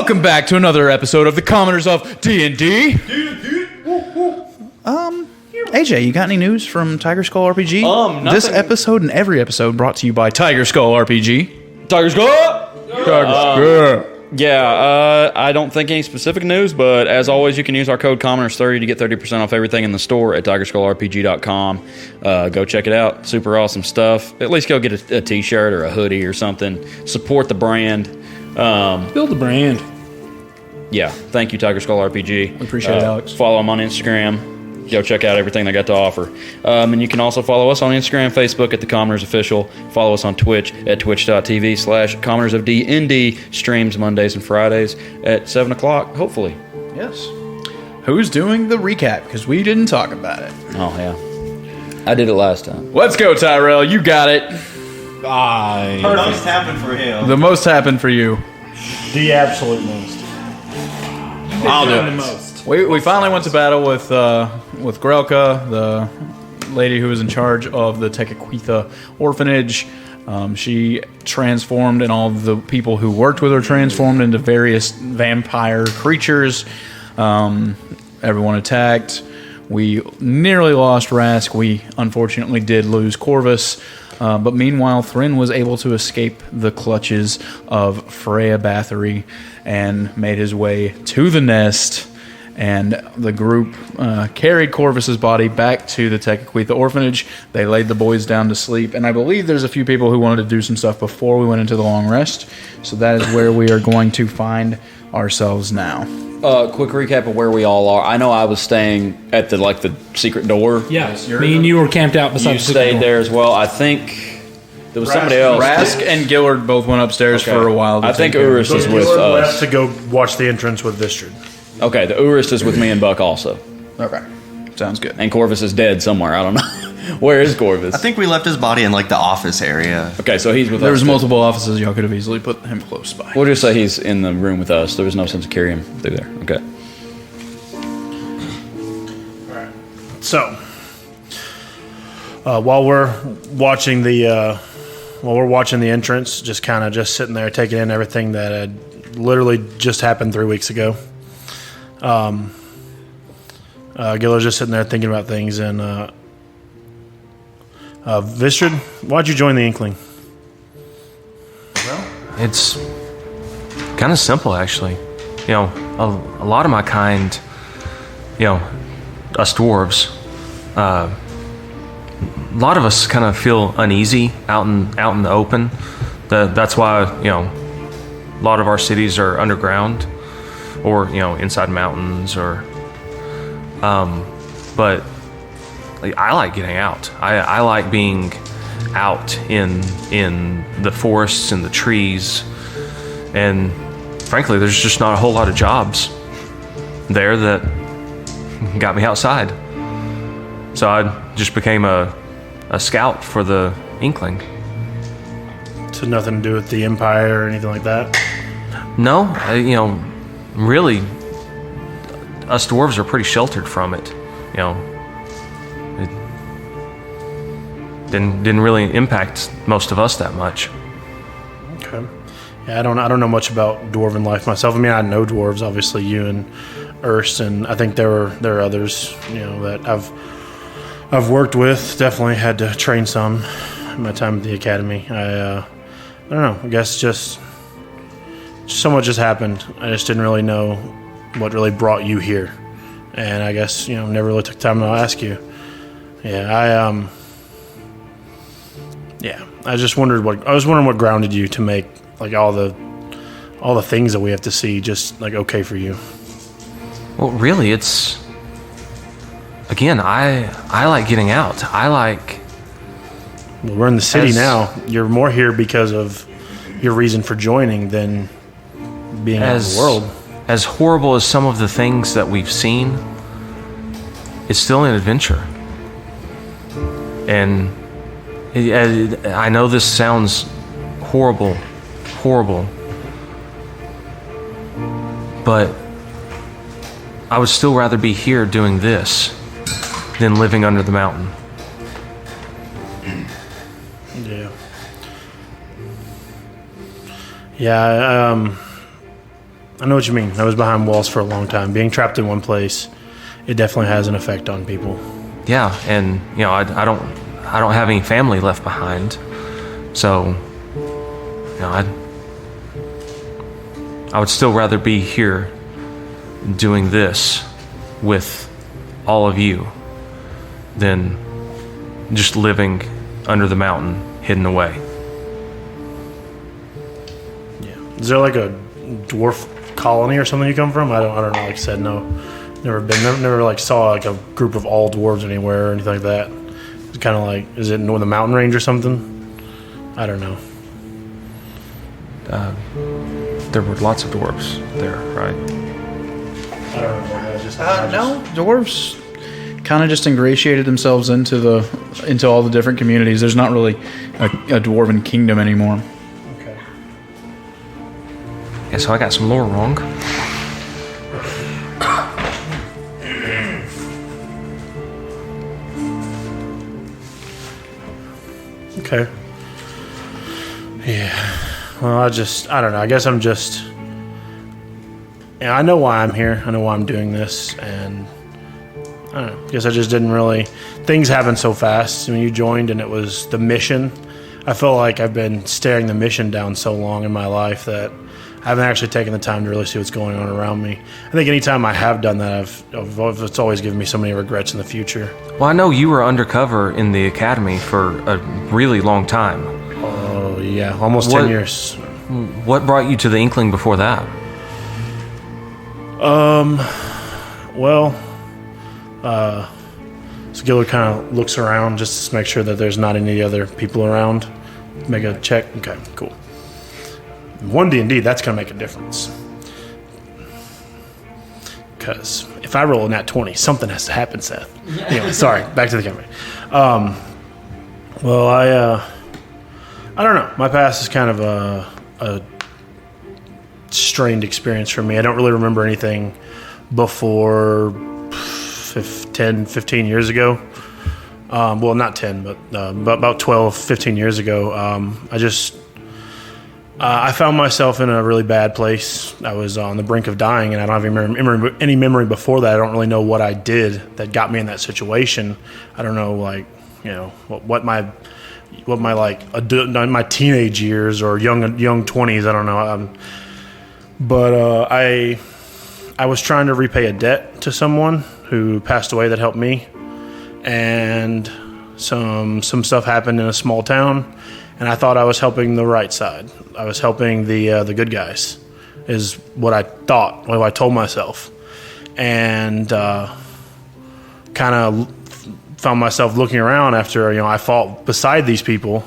Welcome back to another episode of the Commoners of D&D. AJ, you got any news from Tiger Skull RPG? Nothing. This episode and every episode brought to you by Tiger Skull RPG. Tiger Skull! Tiger Skull. Yeah, I don't think any specific news, but as always, you can use our code Commoners30 to get 30% off everything in the store at TigerSkullRPG.com. Go check it out. Super awesome stuff. At least go get a t-shirt or a hoodie or something. Support the brand. Build the brand. Yeah, thank you, Tiger Skull RPG. We appreciate it, Alex. Follow them on Instagram. Go check out everything they got to offer. And you can also follow us on Instagram, Facebook at The Commoners Official. Follow us on Twitch at twitch.tv/Commoners of D&D. Streams Mondays and Fridays at 7 o'clock, hopefully. Yes. Who's doing the recap? Because we didn't talk about it. Oh, yeah. I did it last time. Let's go, Tyrell. You got it. The most happened for him. The most happened for you. The absolute most. I'll do The it. most. We finally went to battle with Grelka, the lady who was in charge of the Tecaquitha orphanage. She transformed, and all of the people who worked with her transformed into various vampire creatures. Everyone attacked. We nearly lost Rask. We unfortunately did lose Corvus. But meanwhile, Thrin was able to escape the clutches of Freya Bathory and made his way to the nest. And the group carried Corvus's body back to the Tecaquitha orphanage. They laid the boys down to sleep. And I believe there's a few people who wanted to do some stuff before we went into the long rest. So that is where we are going to find ourselves now. Quick recap of where we all are. I know I was staying at the secret door. Yeah, me and you were camped out beside You the secret stayed door. there as well. I think there was somebody else. Rask and Gillard both went upstairs for a while. I think Urus is with left us. to go watch the entrance with Vistrid. Okay, the Urus is with me and Buck also. Okay. Sounds good. And Corvus is dead somewhere. I don't know. Where is Corvus? I think we left his body in like the office area. Okay, so he's with us. There was too. multiple offices. Y'all could have easily put him close by. We'll just say he's in the room with us. There was no sense of carrying him through there. Okay. So, while we're watching the entrance, just sitting there taking in everything that had literally just happened 3 weeks ago. Gillard's just sitting there thinking about things, and Vistrid, why'd you join the Inkling? It's kind of simple, actually. You know, a lot of my kind, you know, us dwarves, a lot of us kind of feel uneasy out in the open. That's why, you know, a lot of our cities are underground or, you know, inside mountains or, but like, I like getting out. I like being out in the forests and the trees, and frankly, there's just not a whole lot of jobs there that got me outside. So I just became a scout for the Inkling. So nothing to do with the Empire or anything like that? No, you know, really, us dwarves are pretty sheltered from it. You know, it didn't really impact most of us that much. Okay. Yeah, I don't know much about dwarven life myself. I mean, I know dwarves, obviously you and Urs, and I think there are others, you know, that I've worked with. Definitely had to train some in my time at the academy. I don't know. I guess just so much just happened. I just didn't really know what really brought you here, and I guess, you know, never really took time to ask you. Yeah, I just wondered what grounded you to make like all the things that we have to see just like okay for you. Well, really, it's, again, I like getting out. I like... Well, we're in the city now. You're more here because of your reason for joining than being out in the world. As horrible as some of the things that we've seen, it's still an adventure. And I know this sounds horrible, but I would still rather be here doing this than living under the mountain. Yeah. I know what you mean. I was behind walls for a long time. Being trapped in one place, it definitely has an effect on people. Yeah, and I don't have any family left behind, so I would still rather be here doing this with all of you than just living under the mountain, hidden away. Yeah. Is there like a dwarf colony or something you come from? I don't know. Like I said, no, never like saw like a group of all dwarves anywhere or anything like that. It's kind of like, is it in the mountain range or something? I don't know. There were lots of dwarves there, right? I don't remember. No, dwarves kind of just ingratiated themselves into all the different communities. There's not really a dwarven kingdom anymore. Okay. Yeah, so I got some lore wrong. Okay. Yeah. Well, I don't know. I guess I'm just. Yeah, I know why I'm here. I know why I'm doing this, and I don't know. I guess I just didn't really. Things happen so fast. When you joined and it was the mission, I feel like I've been staring the mission down so long in my life that I haven't actually taken the time to really see what's going on around me. I think anytime I have done that, it's always given me so many regrets in the future. Well, I know you were undercover in the academy for a really long time. Oh yeah, almost 10 years. What brought you to the Inkling before that? Well, Skiller kind of looks around just to make sure that there's not any other people around. Make a check. Okay, cool. 1 D&D, that's going to make a difference. Because if I roll a nat 20, something has to happen, Seth. Anyway, sorry, back to the camera. Well, I don't know. My past is kind of a strained experience for me. I don't really remember anything before 10, 15 years ago. Well, not 10, but about 12, 15 years ago. I found myself in a really bad place. I was on the brink of dying, and I don't have any memory before that. I don't really know what I did that got me in that situation. I don't know, what my my teenage years or young 20s. I don't know. But I was trying to repay a debt to someone who passed away that helped me, and some stuff happened in a small town. And I thought I was helping the right side. I was helping the good guys, is what I thought, what I told myself. And kind of found myself looking around after I fought beside these people.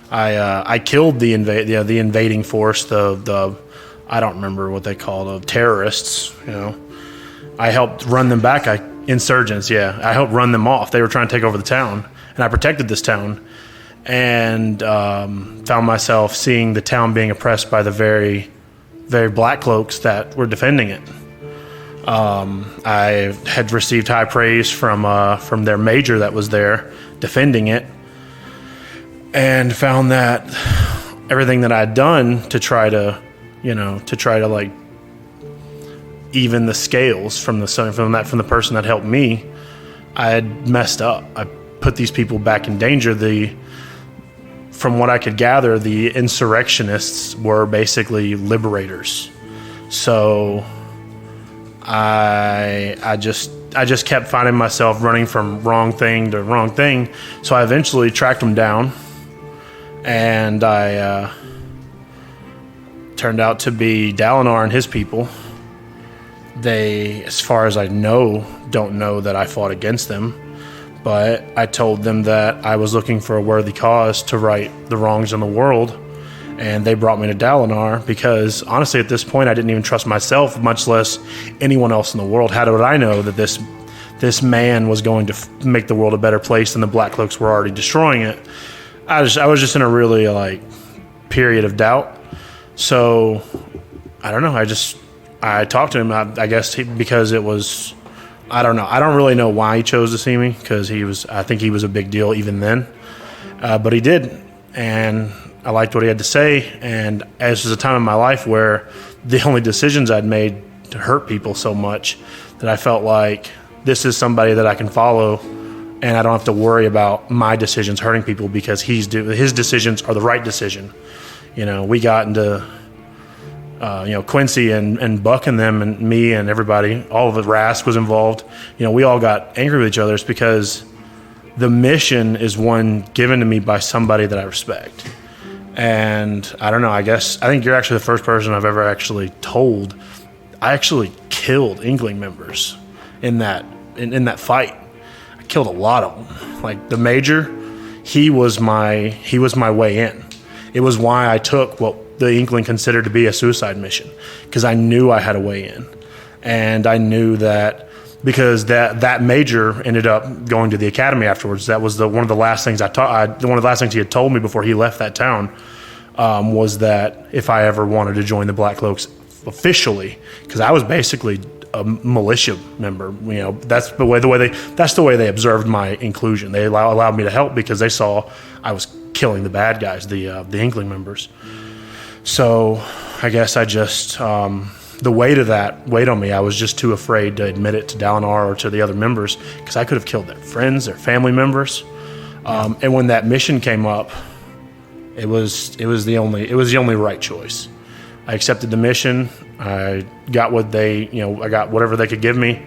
I killed the invading force, the I don't remember what they called, terrorists. I helped run them back. Insurgents. Yeah, I helped run them off. They were trying to take over the town, and I protected this town. And found myself seeing the town being oppressed by the very, very black cloaks that were defending it. I had received high praise from their major that was there defending it, and found that everything that I'd done to try to like even the scales from the person that helped me, I had messed up. I put these people back in danger. From what I could gather, the insurrectionists were basically liberators. So I just kept finding myself running from wrong thing to wrong thing. So I eventually tracked them down, and I turned out to be Dalinar and his people. They, as far as I know, don't know that I fought against them. But I told them that I was looking for a worthy cause to right the wrongs in the world, and they brought me to Dalinar because, honestly, at this point, I didn't even trust myself, much less anyone else in the world. How would I know that this man was going to make the world a better place and the Black Cloaks were already destroying it? I was just in a really, period of doubt. So, I don't know. I talked to him, I guess, because it was... I don't know. I don't really know why he chose to see me, because I think he was a big deal even then. But he did. And I liked what he had to say, and as was a time in my life where the only decisions I'd made to hurt people so much that I felt like this is somebody that I can follow, and I don't have to worry about my decisions hurting people because his decisions are the right decision. We got into Quincy and Buck and them and me and everybody, all of the Rask was involved. We all got angry with each other. It's because the mission is one given to me by somebody that I respect. And I don't know, I think you're actually the first person I've ever actually told. I actually killed Inkling members in that fight. I killed a lot of them. Like the Major, he was my way in. It was why I took what the Inkling considered to be a suicide mission, because I knew I had a way in. And I knew that because that Major ended up going to the academy afterwards. That was one of the last things one of the last things he had told me before he left that town, was that if I ever wanted to join the Black Cloaks officially, because I was basically a militia member. That's the way they observed my inclusion. They allowed me to help because they saw I was killing the bad guys, the Inkling members. So I guess I just the weight of that weighed on me. I was just too afraid to admit it to Dalinar or to the other members, because I could have killed their friends, their family members. And when that mission came up, it was the only right choice. I accepted the mission. I got I got whatever they could give me,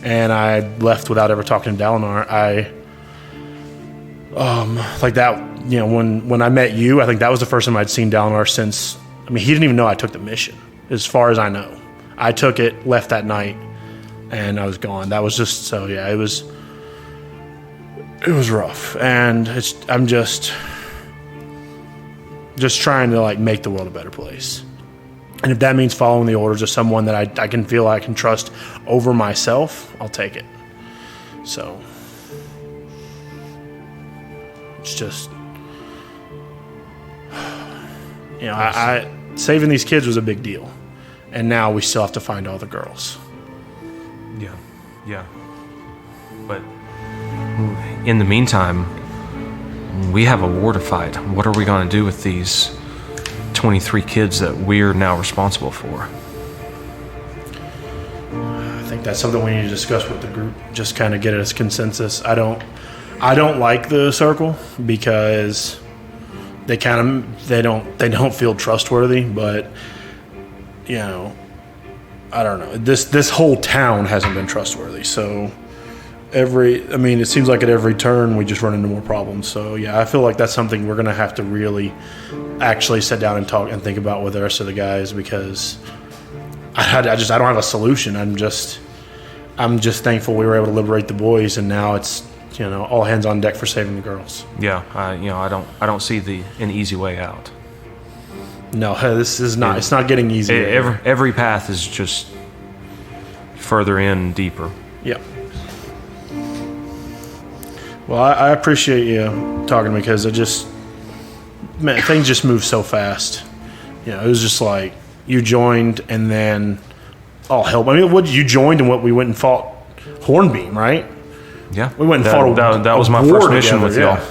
and I left without ever talking to Dalinar. Like that, when I met you, I think that was the first time I'd seen Dalinar since. He didn't even know I took the mission, as far as I know. I took it, left that night, and I was gone. That was just so. Yeah, it was rough, and I'm just trying to make the world a better place. And if that means following the orders of someone that I can feel I can trust over myself, I'll take it. So it's just, I saving these kids was a big deal, and now we still have to find all the girls. Yeah. But in the meantime, we have a war to fight. What are we going to do with these 23 kids that we're now responsible for? I think that's something we need to discuss with the group. Just kind of get it as consensus. I don't like the circle because they don't feel trustworthy. But I don't know. This whole town hasn't been trustworthy. So it seems like at every turn we just run into more problems. So yeah, I feel like that's something we're gonna have to really actually sit down and talk and think about with the rest of the guys, because I don't have a solution. I'm just thankful we were able to liberate the boys, and now it's all hands on deck for saving the girls. Yeah, I don't see an easy way out. No, this is not. It's not getting easier. Every path is just further in, deeper. Yeah. Well, I appreciate you talking to me, because things just move so fast. It was just like you joined, and then all help. You joined, and we went and fought Hornbeam, right? Yeah, we went and fought. That was my first mission with y'all.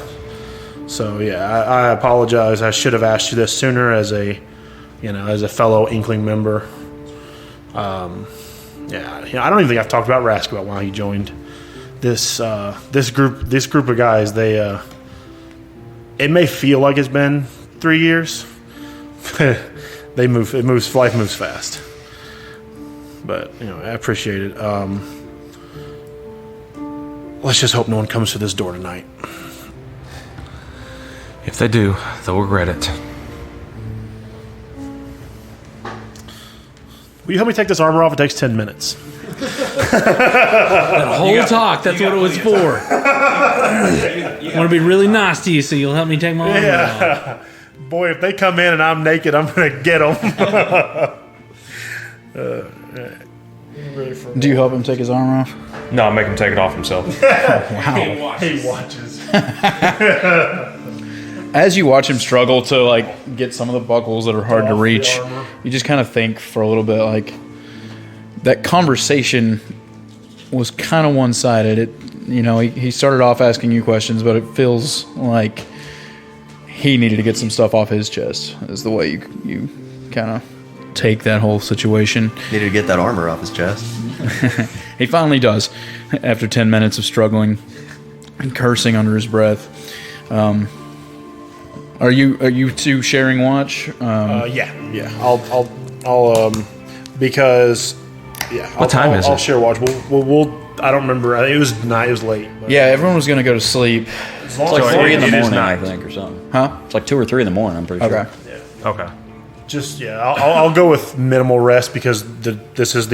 So yeah, I apologize. I should have asked you this sooner as a fellow Inkling member. I don't even think I've talked about Rask about why he joined this group of guys. They it may feel like it's been 3 years. Life moves fast. But I appreciate it. Let's just hope no one comes to this door tonight. If they do, they'll regret it. Will you help me take this armor off? It takes 10 minutes. That whole talk, that's what it was for. I want to be really nice to you, so you'll help me take my armor off. Boy, if they come in and I'm naked, I'm going to get them. Do you help him take his armor off? No, I'll make him take it off himself. Wow. He watches. As you watch him struggle to get some of the buckles that are hard to reach, you just kind of think for a little bit, that conversation was kind of one-sided. He started off asking you questions, but it feels like he needed to get some stuff off his chest. Is the way you kind of take that whole situation. Needed to get that armor off his chest. He finally does, after 10 minutes of struggling and cursing under his breath. Are you two sharing watch? Yeah. I'll because What time is I'll it? share watch. We'll I don't remember. It was night. It was late. But Yeah, everyone was gonna go to sleep. as long It's like as 3 in the it is morning, I night. think, or something. Huh? It's like 2 or 3 in the morning, I'm pretty sure. Okay. Okay. just I'll go with minimal rest because this is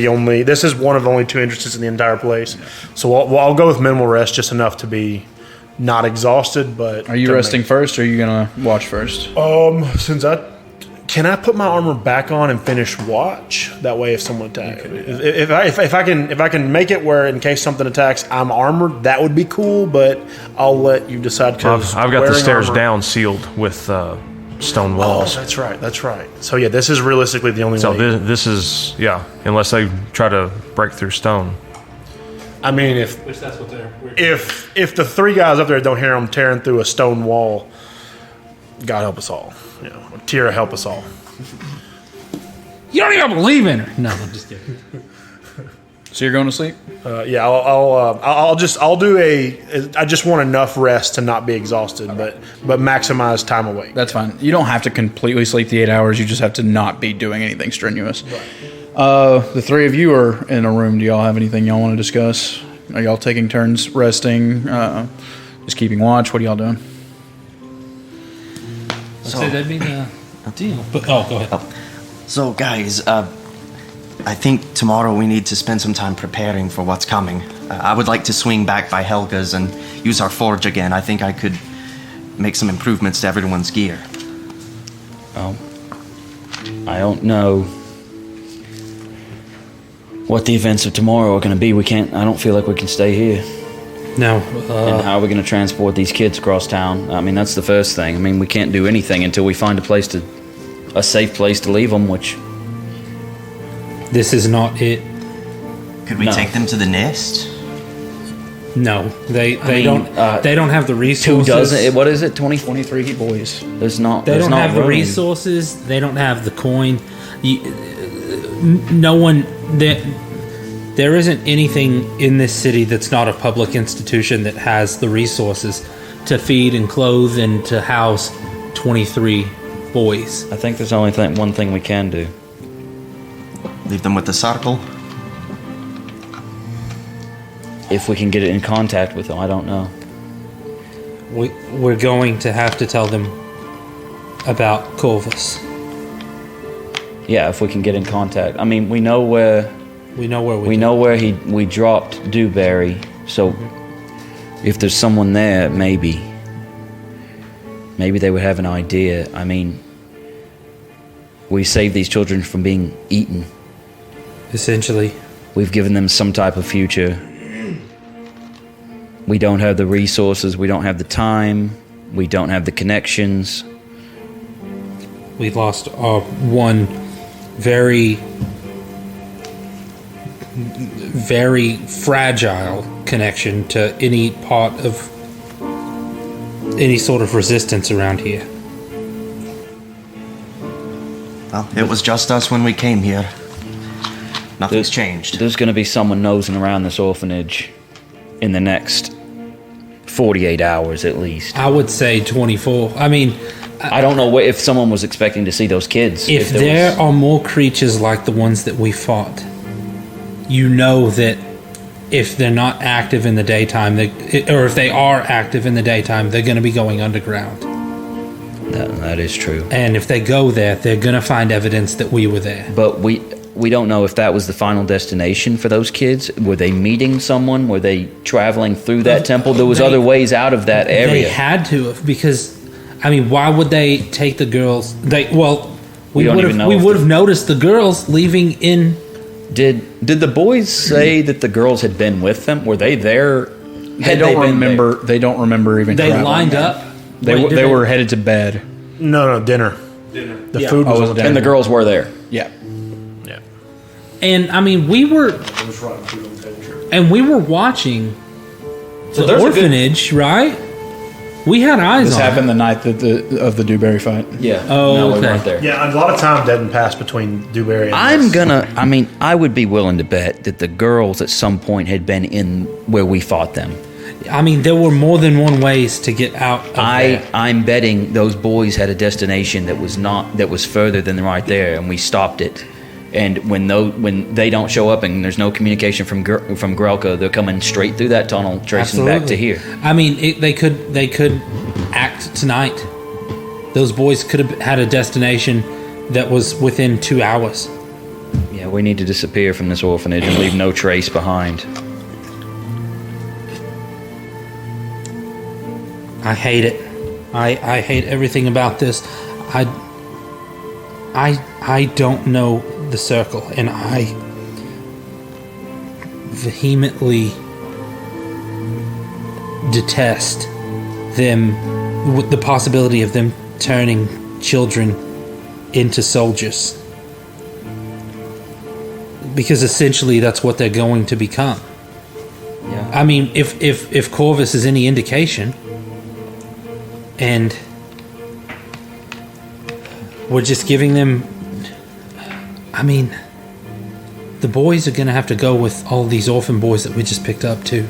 one of the only 2 entrances in the entire place. So I'll go with minimal rest, just enough to be not exhausted. But Are you to resting make- first, or are you gonna watch first? Can I put my armor back on and finish watch? That way, if someone attacks, if I can make it where in case something attacks, I'm armored. That would be cool. But I'll let you decide. Because I've got the stairs down sealed with stone Oh, walls. that's right. So yeah, this is realistically the only So way. this is, unless they try to break through stone. I mean, if the 3 guys up there don't hear them tearing through a stone wall, God help us all. Tira help us all. You don't even believe in her. No, I'm just kidding. So you're going to sleep? Yeah, I'll do I just want enough rest to not be exhausted, but maximize time awake. That's fine. You don't have to completely sleep the 8 hours. You just have to not be doing anything strenuous. The 3 of you are in a room. Do y'all have anything y'all want to discuss? Are y'all taking turns resting? Just keeping watch? What are y'all doing? I'd say that'd be the deal. But, go ahead. So, guys, I think tomorrow we need to spend some time preparing for what's coming. I would like to swing back by Helga's and use our forge again. I think I could make some improvements to everyone's gear. I don't know what the events of tomorrow are going to be. I don't feel like we can stay here. No. And how are we going to transport these kids across town? I mean, that's the first thing. I mean, we can't do anything until we find a safe place to leave them, which... This is not it. Could we No. take them to the nest? No, they mean, don't have the 2 resources. dozen... What is it? 23 boys. There's not... They there's don't not have the room. resources. They don't have the coin. No one. There isn't anything in this city that's not a public institution that has the resources to feed and clothe and to house 23 boys. I think there's only one thing we can do. Leave them with the circle? If we can get in contact with them, I don't know. We're going to have to tell them about Corvus. Yeah, if we can get in contact. I mean, we know where We know where we know where we dropped Dewberry. So if there's someone there, maybe they would have an idea. I mean, we saved these children from being eaten. Essentially, We've given them some type of future. We don't have the resources. We don't have the time. We don't have the connections. we lost one very, very fragile connection to any part of any sort of resistance around here. Well, it was just us when we came here. Nothing's changed. There's going to be someone nosing around this orphanage in the next 48 hours at least. I would say 24. I mean, I don't know if someone was expecting to see those kids. if there are more creatures like the ones that we fought, you know that if they're not active in the daytime, or if they are active in the daytime, they're going to be going underground. that is true. And if they go there, they're going to find evidence that we were there. But we don't know if that was the final destination for those kids. Were they meeting someone? Were they traveling through that temple? There was They- other ways out of that They area. had to have, because, I mean, why would they take the girls? We don't even know if would have noticed the girls leaving in. Did the boys say that the girls had been with them? Were they there? They don't remember. They don't remember even. They traveling. lined up. They Wait, were. did They were headed to bed. No, dinner. The food was on And the girls were there. Yeah. Yeah. And I mean, we were watching the there's a good- orphanage, right? We had eyes This on happened it. the night of the Dewberry fight. Yeah. Oh, no, we okay. weren't there. Yeah, a lot of time didn't pass between Dewberry and I would be willing to bet that the girls at some point had been in where we fought them. I mean, there were more than one ways to get out of there. I'm betting those boys had a destination that was further than right there, and we stopped it. And when they don't show up and there's no communication from Grelka, they're coming straight through that tunnel, tracing back to here. I mean, they could act tonight. Those boys could have had a destination that was within 2 hours. Yeah, we need to disappear from this orphanage and leave no trace behind. I hate it. I hate everything about this. I don't know the circle, and I vehemently detest them with the possibility of them turning children into soldiers, because essentially that's what they're going to become. Yeah. I mean, if Corvus is any indication, and we're just giving them, I mean, the boys are going to have to go with all these orphan boys that we just picked up too.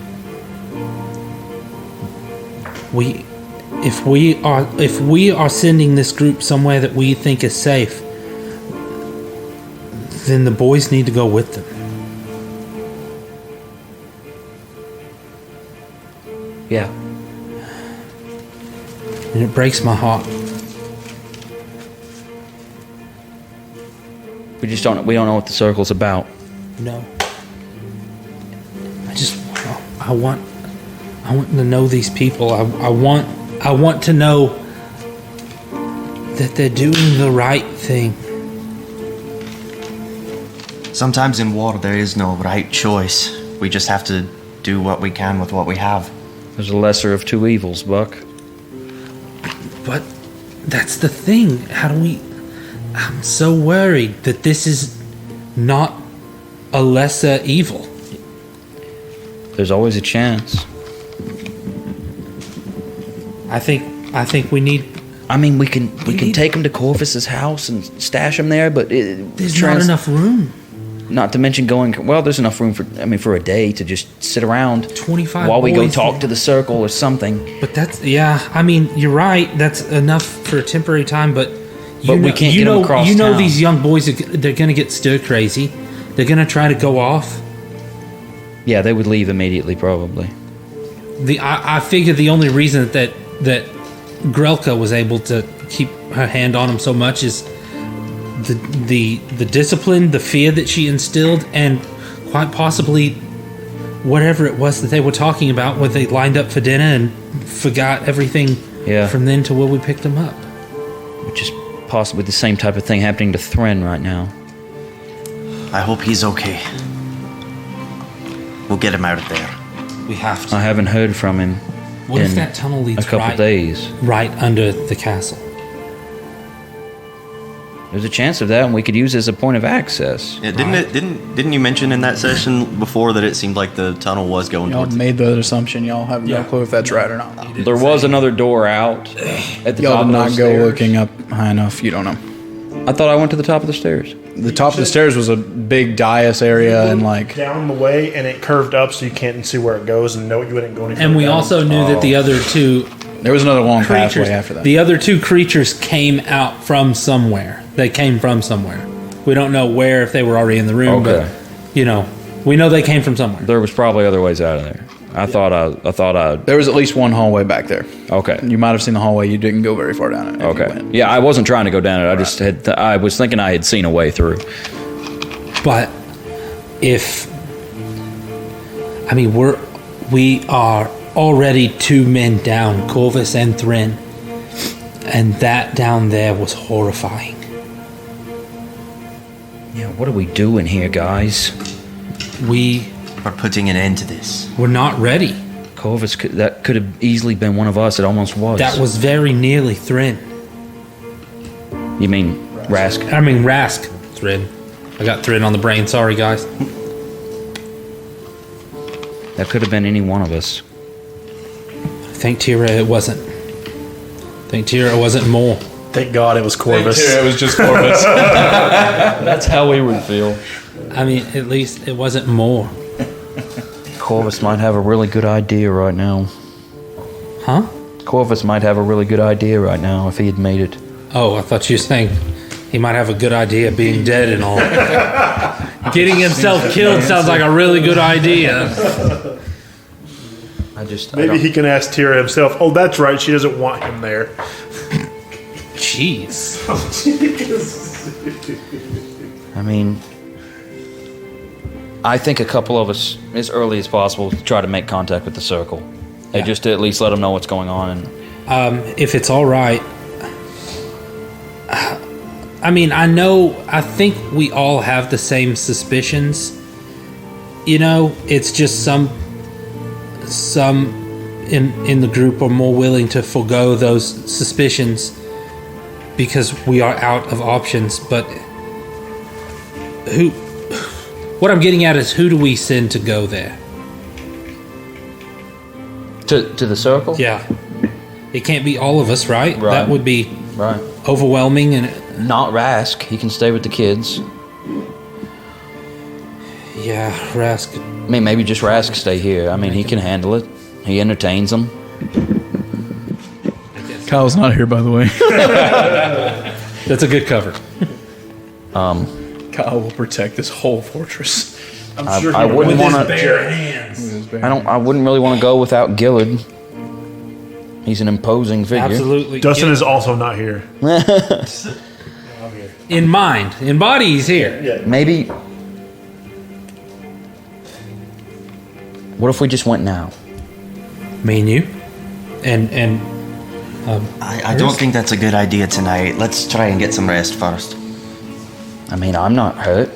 If we are sending this group somewhere that we think is safe, then the boys need to go with them. Yeah. And it breaks my heart. We don't know what the circle's about. No. I want to know these people. I want to know that they're doing the right thing. Sometimes in war, there is no right choice. We just have to do what we can with what we have. There's a lesser of two evils, Buck. But that's the thing. How do we... I'm so worried that this is not a lesser evil. There's always a chance. I think we need... I mean, we can take him to Corvus's house and stash him there, but There's not enough room. Not to mention going. Well, there's enough room for a day to just sit around 25 while we go boys. talk to the circle or something. But that's... Yeah, I mean, you're right. That's enough for a temporary time, but... We can't get them across You know town. these young boys, they're going to get stir crazy. They're going to try to go off. Yeah, they would leave immediately, probably. I figure the only reason that Grelka was able to keep her hand on him so much is the discipline, the fear that she instilled, and quite possibly whatever it was that they were talking about when they lined up for dinner and forgot everything from then to where we picked them up. Which is possibly the same type of thing happening to Thren right now. I hope he's okay. We'll get him out of there. We have to. I haven't heard from him What if in that tunnel leads a couple days. right under the castle? There's a chance of that, and we could use it as a point of access. Yeah, didn't you mention in that session before that it seemed like the tunnel was going Y'all towards made that assumption. Y'all have no clue if that's right or not. There was another door out at the Y'all top did of not those go stairs. looking up high enough. You don't know. I thought I went to the top of the stairs. The top of the stairs was a big dais area, and like down the way, and it curved up so you can't see where it goes, and no, you wouldn't go any further And we down. also knew that the other two there was another long creatures, pathway after that. the other two creatures came out from somewhere. They came from somewhere. We don't know where, if they were already in the room, Okay. but we know they came from somewhere. There was probably other ways out of there. I thought I. There was at least one hallway back there. Okay. You might have seen the hallway. You didn't go very far down it. if you Okay. went. Yeah, I wasn't trying to go down it. I just had. I was thinking I had seen a way through. But if we are already 2 men down, Corvus and Thren, and that down there was horrifying. Yeah. What are we doing here, guys? We're We're putting an end to this. not ready. Corvus that could have easily been one of us. It almost was. That was very nearly Thren. You mean Rask? I mean Rask. Thren. I got Thren on the brain. Sorry, guys. That could have been any one of us. Thank Tira it wasn't. Think Tira wasn't more. Thank God it was Corvus. It was just Corvus. That's how we would feel. I mean, at least it wasn't more. Corvus might have a really good idea right now. Huh? Corvus might have a really good idea right now if he had made it. Oh, I thought you were saying he might have a good idea being dead and all. Getting himself killed sounds like a really good idea. Maybe he can ask Tira himself. Oh, that's right. She doesn't want him there. Jeez. I mean, I think a couple of us, as early as possible, try to make contact with the Circle. Yeah. And just to at least let them know what's going on. And If it's all right, I mean, I think we all have the same suspicions. You know, it's just some in the group are more willing to forego those suspicions because we are out of options. But what I'm getting at is, who do we send to go there? to the Circle? Yeah. It can't be all of us, right? Right. That would be Right. overwhelming. And Not Rask. He can stay with the kids. yeah, Rask. I mean, maybe just Rask stay here. I mean, he can handle it. He entertains them. Kyle's not here, by the way. That's a good cover. Kyle will protect this whole fortress. I wouldn't want to. Bare hands. I wouldn't really want to go without Gillard. He's an imposing figure. Absolutely. Dustin is also not here. in mind. In body, he's here. Maybe. What if we just went now? Me and you. And I don't think that's a good idea tonight. Let's try and get some rest first. I mean, I'm not hurt.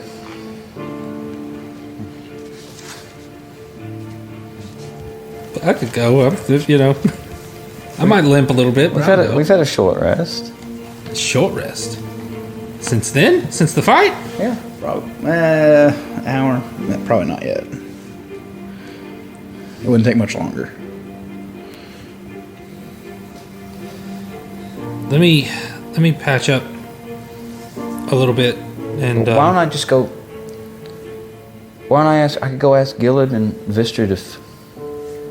I could go, you know. I might limp a little bit, but We've had a short rest. short rest. Since then? Since the fight? Yeah. Probably hour. Probably not yet. It wouldn't take much longer. Let me patch up a little bit and Why don't I just go? Why don't I ask? I could go ask Gillard and Vistrid if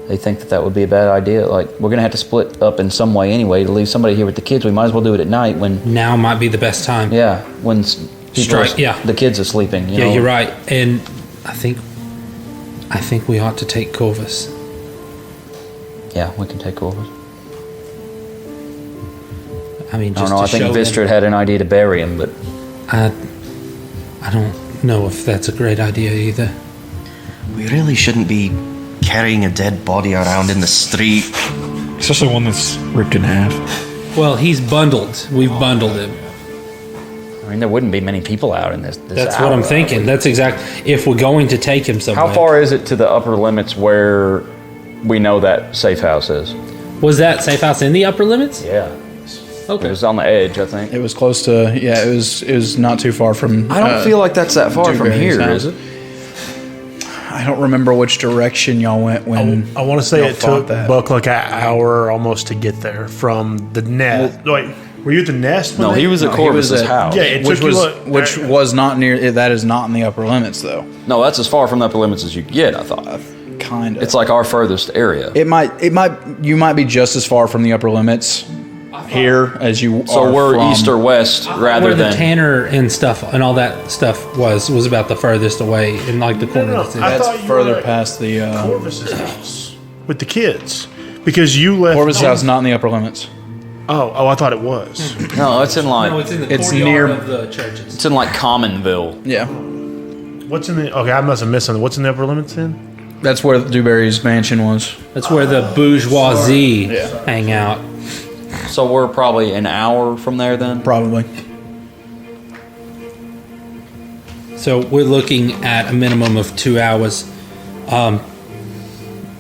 they think that would be a bad idea. Like, we're gonna have to split up in some way anyway to leave somebody here with the kids. We might as well do it at night when, now might be the best time. yeah, when Strike, yeah. the kids are sleeping. You Yeah, know? you're right. And I think we ought to take Corvus. Yeah, we can take Corvus. I mean, I just don't know. I to think show Vistrid had an idea to bury him, but I don't know if that's a great idea either. We really shouldn't be carrying a dead body around in the street. Especially one that's ripped in half. Well, he's bundled. We've bundled him. I mean, there wouldn't be many people out in this. That's what I'm thinking. That's exactly. If we're going to take him somewhere. How far is it to the upper limits where we know that safe house is? Was that safe house in the upper limits? Yeah. It Okay. was on the edge, I think. It was close to. Yeah, it was not too far from. I don't feel like that's that far from Dewberry's here, house. is it? I don't remember which direction y'all went when. I want to say y'all it fought took that. Buck like an hour almost to get there from the nest. Wait, were you at the nest? No, he was at No, he was Corvus's at- house. Yeah, it which took was you like, which was not near. That is not in the upper limits, though. No, that's as far from the upper limits as you can get, I thought. Kind of. It's like our furthest area. It might. You might be just as far from the upper limits here as you are. So we're from, east or west rather Where the than. Tanner and stuff and all that stuff was about the furthest away in like the corner No, of the city. I That's thought you further were at past the. Corvus's house with the kids because you left. Corvus house not in the upper limits. Oh, I thought it was. No, it's in like No, it's in the It's courtyard near- of the churches. it's in like Commonville. Yeah, What's in the? Okay, I must have missed something. What's in the upper limits then? that's where Dewberry's mansion was. That's where the bourgeoisie hang out. So we're probably an hour from there then. Probably. So we're looking at a minimum of 2 hours.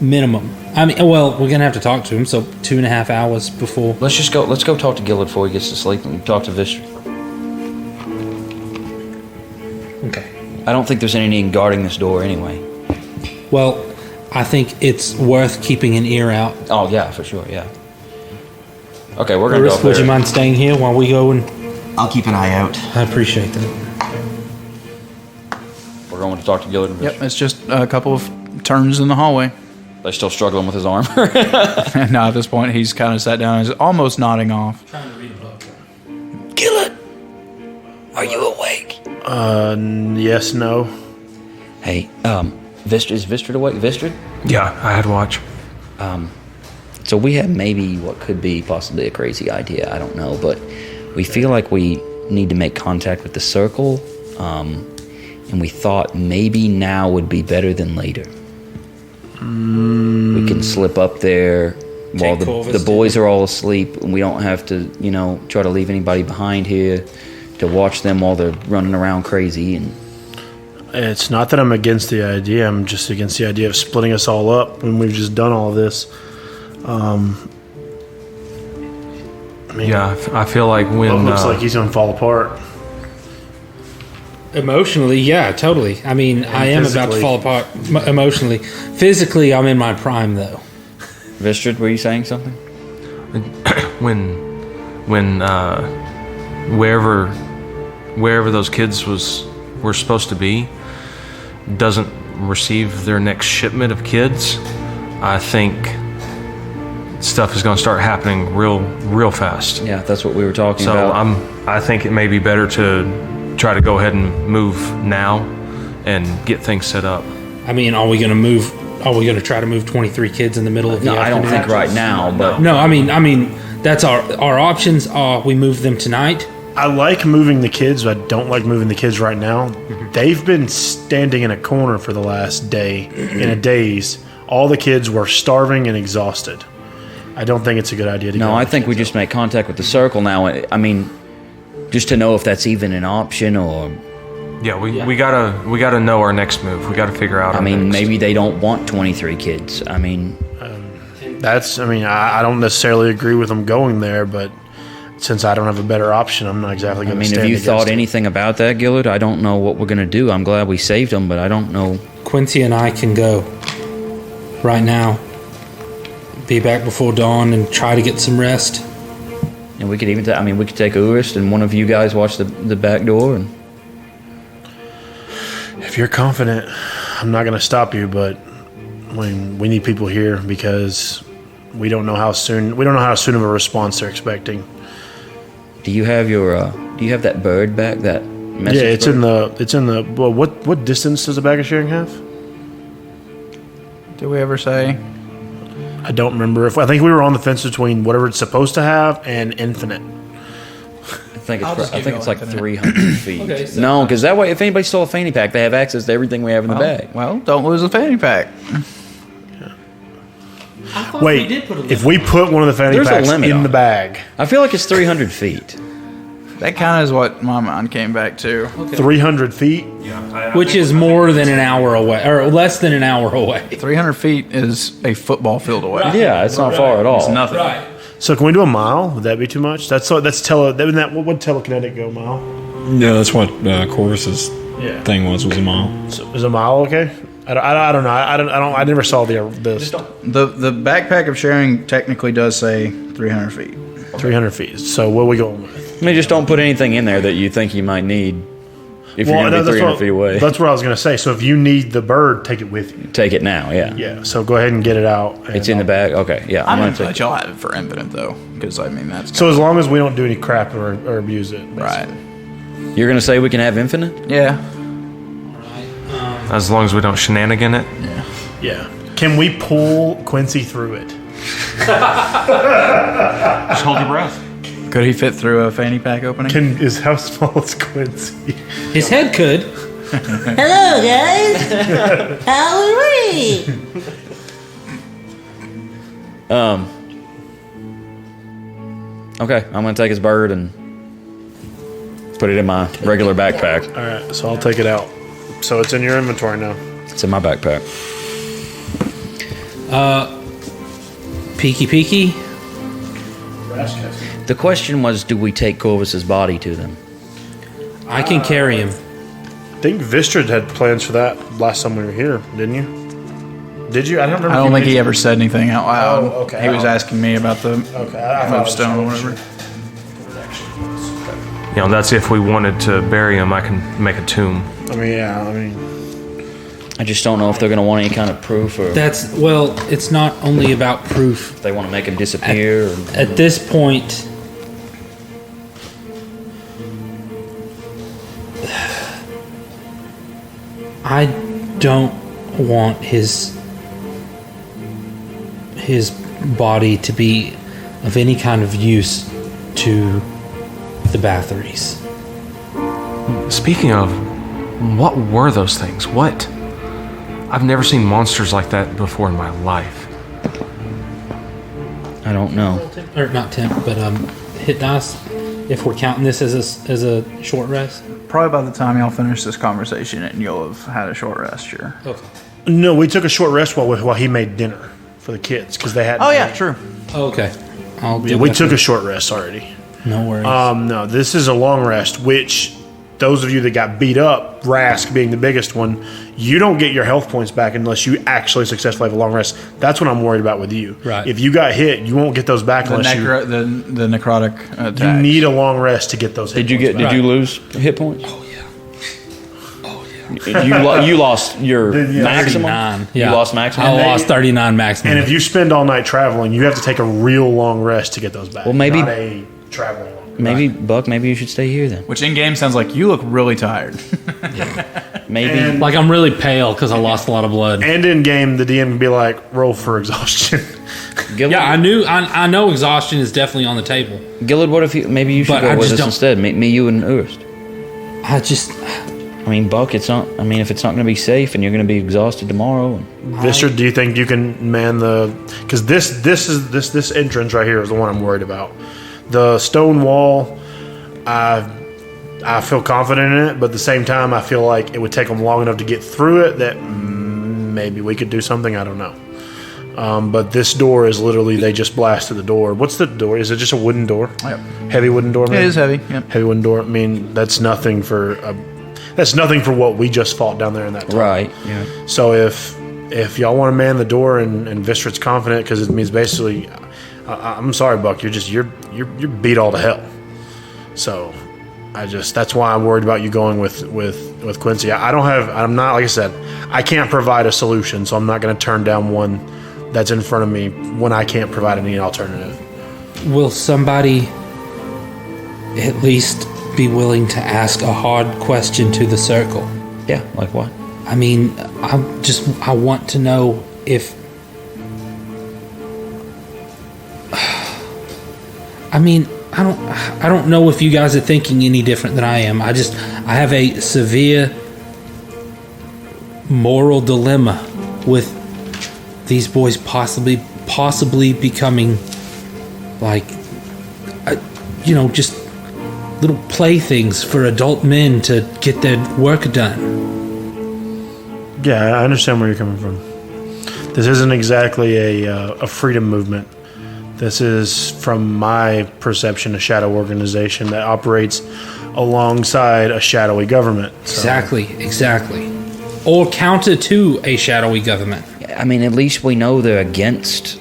Minimum. I mean, well, we're gonna have to talk to him. So 2.5 hours before. Let's go talk to Gillard before he gets to sleep and talk to Vistrid. Okay. I don't think there's any need in guarding this door anyway. Well, I think it's worth keeping an ear out. Oh yeah, for sure, yeah. Okay, we're gonna go Boris, up would you there. mind staying here while we go and... I'll keep an eye out. I appreciate that. We're going to talk to Gillard and Yep, Fisher. it's just a couple of turns in the hallway. They still struggling with his arm. And now at this point, he's kind of sat down and is almost nodding off. Gillard, are you awake? Yes, no. Hey, is Vistrid awake? Vistrid? Yeah, I had watch. So we have maybe what could be possibly a crazy idea. I don't know, but we feel like we need to make contact with the Circle, and we thought maybe now would be better than later. We can slip up there while the boys are all asleep, and we don't have to, try to leave anybody behind here to watch them while they're running around crazy. And It's not that I'm against the idea. I'm just against the idea of splitting us all up when we've just done all of this. Yeah, I feel like when It looks like he's going to fall apart. Emotionally, yeah, totally. I mean, I am about to physically. fall apart emotionally. Physically, I'm in my prime, though. Vistrid, were you saying something? when wherever those kids were supposed to be doesn't receive their next shipment of kids, I think stuff is going to start happening real fast. Yeah, that's what we were talking So about. I think it may be better to try to go ahead and move now and get things set up. I mean, are we going to move? Are we going to try to move 23 kids in the middle of the No, I afternoon? don't think right now, but No, I mean, that's our options are we move them tonight. I like moving the kids, but I don't like moving the kids right now. They've been standing in a corner for the last day, in a daze. All the kids were starving and exhausted. I don't think it's a good idea to no, go I with think the we kids just make contact with the Circle now. I mean, just to know if that's even an option, or Yeah, we gotta know our next move. We gotta figure out. I our mean, next. maybe they don't want 23 kids. I mean, I don't necessarily agree with them going there, but since I don't have a better option, I'm not exactly I going to mean, stand have you against thought it. anything about that, Gillard? I don't know what we're gonna do. I'm glad we saved them, but I don't know. Quincy and I can go right now. Be back before dawn and try to get some rest. And we could even, we could take Urist and one of you guys watch the back door. And If you're confident, I'm not going to stop you, but we need people here because we don't know how soon of a response they're expecting. do you have that bird back? That message Yeah, it's bird? in the. Well, what distance does a bag of sharing have? Did we ever say? I don't remember. I think we were on the fence between whatever it's supposed to have and infinite. I think I'll just give you it's all like infinite. 300 feet. Okay, so- No, because that way, if anybody stole a fanny pack, they have access to everything we have in the bag. Well, don't lose a fanny pack. Wait, if we put one of the fanny There's a packs limit in on the it. bag, I feel like it's 300 feet. That kind of is what my mind came back to. 300 feet. Which is more than an hour away, or less than an hour away. 300 feet is a football field away. Yeah, it's not far at all. It's nothing. So can we do a mile? Would that be too much? What would telekinetic go a mile? Yeah, that's what Corvus's Yeah. thing was a mile. So is a mile okay? I don't know. I never saw the The backpack of sharing technically does say 300 feet. 300 feet. So what are we going with? I mean, just don't put anything in there that you think you might need if you're going to be 300 feet away. That's what I was going to say. So if you need the bird, take it with you. Take it now, yeah. Yeah. So go ahead and get it out. and It's in the bag? Okay, yeah. I'm I'm gonna going let to y'all have it for infinite though, because that's So as long as we don't do any crap or abuse it. right. You're going to say we can have infinite? Yeah. As long as we don't shenanigan it. Yeah. Can we pull Quincy through it? Just hold your breath. Could he fit through a fanny pack opening? Is how small is Quincy? His head could. Hello, guys. How are we? Okay, I'm going to take his bird and put it in my regular backpack. All right. So I'll take it out. So it's in your inventory now. It's in my backpack. Peeky peeky. The question was, do we take Corvus's body to them? I can carry him. I think Vistrid had plans for that last time we were here, didn't you? Did you? I don't remember. I if don't you think he mentioned- ever said anything out loud. Oh, okay. He was asking me about the Okay, I thought it was stone or changed. whatever. You know, that's if we wanted to bury him. I can make a tomb. I mean, yeah. I mean, I just don't know if they're going to want any kind of proof or if It's not only about proof. they want to make him disappear. Or, At this point, I don't want his body to be of any kind of use to the Bathories. Speaking of, what were those things? What? I've never seen monsters like that before in my life. I don't know. Or not temp, but hit dice. If we're counting this as a short rest. Probably by the time y'all finish this conversation, and you'll have had a short rest. Sure. Okay. no, we took a short rest while he made dinner for the kids because they had. Oh yeah, true. Okay. Yeah, we took a short rest already. No worries. No, this is a long rest, which those of you that got beat up, Rask being the biggest one, you don't get your health points back unless you actually successfully have a long rest. That's what I'm worried about with you. Right. If you got hit, you won't get those back The, unless the necrotic attack. you need a long rest to get those hit Did you points get? back. Did you lose hit points? Oh yeah. You lost your Yeah, maximum. 39. You lost maximum. I lost 39 maximum. And if you spend all night traveling, you have to take a real long rest to get those back. Well, maybe- not a traveling long. Maybe Buck. Maybe you should stay here then. Which in game sounds like you look really tired. Maybe. And- like I'm really pale because I lost a lot of blood. And in game, the DM can be like, roll for exhaustion. Gillard, Yeah, I know exhaustion is definitely on the table. Gillard, what if maybe you should But go I with just us don't- instead? Me, you, and Urst. I I mean, Buck, it's not. I mean, if it's not going to be safe and you're going to be exhausted tomorrow, Visser, do you think you can man the? Because this entrance right here is the one I'm worried about. The stone wall, I feel confident in it, but at the same time, I feel like it would take them long enough to get through it that maybe we could do something. I don't know. But this door is literally they just blasted the door. What's the door? Is it just a wooden door? Yep. Heavy wooden door. It maybe? is heavy. Yep. Heavy wooden door. I mean, that's nothing for what we just fought down there in that. Tunnel. right? Yeah. So if y'all want to man the door and Viscerit's confident because it means basically, I'm sorry, Buck, you're beat all to hell. So that's why I'm worried about you going with Quincy. I'm not, like I said, I can't provide a solution, so I'm not going to turn down one that's in front of me when I can't provide any alternative. Will somebody at least be willing to ask a hard question to the circle? Yeah. Like what? I mean, I want to know if. I mean, I don't know if you guys are thinking any different than I am. I have a severe moral dilemma with these boys possibly becoming like, just little playthings for adult men to get their work done. Yeah, I understand where you're coming from. This isn't exactly a freedom movement. This is, from my perception, a shadow organization that operates alongside a shadowy government. So- Exactly. Or counter to a shadowy government. I mean, at least we know they're against.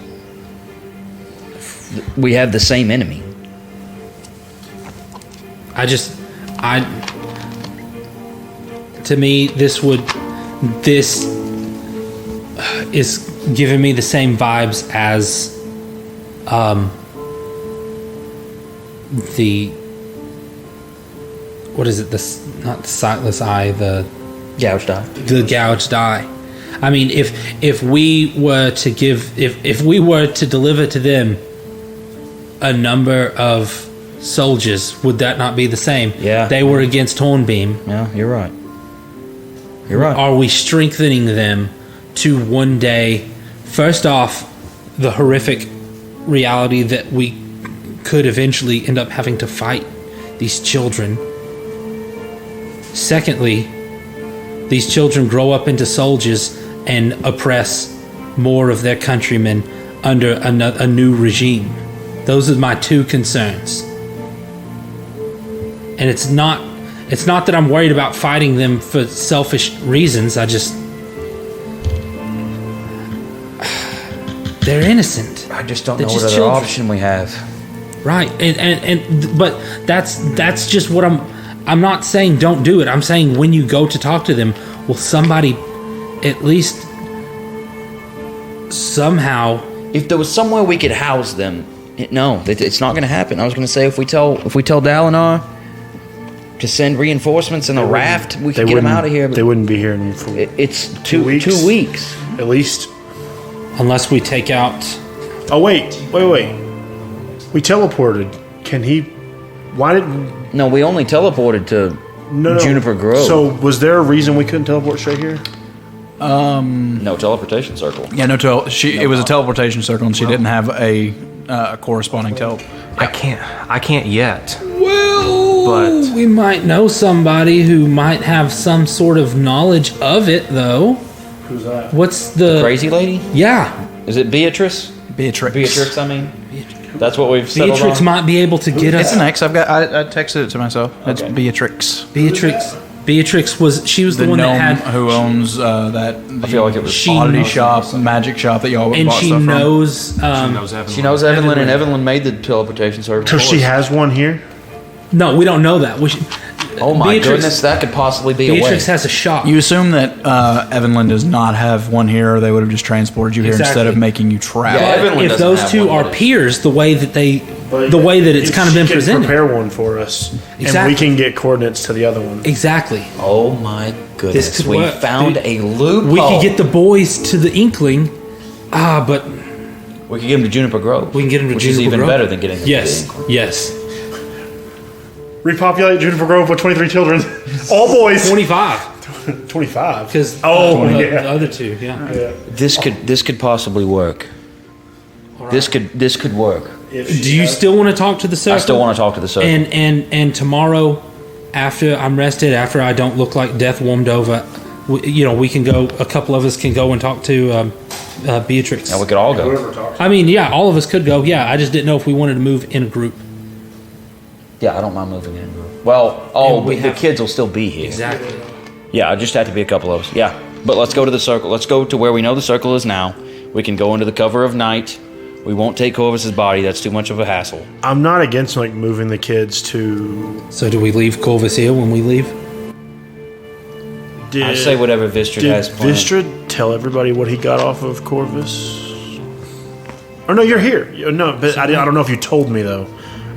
We have the same enemy. To me, this is giving me the same vibes as what is it? Not the sightless eye, the Gouged eye. the gouged eye. I mean, if we were to deliver to them a number of soldiers, would that not be the same? Yeah. They were against Hornbeam. Yeah, you're right. You're right. Are we strengthening them to one day, first off, the horrific reality that we could eventually end up having to fight these children? Secondly, these children grow up into soldiers and oppress more of their countrymen under a new regime. Those are my two concerns. And it's not that I'm worried about fighting them for selfish reasons. They're innocent. I just don't They're know what just other children. option we have. Right. But that's just what I'm not saying don't do it. I'm saying when you go to talk to them, will somebody at least somehow If there was somewhere we could house them, no, it's not going to happen. I was going to say if we tell Dalinar to send reinforcements in a raft, we could get them out of here. They wouldn't be here for It's 2 weeks. 2 weeks. at least. unless we take out Oh wait. We teleported. Can he? Why didn't? No, we only teleported to No. Juniper Grove. So was there a reason we couldn't teleport straight here? no teleportation circle. Yeah, it was a teleportation circle, and she didn't have a corresponding teleport. I can't yet. well, But- we might know somebody who might have some sort of knowledge of it though. Who's that? What's the Crazy lady? Yeah. Is it Beatrice? Beatrix. I mean, that's what we've settled Beatrix on. might be able to get It's us an X. I texted it to myself. It's Okay. Beatrix. Beatrix was the The one gnome that had who owns that. I feel like it was She oddity knows- shop, magic shop that y'all and bought she stuff from. knows She knows Evelyn, and Evelyn made the teleportation circle. So for she us. has one here. No, we don't know that. Oh my Beatrix- goodness, that could possibly be a way. Beatrix has a shop. You assume that Evelyn does not have one here, or they would have just transported you here instead Exactly. of making you travel. Yeah, Evelyn if doesn't those have two one, are but- peers, the way that it's If kind of she been can presented. Prepare one for us, and Exactly. we can get coordinates to the other one. Exactly. Oh my goodness, This could we work. found a loophole. We could get the boys to the Inkling. But We could get them to Juniper Grove. we can get them to which Juniper is even Grove. better than getting them Yes. to the Inkling. Yes. Repopulate Juniper Grove with 23 children, all boys. 25. 25. Because yeah. the other two, yeah. This could possibly work. This could work. Do you still want to talk to the circle? I still want to talk to the circle. And tomorrow, after I'm rested, after I don't look like death warmed over, we can go. A couple of us can go and talk to Beatrix. Now we could all go. I mean, yeah, all of us could go. Yeah, I just didn't know if we wanted to move in a group. Yeah, I don't mind moving in. Well, And we the have- kids will still be here. Exactly. Yeah, it just had to be a couple of us. Yeah, but let's go to the circle. Let's go to where we know the circle is now. We can go into the cover of night. We won't take Corvus's body. That's too much of a hassle. I'm not against moving the kids to. So do we leave Corvus here when we leave? Did, I say whatever Vistrid Did has planned. Vistrid tell everybody what he got off of Corvus? Or no, you're here. No, but I don't know if you told me though.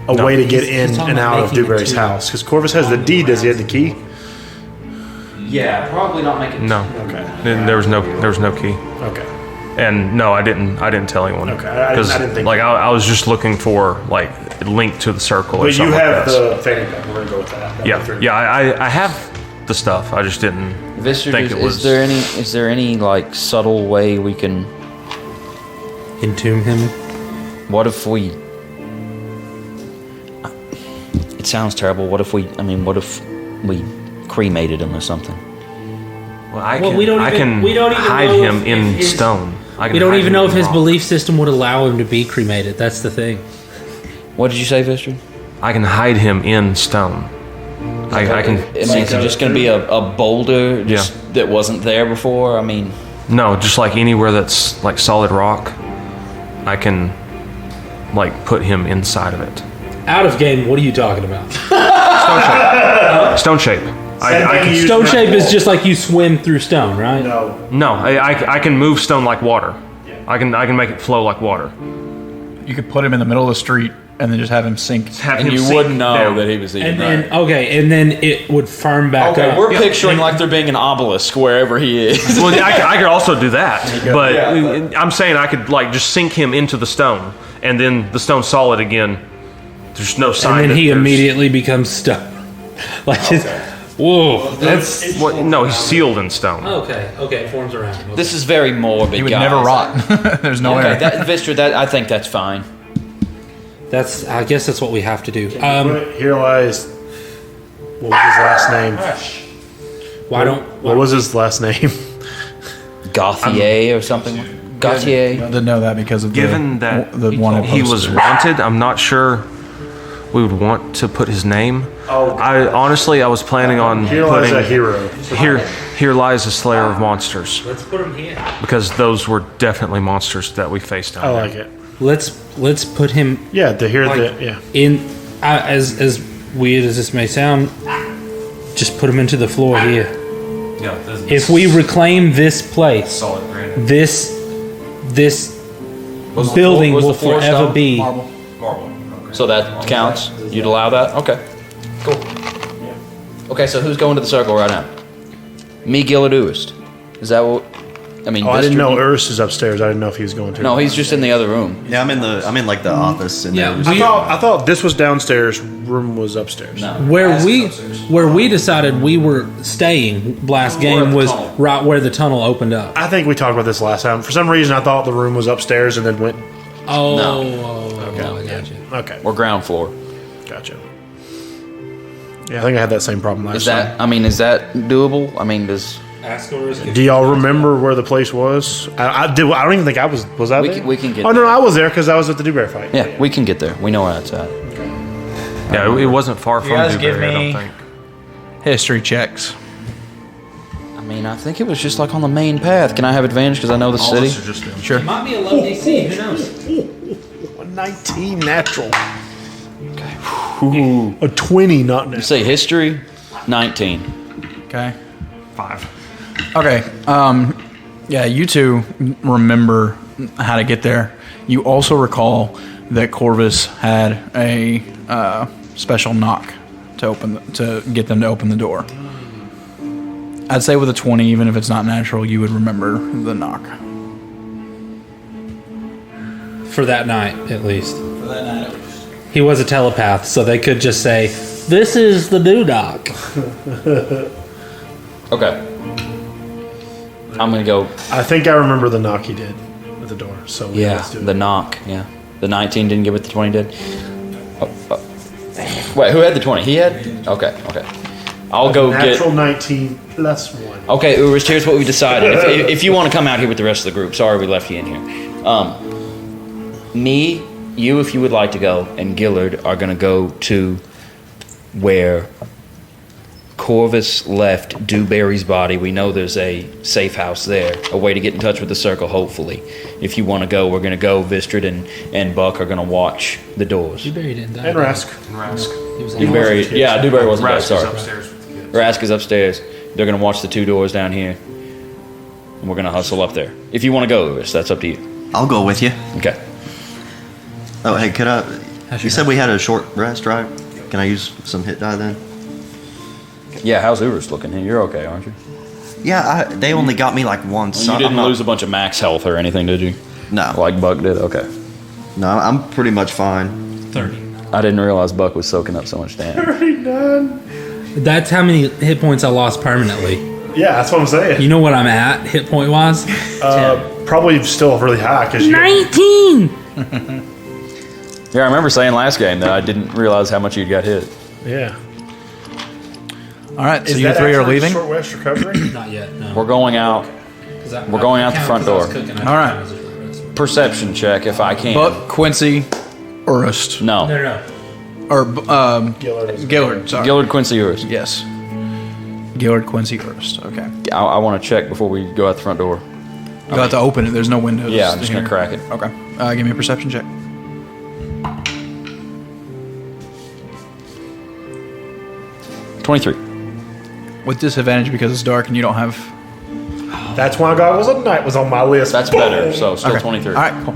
A way to get He's in talking and about out of making it Dewberry's to- house because Corvus has the deed. Does he have the key? Yeah, probably not make it. No. Okay. There was no key. Okay. And no, I didn't tell anyone. Okay, I didn't think- like I was just looking for like a link to the circle or But you something have like that. the fanny pack. We're gonna go with that. Yeah, I have the stuff. I just didn't Vistrid, think it was. is there any like subtle way we can? Entomb him. What if we? It sounds terrible. What if we cremated him or something? Well, I Well, can, we don't I even- can we don't even hide know him if in his- stone. I can We don't hide even him know in if his rock. belief system would allow him to be cremated. That's the thing. What did you say, Vistrid? I can hide him in stone. I can. I mean, is it just going to be a boulder that wasn't there before? I mean, No, just like anywhere that's like solid rock, I can like put him inside of it. Out of game, what are you talking about? Stone shape. I can. Stone shape is just like you swim through stone, right? No, I can move stone like water. I can make it flow like water. You could put him in the middle of the street and then just have him sink. Have him sink down. he was even And then it would firm back Okay, up. we're picturing like there being an obelisk wherever he is. Well, I could also do that, but I'm saying I could like just sink him into the stone, and then the stone's solid again. There's no sign. and then that he there's- immediately becomes stone. Like, whoa, that's Well, no, he's sealed in stone. okay. It forms around him. This is very morbid. He would guys. never rot. There's no Okay, way. Vistrid, I think that's fine. I guess that's what we have to do. Here lies. What was his last name? Why don't? What was his last name? Gauthier or something. Gauthier. I didn't know that because of Given that the one he was wanted, I'm not sure we would want to put his name. I was planning on Here lies putting a hero. here lies a slayer of monsters, Let's put him here. because those were definitely monsters that we faced down I there. like it. Let's put him Yeah, to hear Like- the yeah. in. As weird as this may sound, just put him into the floor here. Yeah, If we reclaim this place, solid granite. this building was the will floor forever stone? be. Marble. So that counts. You'd allow that? Okay. Cool. Okay, so who's going to the circle right now? Me, Gillard, Uist. Is that what? I mean, Oh, I didn't know Mr. Urs is upstairs. I didn't know if he was going to. No, he's just in the other room. Yeah, I'm in like the office. And Yeah, there's- I thought this was downstairs. Room was upstairs. No. Where we decided we were staying last game was right where the tunnel opened up. I think we talked about this last time. For some reason, I thought the room was upstairs and then went. Oh, No. I got you. Okay, Or ground floor. gotcha. Yeah, I think I had that same problem last Is that? I mean, is that doable? I mean, does time. Do y'all remember where the place was? I do. I don't even think I was. Was I We there? can- we can get Oh no, there. I was there because I was at the Dewberry fight. yeah? We can get there. We know where that's at. Yeah, it wasn't far from guys Dewberry, give I me- don't think. History checks. I mean, I think it was just like on the main path. Can I have advantage because I know the city? Sure. Might be a low DC. Who knows? 19 natural. A 20 not natural. Say history, 19. Okay. 5. Okay. Yeah, you two remember how to get there. You also recall that Corvus had a special knock to get them to open the door. I'd say with a 20, even if it's not natural, you would remember the knock. For that night, at least. He was a telepath, so they could just say, "This is the Doodock." Okay. I'm gonna go. I think I remember the knock he did at the door. So Yeah, let's do it. the knock. Yeah, the 19 didn't give it. The 20 did. Wait, who had the 20? He had. Okay. I'll go natural get. 19 plus 1. Okay, Urus, here's what we decided. If you want to come out here with the rest of the group, sorry we left you in here. Me, you, if you would like to go, and Gillard are going to go to where Corvus left Dewberry's body. We know there's a safe house there, a way to get in touch with the circle, hopefully. If you want to go, we're going to go. Vistrid and Buck are going to watch the doors. Dewberry didn't die. And Rask. He was Dewberry, yeah, Dewberry wasn't there, Rask is sorry. upstairs. Rask is upstairs. They're going to watch the two doors down here. And we're going to hustle up there. If you want to go, Lewis, that's up to you. I'll go with you. Okay. Oh, hey, could I? You said we had a short rest, right? Can I use some hit die then? Yeah, how's Urus looking here? You're okay, aren't you? Yeah, they only got me like once. You I'm didn't not- lose a bunch of max health or anything, did you? No, Like Buck did? Okay. no, I'm pretty much fine. 30. I didn't realize Buck was soaking up so much damage. That's how many hit points I lost permanently. Yeah, that's what I'm saying. You know what I'm at, hit point wise? Probably still really high because you. 19! Yeah, I remember saying last game that I didn't realize how much you'd got hit. Yeah. All right, so Is you that three are actually leaving. Short rest recovery. Not yet, no. We're going out. We're going out the front door. All right. Perception check if I can. Buck, Quincy, Urust. no. No. Or Gillard. Gillard, sorry. Gillard, Quincy, Urus. Yes. Gillard, Quincy, Urust. Okay. I want to check before we go out the front door. You have to open it. There's no windows. Yeah, I'm just going to here. crack it. Okay. Give me a perception check. With disadvantage because it's dark and you don't have. That's why God was a night was on my list. That's better. So still Okay. 23. All right, cool.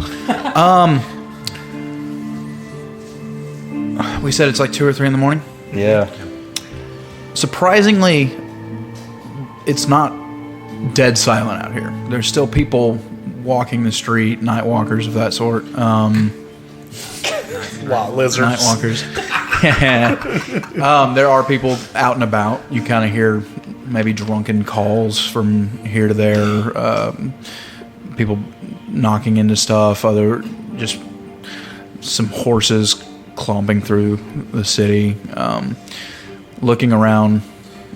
We said it's like 2 or 3 in the morning. Yeah. Surprisingly, it's not dead silent out here. There's still people walking the street, night walkers of that sort. Wow, lizards. Night walkers. There are people out and about. You kind of hear maybe drunken calls from here to there. People knocking into stuff. Other just some horses clomping through the city. Looking around,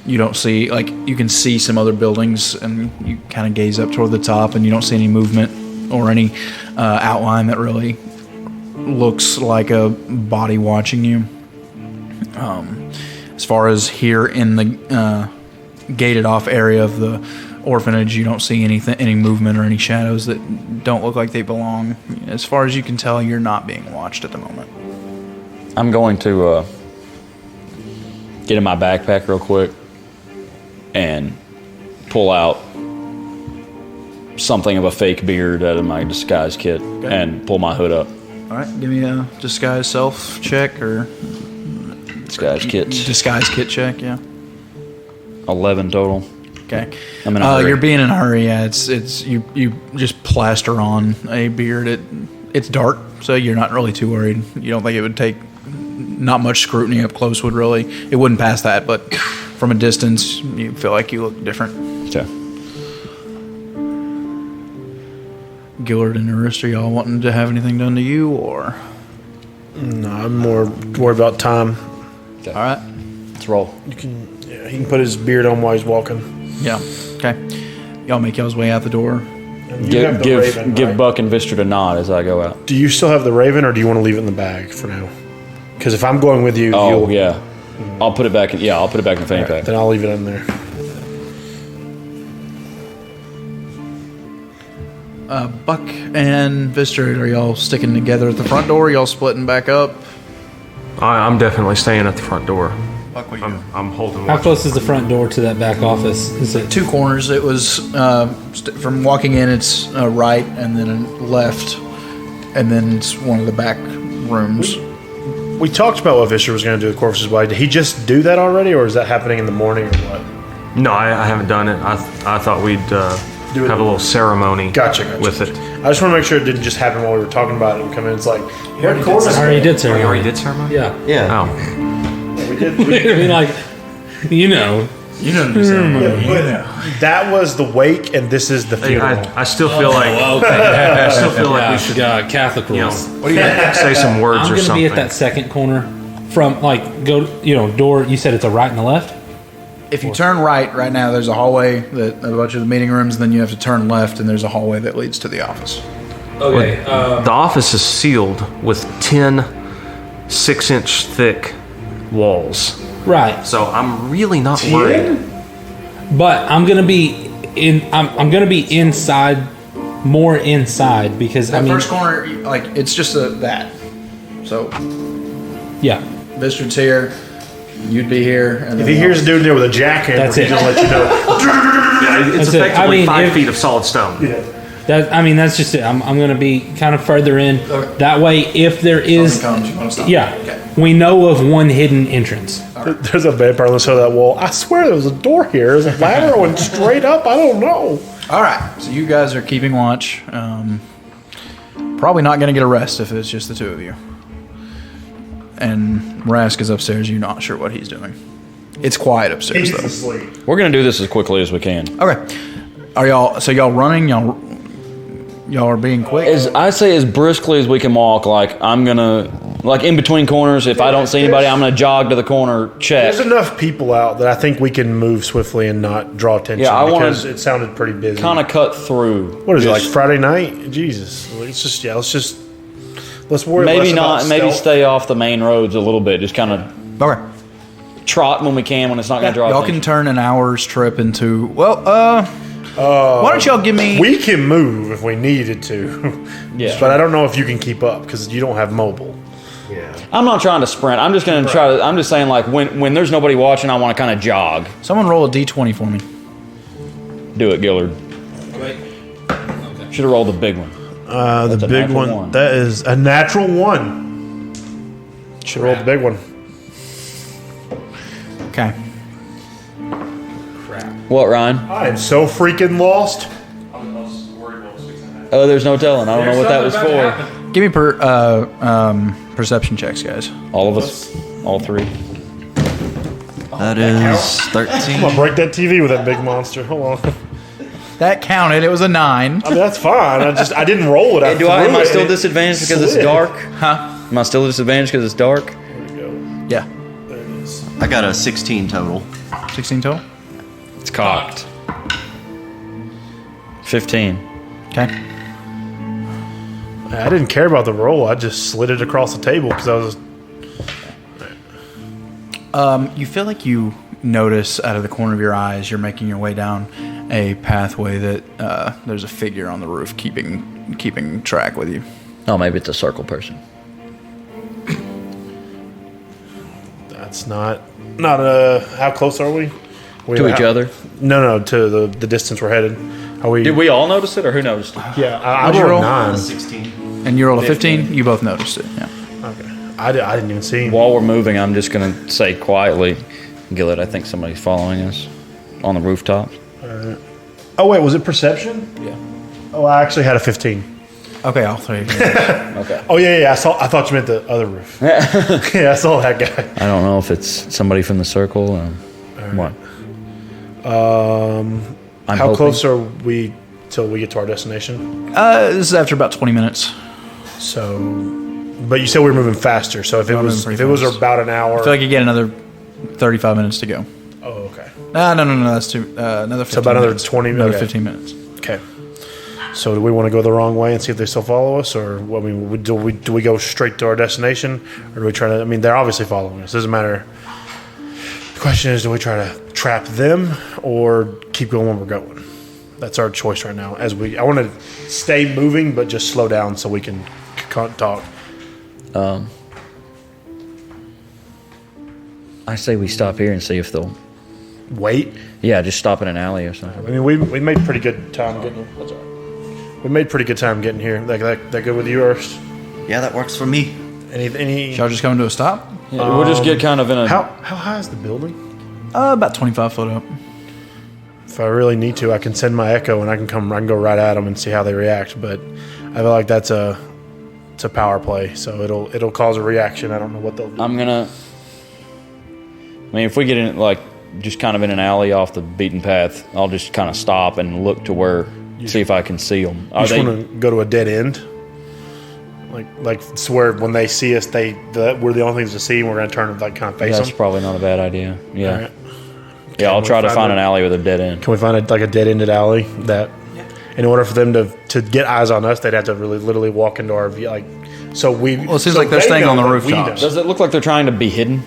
you don't see, like, you can see some other buildings, and you kind of gaze up toward the top, and you don't see any movement or any outline that really looks like a body watching you. As far as here in the gated off area of the orphanage, you don't see any movement or any shadows that don't look like they belong. As far as you can tell, you're not being watched at the moment. I'm going to get in my backpack real quick and pull out something of a fake beard out of my disguise kit and pull my hood up. All right, give me a disguise self check or Disguise kit. disguise kit check. Yeah. 11 total. Okay. I'm in a hurry. You're being in a hurry. Yeah, it's you just plaster on a beard. It's dark, so you're not really too worried. You don't think it would take not much scrutiny up close would really. It wouldn't pass that, but from a distance, you feel like you look different. Okay. Gillard and Arist, are y'all wanting to have anything done to you, or? No, I'm more worried about time. Okay. All right. Let's roll. He can put his beard on while he's walking. Yeah. Okay. Y'all make y'all's way out the door. And you have the Raven, Give right? Buck and Vistor a nod as I go out. Do you still have the Raven, or do you want to leave it in the bag for now? Because if I'm going with you, Oh you'll, yeah, I'll put it back. I'll put it back in the fanny pack. then I'll leave it in there. Buck and Vistor, are y'all sticking together at the front door? Y'all splitting back up? I'm definitely staying at the front door. Buck, what I'm holding. How watch. close is the front door to that back office? Is it? Two corners. It was from walking in, it's right and then left, and then it's one of the back rooms. We talked about what Vischer was going to do with Corvus's body. Did he just do that already, or is that happening in the morning, or what? No, I haven't done it. I thought we'd Do it. have a little ceremony Gotcha. with it. I just want to make sure it didn't just happen while we were talking about it and come in. It's like, I already did, sir. Oh, you already did ceremony? Yeah. Yeah. Oh, we did. I mean, like, you know. You know what I'm saying? That was the wake, and this is the funeral. I still feel like Okay. I still feel like Yeah, we should Catholic you know, rules. say some words I'm or going to something. be at that second corner from, like, door. You said it's a right and a left? If you turn right now, there's a hallway that a bunch of the meeting rooms, and then you have to turn left, and there's a hallway that leads to the office. Okay. The office is sealed with 10 6-inch thick walls. Right. So I'm really not worried. But I'm going to be I'm going to be inside, more inside, because, That I mean, first corner, like, it's just that. So, yeah. Vistor's here, you'd be here. And If then he hears a dude in there with a jackhammer, That's he it. just let you know. Yeah, it's That's it. I effectively mean, 5 if- feet of solid stone. That's just it. I'm going to be kind of further in. Okay. That way, if there is, comes, you want to stop. yeah, Okay. we know of one hidden entrance. There's a vampire on the side of that wall. I swear there was a door here. There's a ladder that went straight up. I don't know. All right, so you guys are keeping watch. Probably not going to get a rest if it's just the two of you. And Rask is upstairs. You're not sure what he's doing. It's quiet upstairs, He's though. asleep. We're gonna do this as quickly as we can. Okay. Are y'all running? Y'all are being quick? I say as briskly as we can walk. Like I'm gonna, like in between corners. If I don't see anybody, I'm gonna jog to the corner, check. There's enough people out that I think we can move swiftly and not draw attention. Yeah, I wanna because it sounded pretty busy. Kind of cut through. What is it, like Just Friday night? Jesus. Let's worry maybe less about not. Maybe stealth. stay off the main roads a little bit. Just kind of Okay. trot when we can when it's not gonna draw. Y'all can attention. turn an hour's trip into. Well, why don't y'all give me? We can move if we needed to. Yeah. But I don't know if you can keep up because you don't have mobile. I'm not trying to sprint. I'm just gonna try to. I'm just saying like when there's nobody watching, I want to kind of jog. Someone roll a d20 for me. Do it, Gillard. Should have rolled the big one. The That's a big natural one. one. That is a natural one. Should roll the big one. Okay. What, Ryan? I am so freaking lost. Oh, there's no telling. I don't know what that was for. Give me perception checks, guys. All of us, all three. That is I'm gonna 13. break that TV with that big monster. Hold on. That counted. It was a 9. I mean, that's fine. I didn't roll it. Hey, am I still disadvantaged because it's slid. dark? Huh? Am I still disadvantaged because it's dark? Yeah. I got a 16 total. 16 total. It's cocked. 15. Okay. I didn't care about the roll. I just slid it across the table because I was. You feel like you notice out of the corner of your eyes, you're making your way down a pathway that there's a figure on the roof keeping track with you. Oh, maybe it's a circle person. That's not how close are we? To each other? No, to the distance we're headed. Are we? Did we all notice it, or who noticed it? Yeah, I What'd you rolled roll? 9. 16. And you rolled a 15? You both noticed it, yeah. Okay. I didn't even see him. While we're moving, I'm just going to say quietly, Gillett, I think somebody's following us on the rooftops. Oh, wait, was it perception? Yeah. Oh, I actually had a 15. Okay, all three. Okay. Oh, yeah. I thought you meant the other roof. Yeah, I saw that guy. I don't know if it's somebody from the circle or what. I'm How hoping- close are we till we get to our destination? This is after about 20 minutes. So, but you said we were moving faster. So if it moving was pretty fast. about an hour, I feel like you get another 35 minutes to go. oh, okay, No, that's too. Another 15 So about another minutes. 20 Another okay. 15 minutes. okay. So do we want to go the wrong way and see if they still follow us, or I mean, do we go straight to our destination, or do we try to? I mean, they're obviously following us. Doesn't matter. The question is, do we try to trap them or keep going where we're going? That's our choice right now. I want to stay moving, but just slow down so we can talk. I say we stop here and see if they'll. Wait. Yeah, just stop in an alley or something. I mean, we made pretty good time getting. We made pretty good time getting here. That good with you, Ernst? Yeah, that works for me. Any? Y'all just coming to a stop? Yeah, we'll just get kind of in a. How high is the building? About 25 foot up. If I really need to, I can send my echo and I can go right at them and see how they react. But I feel like it's a power play, so it'll cause a reaction. I don't know what they'll do. I'm gonna. I mean, if we get in like just kind of in an alley off the beaten path, I'll just kind of stop and look to where, see if I can see them. You just want to go to a dead end, like it's where when they see us, we're the only things to see, and we're going to turn and like kind of face That's them. probably not a bad idea. Yeah, All right. yeah. I'll Can try we to find an a- alley with a dead end. Can we find a dead-ended alley that, in order for them to get eyes on us, they'd have to really literally walk into our view, like so we. Well, it seems so like they're they staying know on the that we rooftops. know. Does it look like they're trying to be hidden?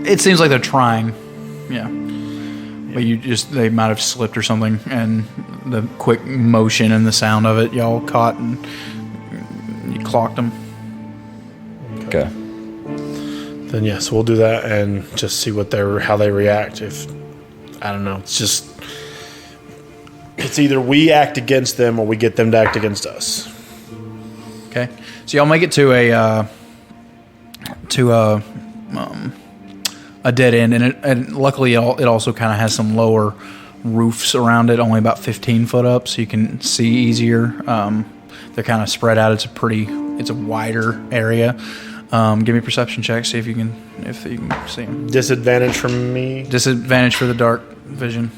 It seems like they're trying. Yeah. But they might have slipped or something, and the quick motion and the sound of it, y'all caught and you clocked them. Okay. Then yes, we'll do that and just see how they react. If I don't know, it's either we act against them or we get them to act against us. Okay. So y'all make it to a dead end, and luckily it also kind of has some lower roofs around it, only about 15 foot up, so you can see easier. They're kind of spread out. It's a wider area. Give me a perception check, see if you can see them. Disadvantage from me. Disadvantage for the dark vision.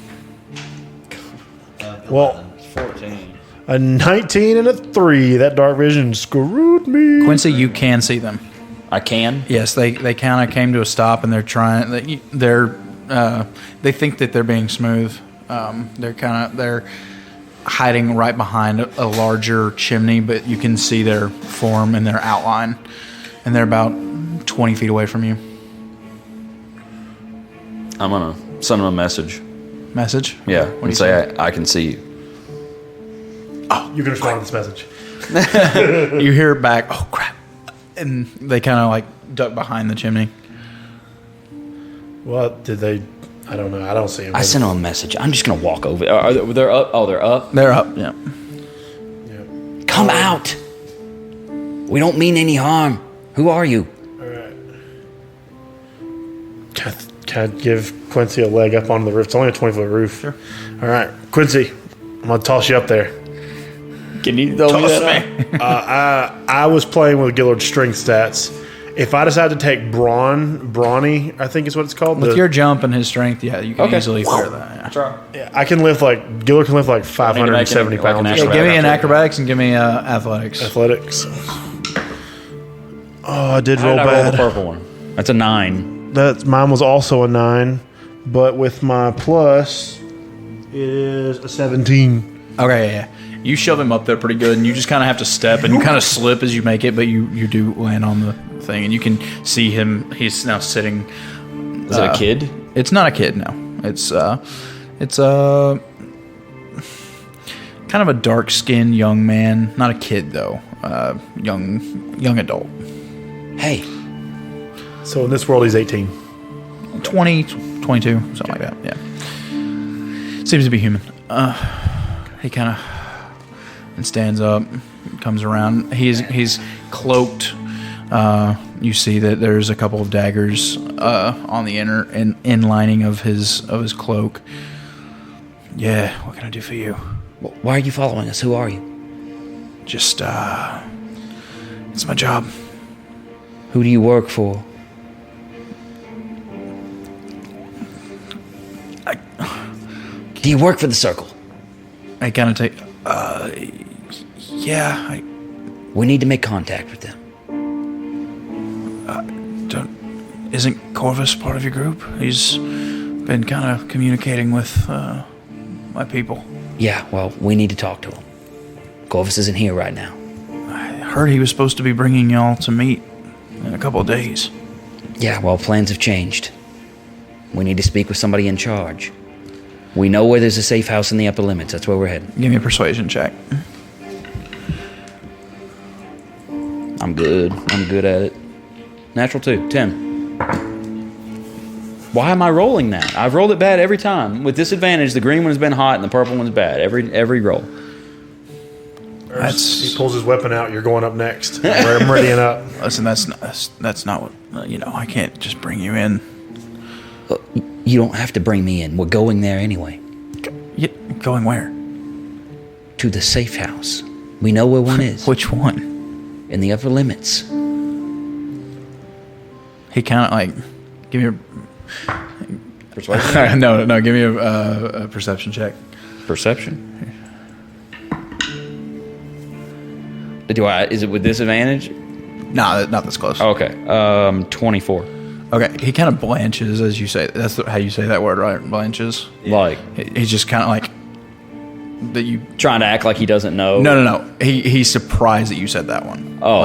Well, 14. a 19 and a 3. That dark vision screwed me. Quincy, you can see them. I can. Yes, they kind of came to a stop, and they're trying. They think that they're being smooth. They're hiding right behind a larger chimney, but you can see their form and their outline, and they're about 20 feet away from you. I'm gonna send them a message. Message? Yeah, What do you and say I can see you. You can respond to this message. You hear it back. Oh crap! And they kind of like duck behind the chimney. What did they? I don't know. I don't see them. I sent them a message. I'm just gonna walk over. They're up. Oh, they're up. They're up. Yeah. Come out. We don't mean any harm. Who are you? All right. Can I give Quincy a leg up onto the roof? It's only a 20-foot roof. Sure. All right, Quincy, I'm gonna toss you up there. Can you tell me that? I was playing with Gillard's strength stats. If I decide to take brawny, I think is what it's called. With your jump and his strength, yeah, you can easily clear that. Yeah. Yeah, I can lift Gillard can lift like 570 like an pounds. Yeah, give me an acrobatics and give me athletics. Athletics. Oh, I did How roll did I roll the bad. purple one? That's a 9. Mine was also a 9, but with my plus, it is a 17. Okay, yeah. You shove him up there pretty good, and you just kind of have to step, and you kind of slip as you make it, but you do land on the thing, and you can see him. He's now sitting Is it a kid? It's not a kid. No, it's kind of a dark-skinned young man. Not a kid though. Young adult. Hey, So in this world, he's 18. 20, 22, something like that. Yeah. Seems to be human. He kind of stands up, comes around. He's cloaked. You see that there's a couple of daggers on the in lining of his cloak. Yeah, what can I do for you? why are you following us? Who are you? Just it's my job. Who do you work for? Do you work for the Circle? I kind of take. Yeah. We need to make contact with them. Isn't Corvus part of your group? He's been kind of communicating with my people. Yeah, well, we need to talk to him. Corvus isn't here right now. I heard he was supposed to be bringing y'all to meet in a couple of days. Yeah, well, plans have changed. We need to speak with somebody in charge. We know where there's a safe house in the upper limits. That's where we're heading. Give me a persuasion check. I'm good. I'm good at it. Natural 2, 10. Why am I rolling that? I've rolled it bad every time. With disadvantage, the green one's been hot and the purple one's bad. Every roll. He pulls his weapon out. You're going up next. I'm readying up. Listen, that's not what I can't just bring you in. You don't have to bring me in. We're going there anyway. Going where? To the safe house. We know where one is. Which one? In the upper limits. He kind of give me a Persuasion? no. Give me a perception check. Perception? Is it with disadvantage? No, not this close. Okay. 24. Okay, he kind of blanches as you say. That's how you say that word, right? Blanches. Like, He's just kind of like that. You trying to act like he doesn't know? no. He's surprised that you said that one. Oh.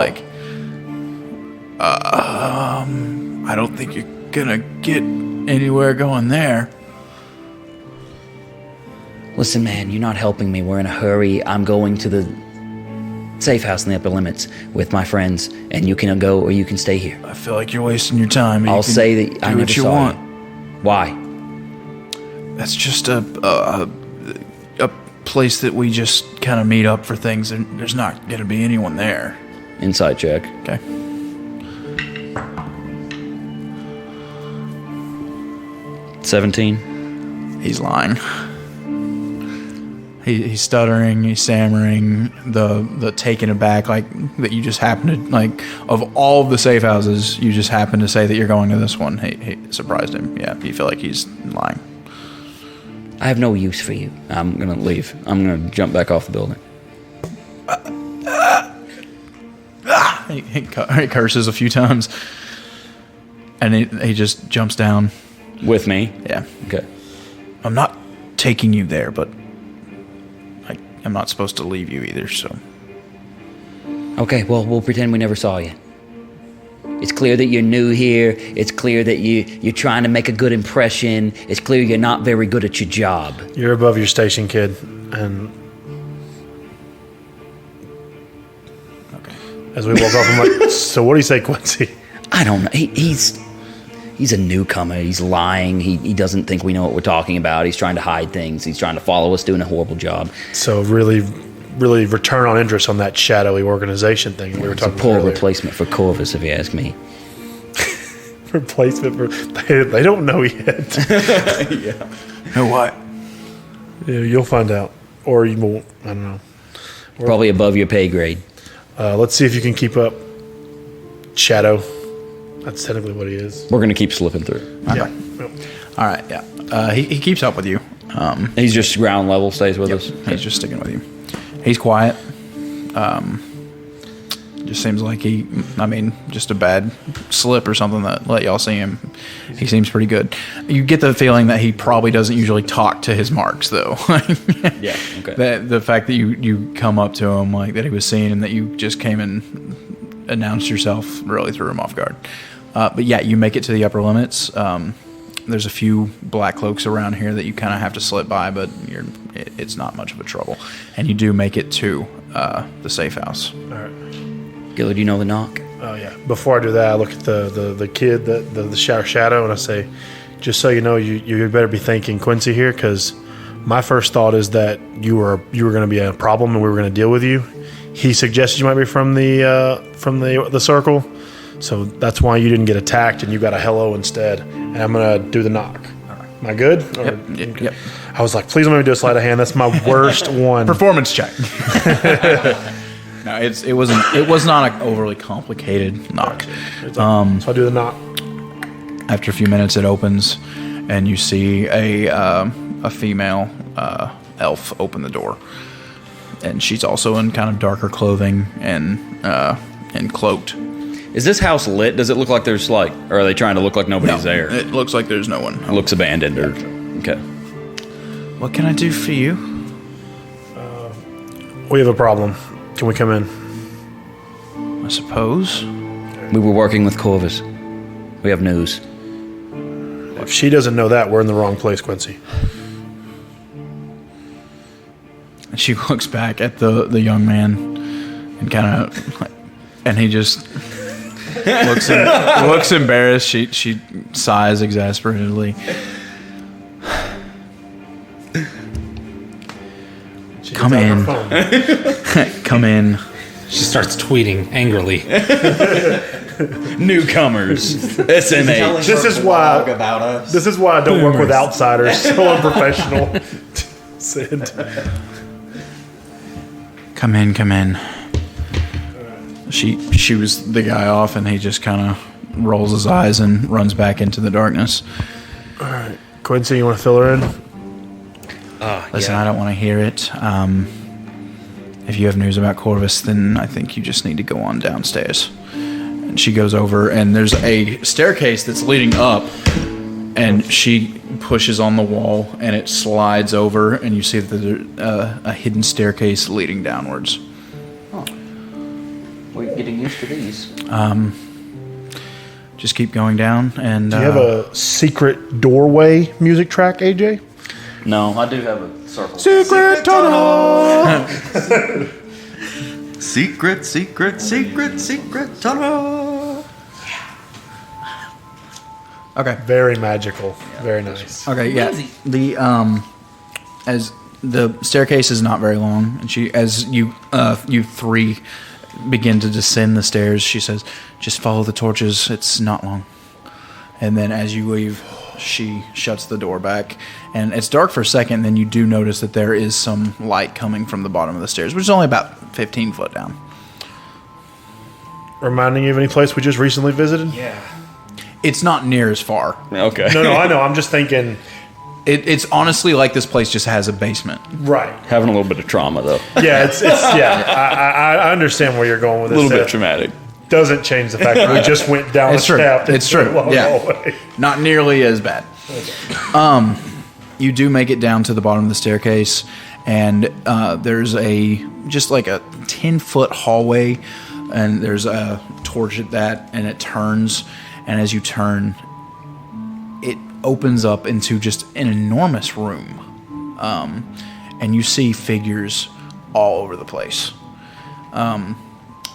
I don't think you're gonna get anywhere going there. Listen, man, you're not helping me. We're in a hurry. I'm going to the safe house in the upper limits with my friends, and you can go or you can stay here. I feel like you're wasting your time. I'll say that I do never what you saw want. you. Why? That's just a place that we just kind of meet up for things, and there's not gonna be anyone there. Insight check. Okay. $17. He's lying. He's stuttering. He's stammering. The taken aback, like that you just happen to of all of the safe houses, you just happen to say that you're going to this one. He surprised him. Yeah, you feel like he's lying. I have no use for you. I'm gonna leave. I'm gonna jump back off the building. He curses a few times, and he just jumps down. With me? Yeah. Okay. I'm not taking you there, but I'm not supposed to leave you either, so. Okay, well, we'll pretend we never saw you. It's clear that you're new here. It's clear that you're trying to make a good impression. It's clear you're not very good at your job. You're above your station, kid. And Okay. as we walk off, I'm like, so what do you say, Quincy? I don't know. He's a newcomer. He's lying. He doesn't think we know what we're talking about. He's trying to hide things. He's trying to follow us, doing a horrible job. So really return on interest on that shadowy organization thing we were It's a talking about poor earlier. replacement for Corvus, if you ask me. Replacement for they don't know yet. Know what? Yeah, you'll find out, or you won't. I don't know. Probably above your pay grade. Let's see if you can keep up. Shadow. That's technically what he is. We're going to keep slipping through. Okay. Yeah. All right. Yeah. He keeps up with you. He's just ground level, stays with us. He's just sticking with you. He's quiet. Just seems like just a bad slip or something that let y'all see him. He seems pretty good. You get the feeling that he probably doesn't usually talk to his marks, though. Yeah, okay. The fact that you come up to him like that he was seen and that you just came and announced yourself really threw him off guard. But yeah, you make it to the upper limits. there's a few black cloaks around here that you kind of have to slip by, but it's not much of a trouble. And you do make it to the safe house. All right. Gilly, do you know the knock? Oh yeah. Before I do that, I look at the kid, the shadow, and I say, just so you know, you better be thanking Quincy here, because my first thought is that you were going to be a problem and we were going to deal with you. He suggested you might be from the circle, so that's why you didn't get attacked and you got a hello instead. And I'm going to do the knock. Am I good? Yep. I was like, please let me do a sleight of hand. That's my worst one. Performance check. No, it was not an overly complicated knock. So I do the knock. After a few minutes, it opens, and you see a female elf open the door, and she's also in kind of darker clothing and cloaked. Is this house lit? Does it look like there's or are they trying to look like nobody's there? It looks like there's no one. It looks abandoned. Okay. What can I do for you? We have a problem. Can we come in? I suppose. We were working with Corvus. We have news. If she doesn't know that, we're in the wrong place, Quincy. And she looks back at the young man and kind of, and he just looks embarrassed. She sighs exasperatedly. Come in. Come in. She starts tweeting angrily. Newcomers. SMH. This is why about us. This is why I don't work with outsiders. So unprofessional. Sid. Come in. She shoos the guy off, and he just kind of rolls his eyes and runs back into the darkness. All right, Quincy, you want to fill her in? Listen, I don't want to hear it. If you have news about Corvus, then I think you just need to go on downstairs. And she goes over, and there's a staircase that's leading up, and she pushes on the wall, and it slides over, and you see that there's a hidden staircase leading downwards. We're getting used to these. Just keep going down, and Do you have a secret doorway music track, AJ? No, I do have a circle. Secret tunnel. Secret tunnel. okay. Very magical. Very nice. Okay, yeah. The as the staircase is not very long, and as you three begin to descend the stairs, she says, "Just follow the torches. It's not long." And then as you leave, she shuts the door back, and it's dark for a second. And then you do notice that there is some light coming from the bottom of the stairs, which is only about 15 foot down. Reminding you of any place we just recently visited? Yeah. It's not near as far. Okay. No, I know. I'm just thinking. It's honestly like this place just has a basement. Right. Having a little bit of trauma, though. Yeah, it's I understand where you're going with A this. little bit traumatic. Doesn't change the fact that we just went down It's a true. shaft. It's into a true. long Yeah. hallway. Not nearly as bad. You do make it down to the bottom of the staircase, and there's just like a 10-foot hallway, and there's a torch at that, and it turns, and as you turn, it opens up into just an enormous room, and you see figures all over the place.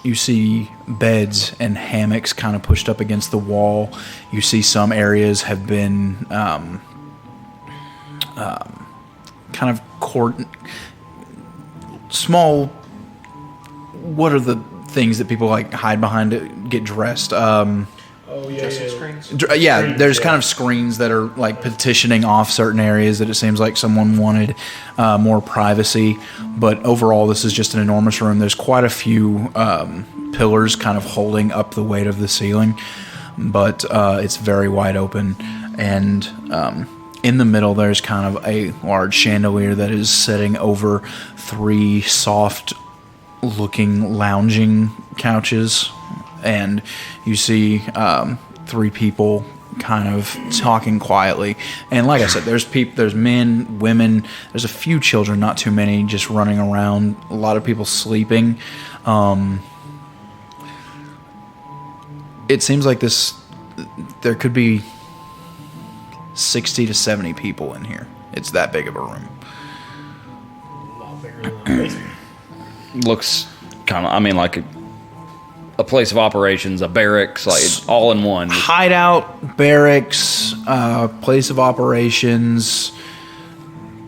You see beds and hammocks kind of pushed up against the wall. You see some areas have been kind of small. What are the things that people like hide behind to get dressed? There's kind of screens that are like petitioning off certain areas that it seems like someone wanted more privacy. But overall, this is just an enormous room. There's quite a few pillars kind of holding up the weight of the ceiling, but it's very wide open. And in the middle, there's kind of a large chandelier that is sitting over 3 soft-looking lounging couches. And you see 3 people kind of talking quietly. And like I said, there's men, women, there's a few children, not too many, just running around. A lot of people sleeping. It seems like there could be 60 to 70 people in here. It's that big of a room. Looks kind of, I mean, like a place of operations, a barracks, like all in one. Hideout, barracks, place of operations.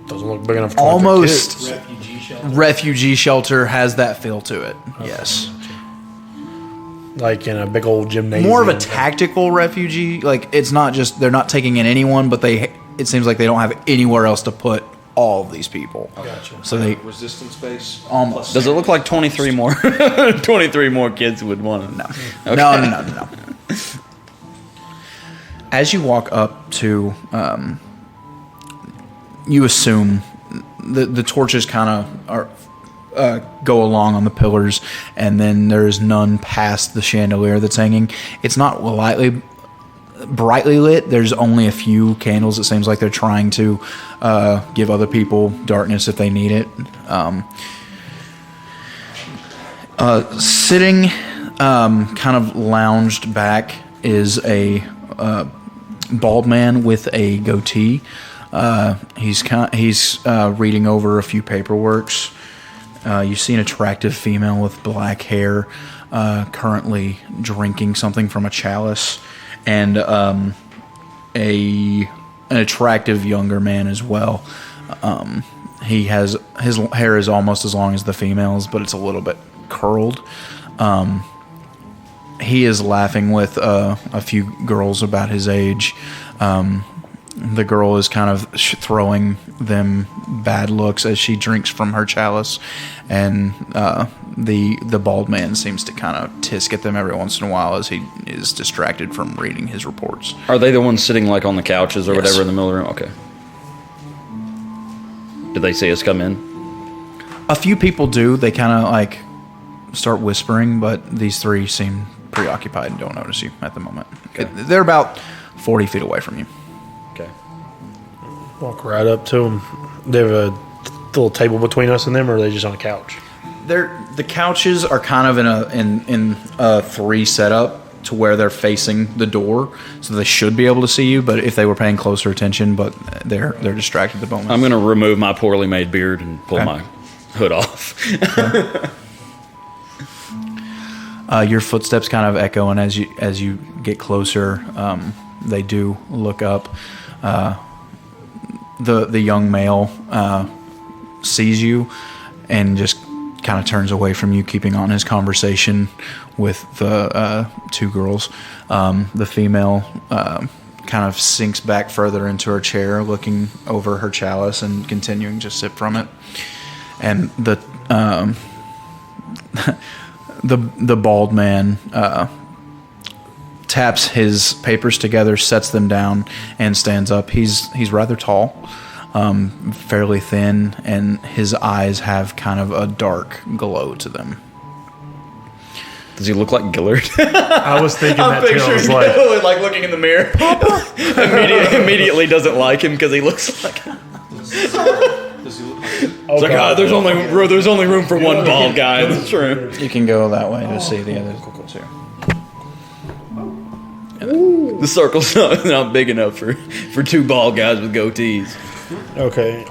Doesn't look big enough. Almost Refugee shelter. refugee shelter has that feel to it. Yes. Like in a big old gymnasium. More of a tactical refugee. Like it's not just they're not taking in anyone, but it seems like they don't have anywhere else to put all of these people. Gotcha. So they Resistance base. almost Does it look like 23 more 23 more kids would want to? no. No. As you walk up to, you assume the torches kind of are. Go along on the pillars, and then there's none past the chandelier that's hanging. It's not brightly lit. There's only a few candles. It seems like they're trying to give other people darkness if they need it. Sitting kind of lounged back is a bald man with a goatee. He's reading over a few paperworks. You see an attractive female with black hair currently drinking something from a chalice, and an attractive younger man as well. His hair is almost as long as the female's, but it's a little bit curled. He is laughing with a few girls about his age. The girl is kind of throwing them bad looks as she drinks from her chalice, and the bald man seems to kind of tisk at them every once in a while as he is distracted from reading his reports. Are they the ones sitting like on the couches or Yes. whatever in the middle of the room? Okay. Did they see us come in? A few people do. They kind of like start whispering, but these three seem preoccupied and don't notice you at the moment. Okay. They're about 40 feet away from you. Okay. Walk right up to them. They have a little table between us and them, or are they just on a couch? The couches are kind of in a three setup to where they're facing the door, so they should be able to see you. But if they were paying closer attention, but they're distracted at the moment. I'm going to remove my poorly made beard and pull Okay. my hood off. Your footsteps kind of echo, and as you get closer, they do look up. The young male sees you and just kind of turns away from you, keeping on his conversation with the two girls. The female kind of sinks back further into her chair, looking over her chalice and continuing to sip from it. And the bald man taps his papers together, sets them down, and stands up. He's rather tall, fairly thin, and his eyes have kind of a dark glow to them. Does he look like Gillard? I was thinking that too. I was like, Gillard, like looking in the mirror. Immediately doesn't like him because he looks like. It's like, God. there's only room for one bald guy in this room. You can go that way to see the other too. The circle's not big enough for two bald guys with goatees. okay.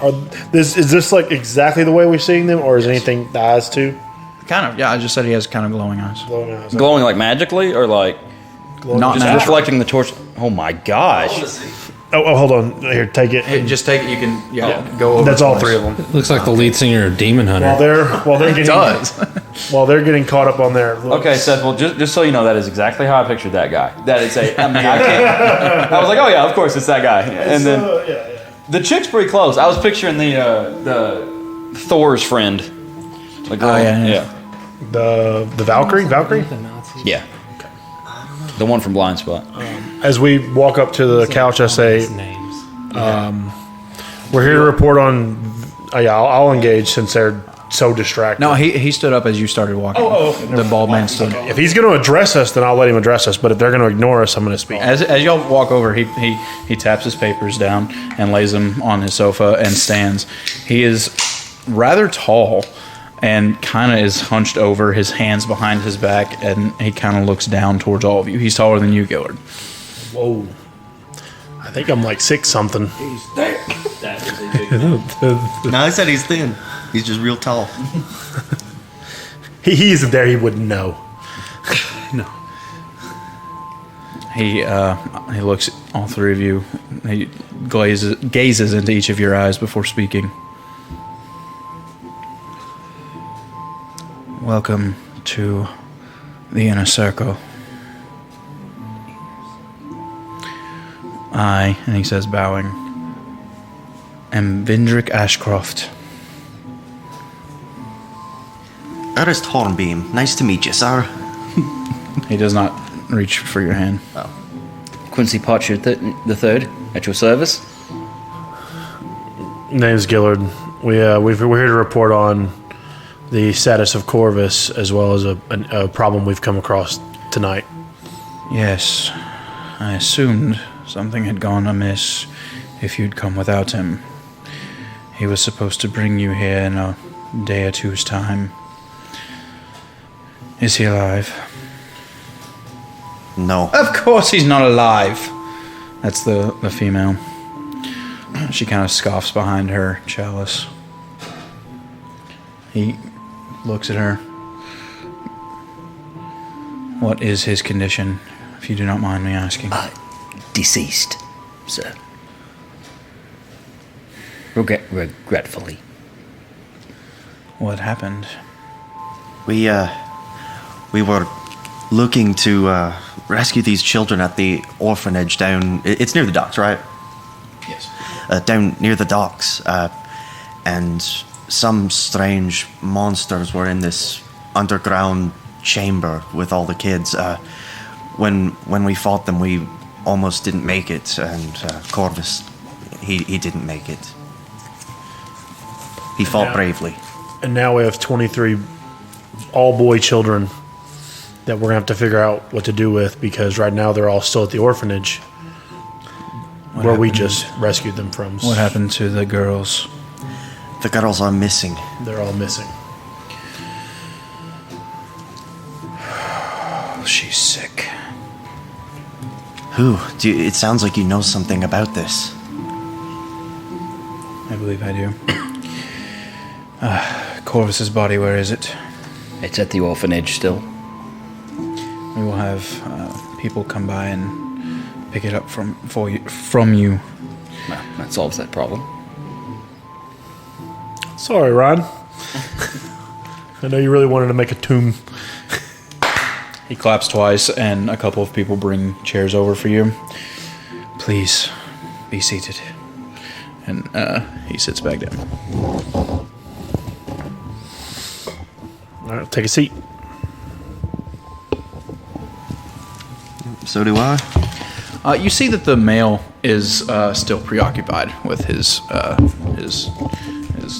Is this like exactly the way we're seeing them, or is anything the eyes too? Kind of, yeah. I just said he has kind of glowing eyes. Glowing eyes. Glowing like magically or like Not just natural. reflecting the torch? Oh my gosh. Oh, hold on. Here, take it. Hey, just take it. You can go over. That's all twice. three of them. Looks like the lead singer of Demon Hunter. While they're It getting does. while they're getting caught up on their looks. Okay, Seth. Well, just so you know, that is exactly how I pictured that guy. That is I can't. I was like, oh yeah, of course it's that guy. And then the chick's pretty close. I was picturing the Thor's friend. Like, Oh, yeah. the Valkyrie. Yeah. The one from Blind Spot. As we walk up to the couch, I say, names. "We're here to report on." Yeah, I'll engage since they're so distracted. No, he stood up as you started walking. The bald man stood. If he's going to address us, then I'll let him address us. But if they're going to ignore us, I'm going to speak. As y'all walk over, he taps his papers down and lays them on his sofa and stands. He is rather tall and kind of is hunched over, his hands behind his back, and he kind of looks down towards all of you. He's taller than you, Gillard. Whoa. I think I'm like 6 something. No, I said he's thin. He's just real tall. He isn't there. He wouldn't know. He looks at all three of you. He gazes into each of your eyes before speaking. Welcome to the inner circle. I, and he says, bowing, am Vindrick Ashcroft. Ernest Hornbeam. Nice to meet you, sir. He does not reach for your hand. Quincy Potcher the third, at your service. Name's Gillard. We're here to report on the status of Corvus, as well as a problem we've come across tonight. Yes, I assumed something had gone amiss if you'd come without him. He was supposed to bring you here in a day or two's time. Is he alive? No. Of course he's not alive. That's the female. She kind of scoffs behind her chalice. He looks at her. What is his condition, if you do not mind me asking? Deceased, sir. Regretfully. What happened? We were looking to rescue these children at the orphanage down... It's near the docks, right? Yes. Down near the docks. And some strange monsters were in this underground chamber with all the kids. When we fought them, we almost didn't make it. And Corvus, he didn't make it. He fought bravely. And now we have 23 all-boy children that we're going to have to figure out what to do with, because right now they're all still at the orphanage where we just rescued them from. What happened to the girls? The girls are missing. They're all missing. She's sick. Who? It sounds like you know something about this. I believe I do. Corvus's body, where is it? It's at the orphanage still. We will have people come by and pick it up from you. Well, that solves that problem. Sorry, Ron. I know you really wanted to make a tomb. He claps twice, and a couple of people bring chairs over for you. Please, be seated. And he sits back down. All right, take a seat. So do I. You see that the male is still preoccupied with his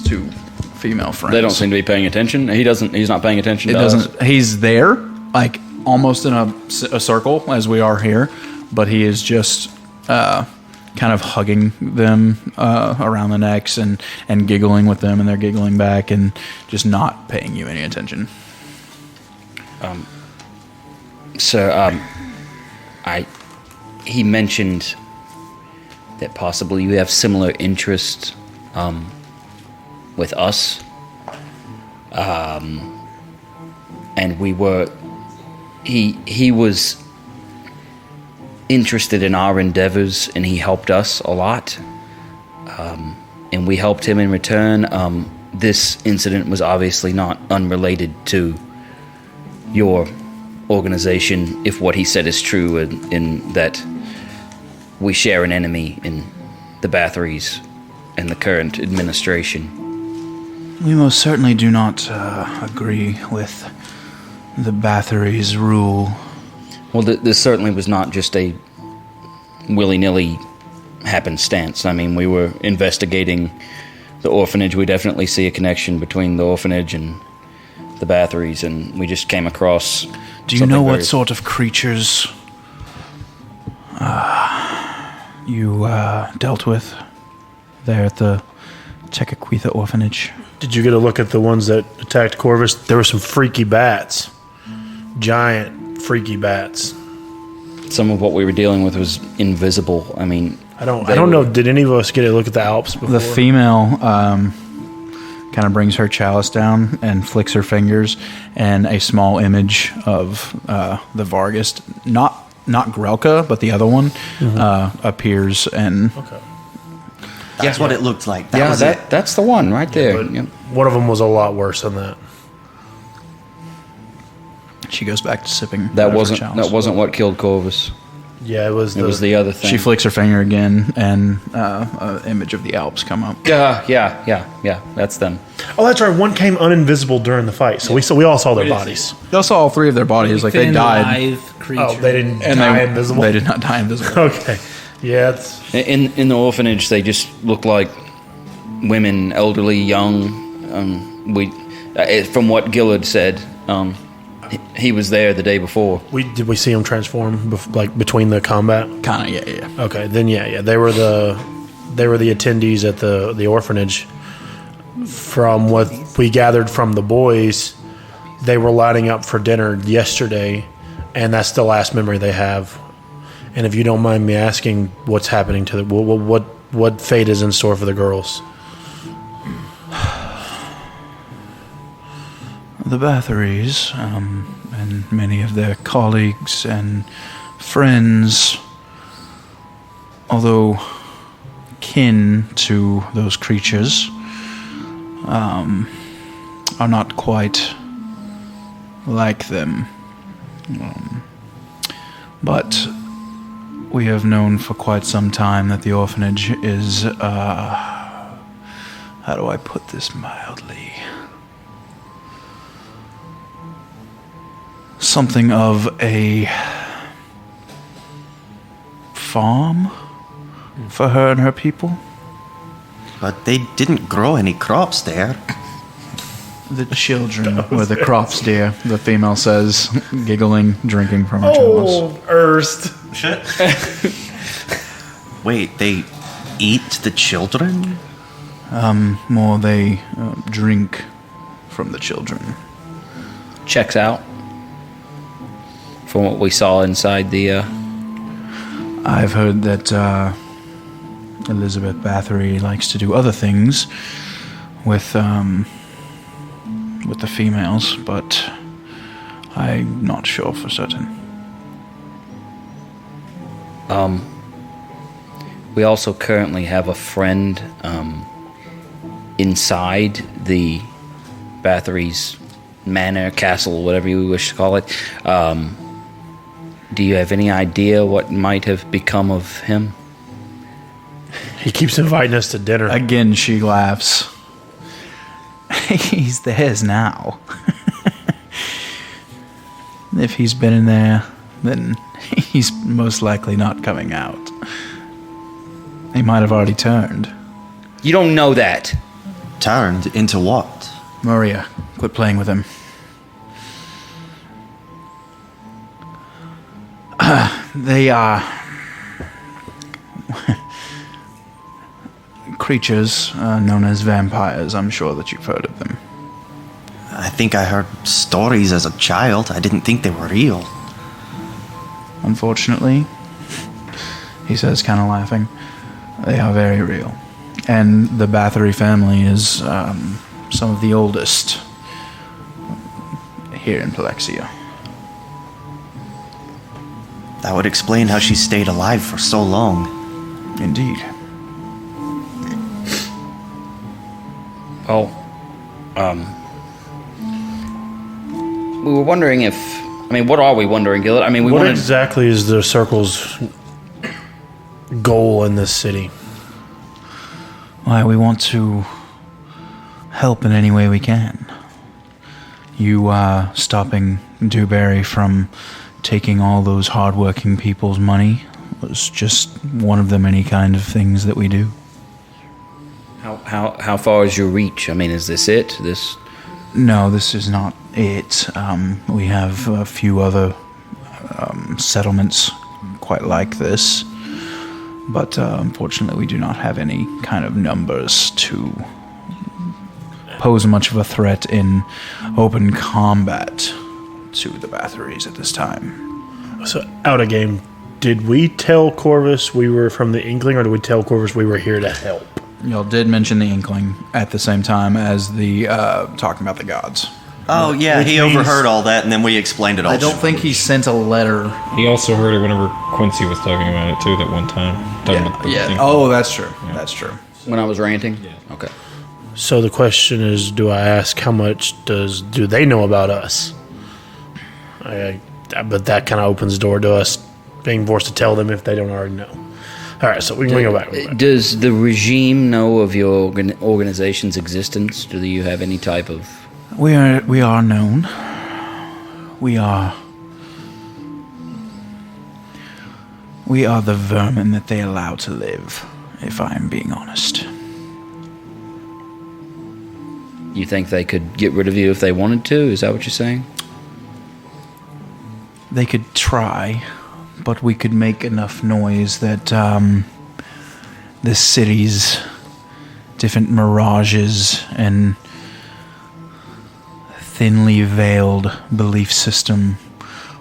two female friends. They don't seem to be paying attention. He's not paying attention to us. He's there, like almost in a circle as we are here, but he is just kind of hugging them around the necks and giggling with them, and they're giggling back and just not paying you any attention. He mentioned that possibly you have similar interests with us. And we were... He was interested in our endeavors, and he helped us a lot. And we helped him in return. This incident was obviously not unrelated to your organization, if what he said is true, in that we share an enemy in the Bathories and the current administration. We most certainly do not agree with the Bathories' rule. Well, this certainly was not just a willy-nilly happenstance. I mean, we were investigating the orphanage. We definitely see a connection between the orphanage and the Bathories, and we just came across... Do you know what sort of creatures you dealt with there at the Tecaquitha orphanage? Did you get a look at the ones that attacked Corvus? There were some freaky bats. Giant freaky bats. some of what we were dealing with was invisible. I mean, I don't know. Did any of us get a look at the Alps before? The female kind of brings her chalice down and flicks her fingers, and a small image of the Vargas, not Grelka, but the other one, appears. And That's what it looked like. That was it. That's the one right there. But one of them was a lot worse than that. she goes back to sipping. That out of her wasn't chalice. what killed Corvus. Yeah, it was. It was the other thing. She flicks her finger again, and an image of the Alps come up. Yeah. That's them. Oh, that's right. One came uninvisible during the fight, so we all saw their bodies. They saw all three of their bodies, like they Thin, died. live creature. Oh, they didn't And die invisible. They did not die invisible. Okay. Yeah, it's In the orphanage, they just look like women, elderly, young. From what Gillard said, he was there the day before. Did we see them transform between the combat? Kind of, yeah. Okay, then yeah. They were the attendees at the orphanage. From what we gathered from the boys, they were lining up for dinner yesterday, and that's the last memory they have. And if you don't mind me asking, what's happening to what fate is in store for the girls? The Bathories, and many of their colleagues and friends, although kin to those creatures, are not quite like them. But we have known for quite some time that the orphanage is, how do I put this mildly? Something of a farm for her and her people. But they didn't grow any crops there. The children were the crops, dear, the female says, giggling, drinking from her chalice. Erst. Wait, they eat the children? More they drink from the children. Checks out. From what we saw inside the. I've heard that Elizabeth Bathory likes to do other things with the females, but I'm not sure for certain. We also currently have a friend inside the Bathory's manor, castle, whatever you wish to call it. Do you have any idea what might have become of him? He keeps inviting us to dinner. Again, she laughs. He's theirs now. If he's been in there, then he's most likely not coming out. He might have already turned. You don't know that. Turned into what? Maria, quit playing with him. They are creatures known as vampires. I'm sure that you've heard of them. I think I heard stories as a child. I didn't think they were real. Unfortunately, he says, kind of laughing, they are very real. And the Bathory family is some of the oldest here in Palexia. That would explain how she stayed alive for so long. Indeed. Well, we were wondering if... I mean, what are we wondering, Gillett? I mean, we what wanted... exactly is the Circle's goal in this city? Why, we want to help in any way we can. You stopping Dewberry from taking all those hardworking people's money was just one of the many kind of things that we do. How far is your reach? I mean, is this it? No, this is not it. We have a few other settlements quite like this, but unfortunately we do not have any kind of numbers to pose much of a threat in open combat to the Bathories at this time. So, out of game, Did we tell Corvus we were from the Inkling, or did we tell Corvus we were here to help? Y'all did mention the Inkling at the same time as the talking about the gods. Oh, yeah, he overheard all that, and then we explained it all. I don't think he sent a letter. He also heard it whenever Quincy was talking about it too. That one time. Talking about the thing. Oh, that's true. That's true. When I was ranting? Yeah. Okay. So the question is, do I ask how much do they know about us? But that kind of opens the door to us being forced to tell them if they don't already know. All right, so we can go back. Does the regime know of your organization's existence? Do you have any type of... We are known. We are the vermin that they allow to live, if I am being honest. You think they could get rid of you if they wanted to? Is that what you're saying? They could try, but we could make enough noise that the city's different mirages and thinly veiled belief system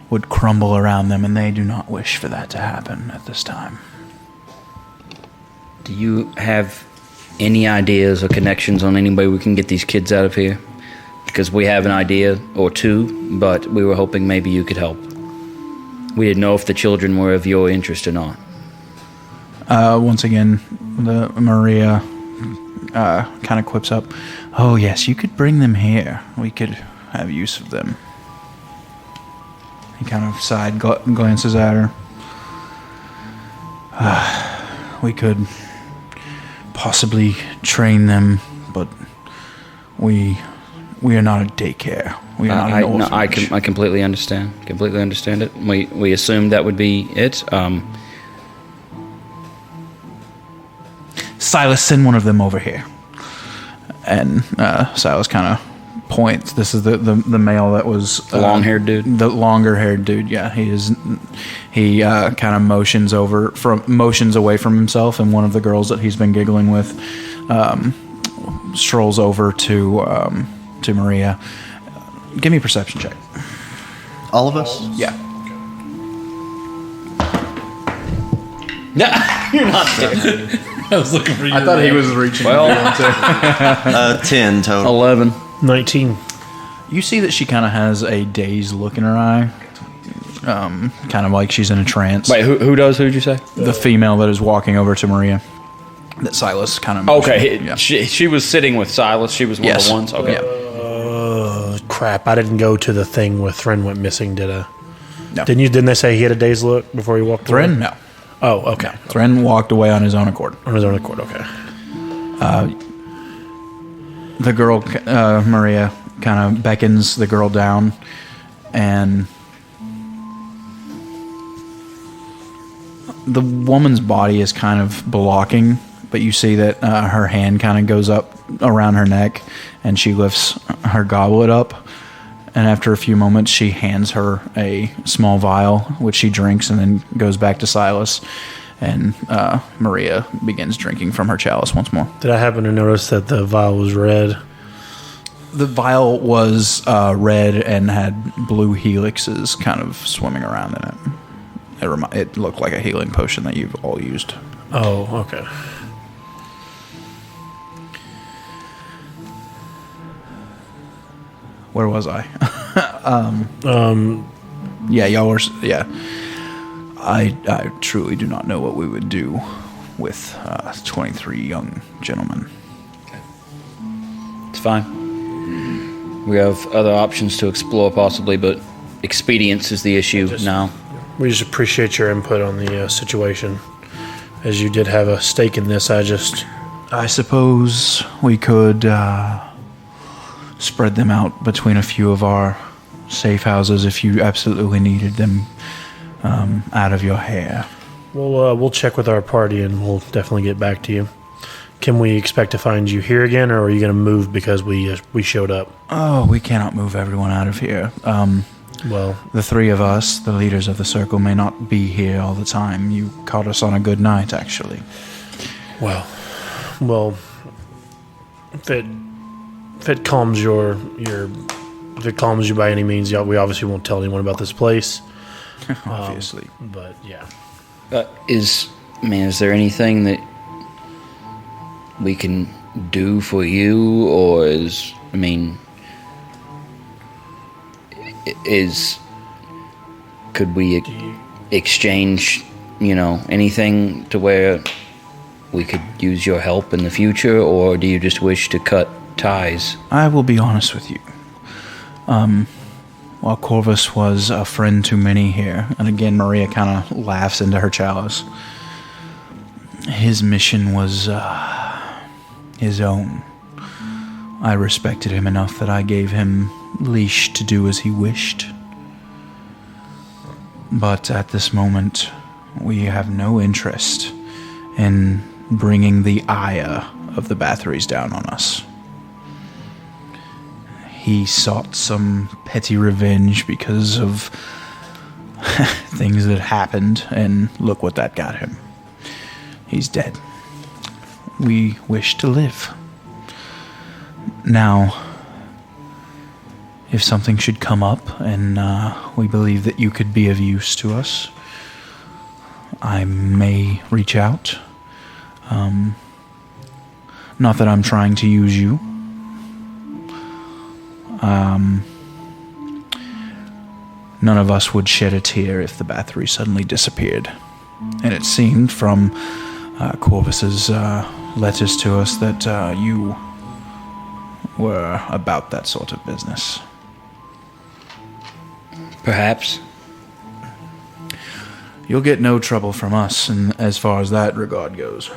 would crumble around them, and they do not wish for that to happen at this time. Do you have any ideas or connections on any way we can get these kids out of here? Because we have an idea or two, but we were hoping maybe you could help. We didn't know if the children were of your interest or not. Once again, the Maria kind of quips up. Oh, yes, you could bring them here. We could have use of them. He kind of side glances at her. We could possibly train them, but we are not a daycare. We are not an orphanage. I completely understand. Completely understand it. We assumed that would be it. Silas, send one of them over here. And Silas kind of points. This is the male that was the long-haired dude. The longer-haired dude. Yeah, he is. He kind of motions away from himself, and one of the girls that he's been giggling with strolls over to Maria. Give me a perception check. All of us? Yeah. No, you're not there. I was looking for you. I thought he was reaching. Well, 10 total. 11. 19. You see that she kind of has a dazed look in her eye. Kind of like she's in a trance. Wait, who does? Who'd you say? The female that is walking over to Maria. That Silas kind of... Okay, yeah. she was sitting with Silas. She was one of the ones? Okay. Yeah. Crap, I didn't go to the thing where Thren went missing, did I? No. Didn't they say he had a dazed look before he walked away? Thren? No. Oh, okay. Thren walked away on his own accord. On his own accord, okay. The girl, Maria, kind of beckons the girl down, and the woman's body is kind of blocking, but you see that her hand kind of goes up around her neck, and she lifts her goblet up, and after a few moments, she hands her a small vial, which she drinks, and then goes back to Silas, and Maria begins drinking from her chalice once more. Did I happen to notice that the vial was red? The vial was red and had blue helixes kind of swimming around in it. It looked like a healing potion that you've all used. Oh, okay. Where was I? Yeah, y'all were. Yeah, I truly do not know what we would do with 23 young gentlemen. It's fine. We have other options to explore possibly, but expedience is the issue now. We just appreciate your input on the situation. As you did have a stake in this, I suppose we could spread them out between a few of our safe houses if you absolutely needed them out of your hair. We'll check with our party and we'll definitely get back to you. Can we expect to find you here again, or are you going to move because we showed up? Oh, we cannot move everyone out of here. Well, the three of us, the leaders of the circle, may not be here all the time. You caught us on a good night, actually. Well, if it calms if it calms you by any means, we obviously won't tell anyone about this place. Obviously. But yeah. Is there anything that we can do for you, or could we exchange, anything to where we could use your help in the future, or do you just wish to cut ties? I will be honest with you. While Corvus was a friend to many here, and again Maria kind of laughs into her chalice, his mission was his own. I respected him enough that I gave him leash to do as he wished. But at this moment, we have no interest in bringing the ire of the Bathories down on us. He sought some petty revenge because of things that happened, and look what that got him. He's dead. We wish to live. Now, if something should come up and we believe that you could be of use to us, I may reach out. Not that I'm trying to use you. None of us would shed a tear if the Bathory suddenly disappeared. And it seemed from Corvus's letters to us that you were about that sort of business. Perhaps. You'll get no trouble from us, and as far as that regard goes.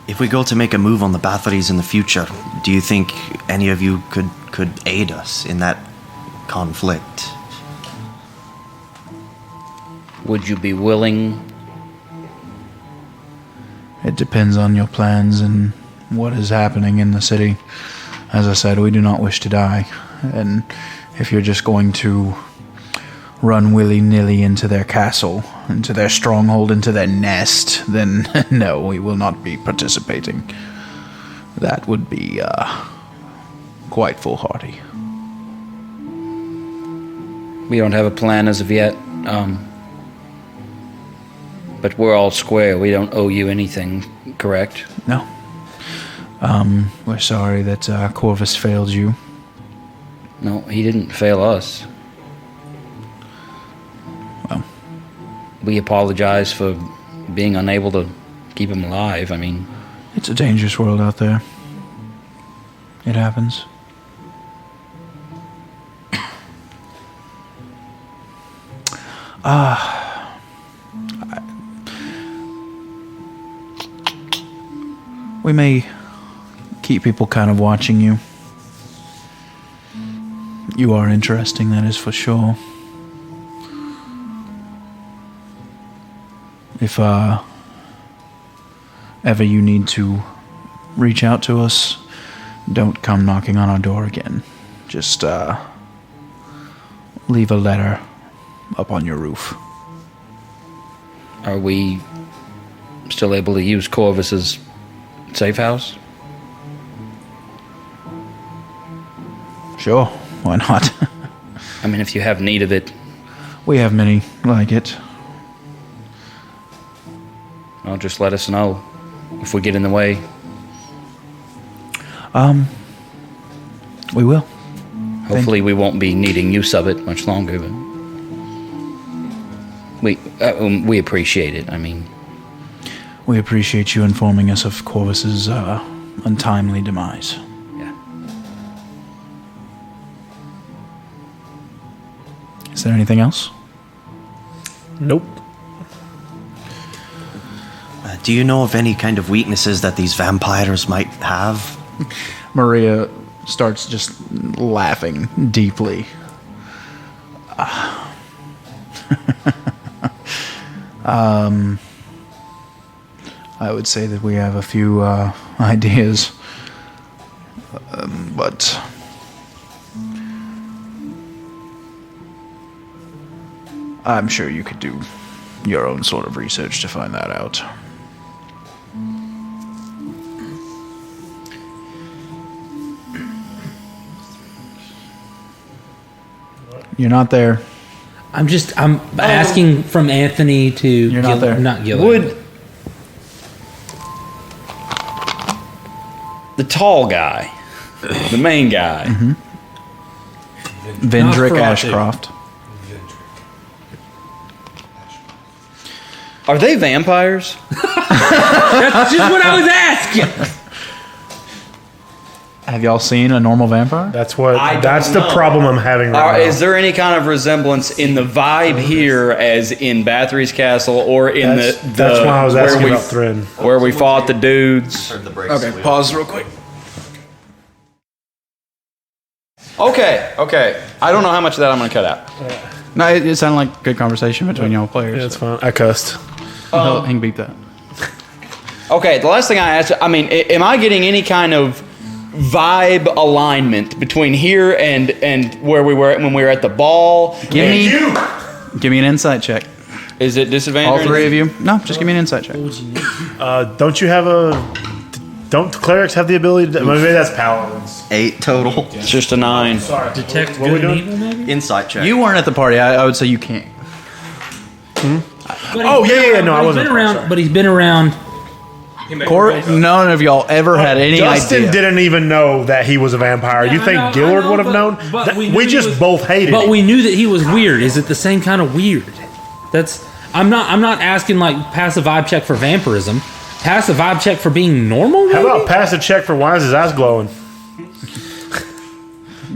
If we go to make a move on the Bathories in the future, do you think any of you could aid us in that conflict? Would you be willing? It depends on your plans and what is happening in the city. As I said, we do not wish to die. And if you're just going to run willy-nilly into their castle, into their stronghold, into their nest, then no, we will not be participating. That would be quite foolhardy. We don't have a plan as of yet, but we're all square. We don't owe you anything, correct? No. We're sorry that Corvus failed you. No, he didn't fail us. Well, we apologize for being unable to keep him alive. It's a dangerous world out there. It happens. We may keep people kind of watching you. You are interesting, that is for sure. If ever you need to reach out to us, don't come knocking on our door again. Just leave a letter up on your roof. Are we still able to use Corvus's safe house? Sure, why not? If you have need of it. We have many like it. Well, just let us know if we get in the way. We will. Hopefully we won't be needing use of it much longer, but we appreciate it. We appreciate you informing us of Corvus's untimely demise. Yeah. Is there anything else? Nope. Do you know of any kind of weaknesses that these vampires might have? Maria starts just laughing deeply. I would say that we have a few ideas, but I'm sure you could do your own sort of research to find that out. You're not there. I'm asking from Anthony to. You're not there. Not Gillard. Would the tall guy, the main guy, Vendrick Not Ashcroft. are they vampires? That's just what I was asking. Have y'all seen a normal vampire? That's I don't the know. problem I'm having right now. Is there any kind of resemblance in the vibe here as in Bathory's Castle or in That's the why I was where asking we- about Thrin. where we fought the dudes? Turn the brakes. Okay, pause real quick. Okay. I don't know how much of that I'm going to cut out. No, it sounded like good conversation between y'all players. Yeah, it's fine. I cussed. He can beat that. Okay, the last thing I asked, I mean, am I getting any kind of vibe alignment between here and where we were when we were at the ball? Give me an insight check. Is it disadvantage? All three of you? No, just give me an insight check. Don't you have don't clerics have the ability to... Maybe that's paladins. 8 total. It's just a 9. Detect What are we good and doing? evil, maybe. Insight check. You weren't at the party. I would say you can't. Oh, yeah, no, I wasn't. But he's been around. None of y'all ever had any Justin idea. didn't even know that he was a vampire. Yeah, You I think know, I Gillard know, would have but- known? but That- we knew we he just was- both hated But him. we knew that he was weird. Is it the same kind of weird? I'm not asking like passive vibe check for vampirism. Passive vibe check for being normal. How Maybe? about pass a check for why is his eyes glowing?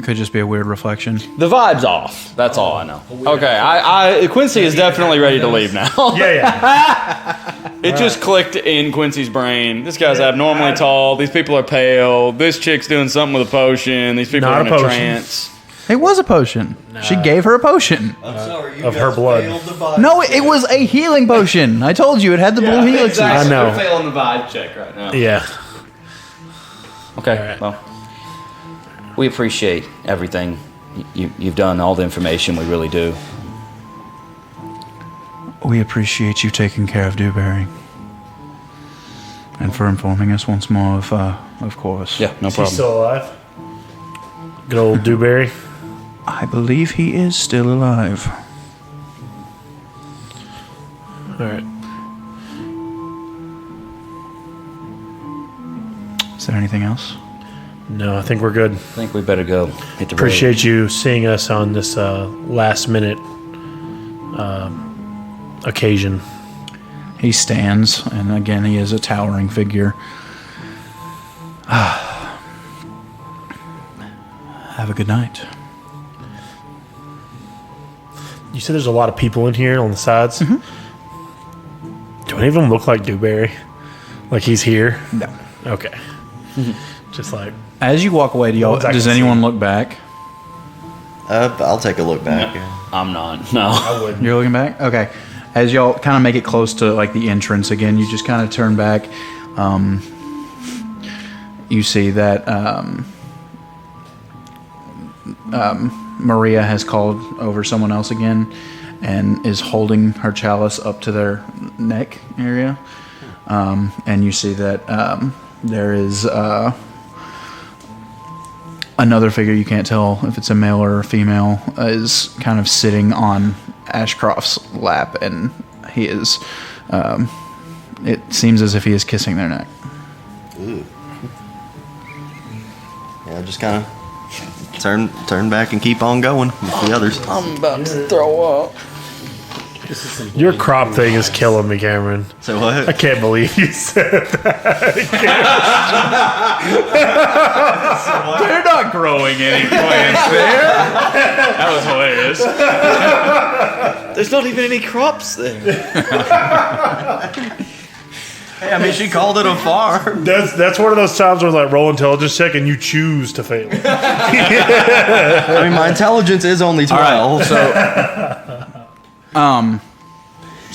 Could just be a weird reflection. The vibe's off. That's all I know. Okay, Quincy is definitely ready to leave now. Yeah. It just clicked in Quincy's brain. This guy's abnormally tall. These people are pale. This chick's doing something with a potion. These people Not are in a a potion. trance. It was a potion. She gave her a potion. Of her blood. No, it was a healing potion. I told you it had the blue helixes. I know. We're failing the vibe check right now. Yeah. Okay, well, we appreciate everything you've done, all the information. We really do. We appreciate you taking care of Dewberry. And for informing us once more of course. Yeah, no Is he problem. still alive? Good old Dewberry. I believe he is still alive. All right. Is there anything else? No, I think we're good. I think we better go hit the road. Appreciate you seeing us on this last minute occasion. He stands, and again, he is a towering figure. Have a good night. You said there's a lot of people in here on the sides. Do any of them look like Dewberry? Like he's here? No. Okay. Just like As you walk away, Ones I does can anyone see. look back? I'll take a look back. I'm not. No. I would. You're looking back? Okay. As y'all kind of make it close to like the entrance again, you just kind of turn back. You see that Maria has called over someone else again and is holding her chalice up to their neck area. And you see that there is another figure, you can't tell if it's a male or a female, is kind of sitting on Ashcroft's lap, and he is, it seems as if he is kissing their neck. Ooh. Yeah, just kind of turn back and keep on going with the others. I'm about to throw up. Your crop thing is killing me, Cameron. So what? I can't believe you said that. They're not growing any plants there. That was hilarious. There's not even any crops there. Hey, I mean, she called it a farm. That's one of those times where like roll intelligence check and you choose to fail. I mean, my intelligence is only 12. So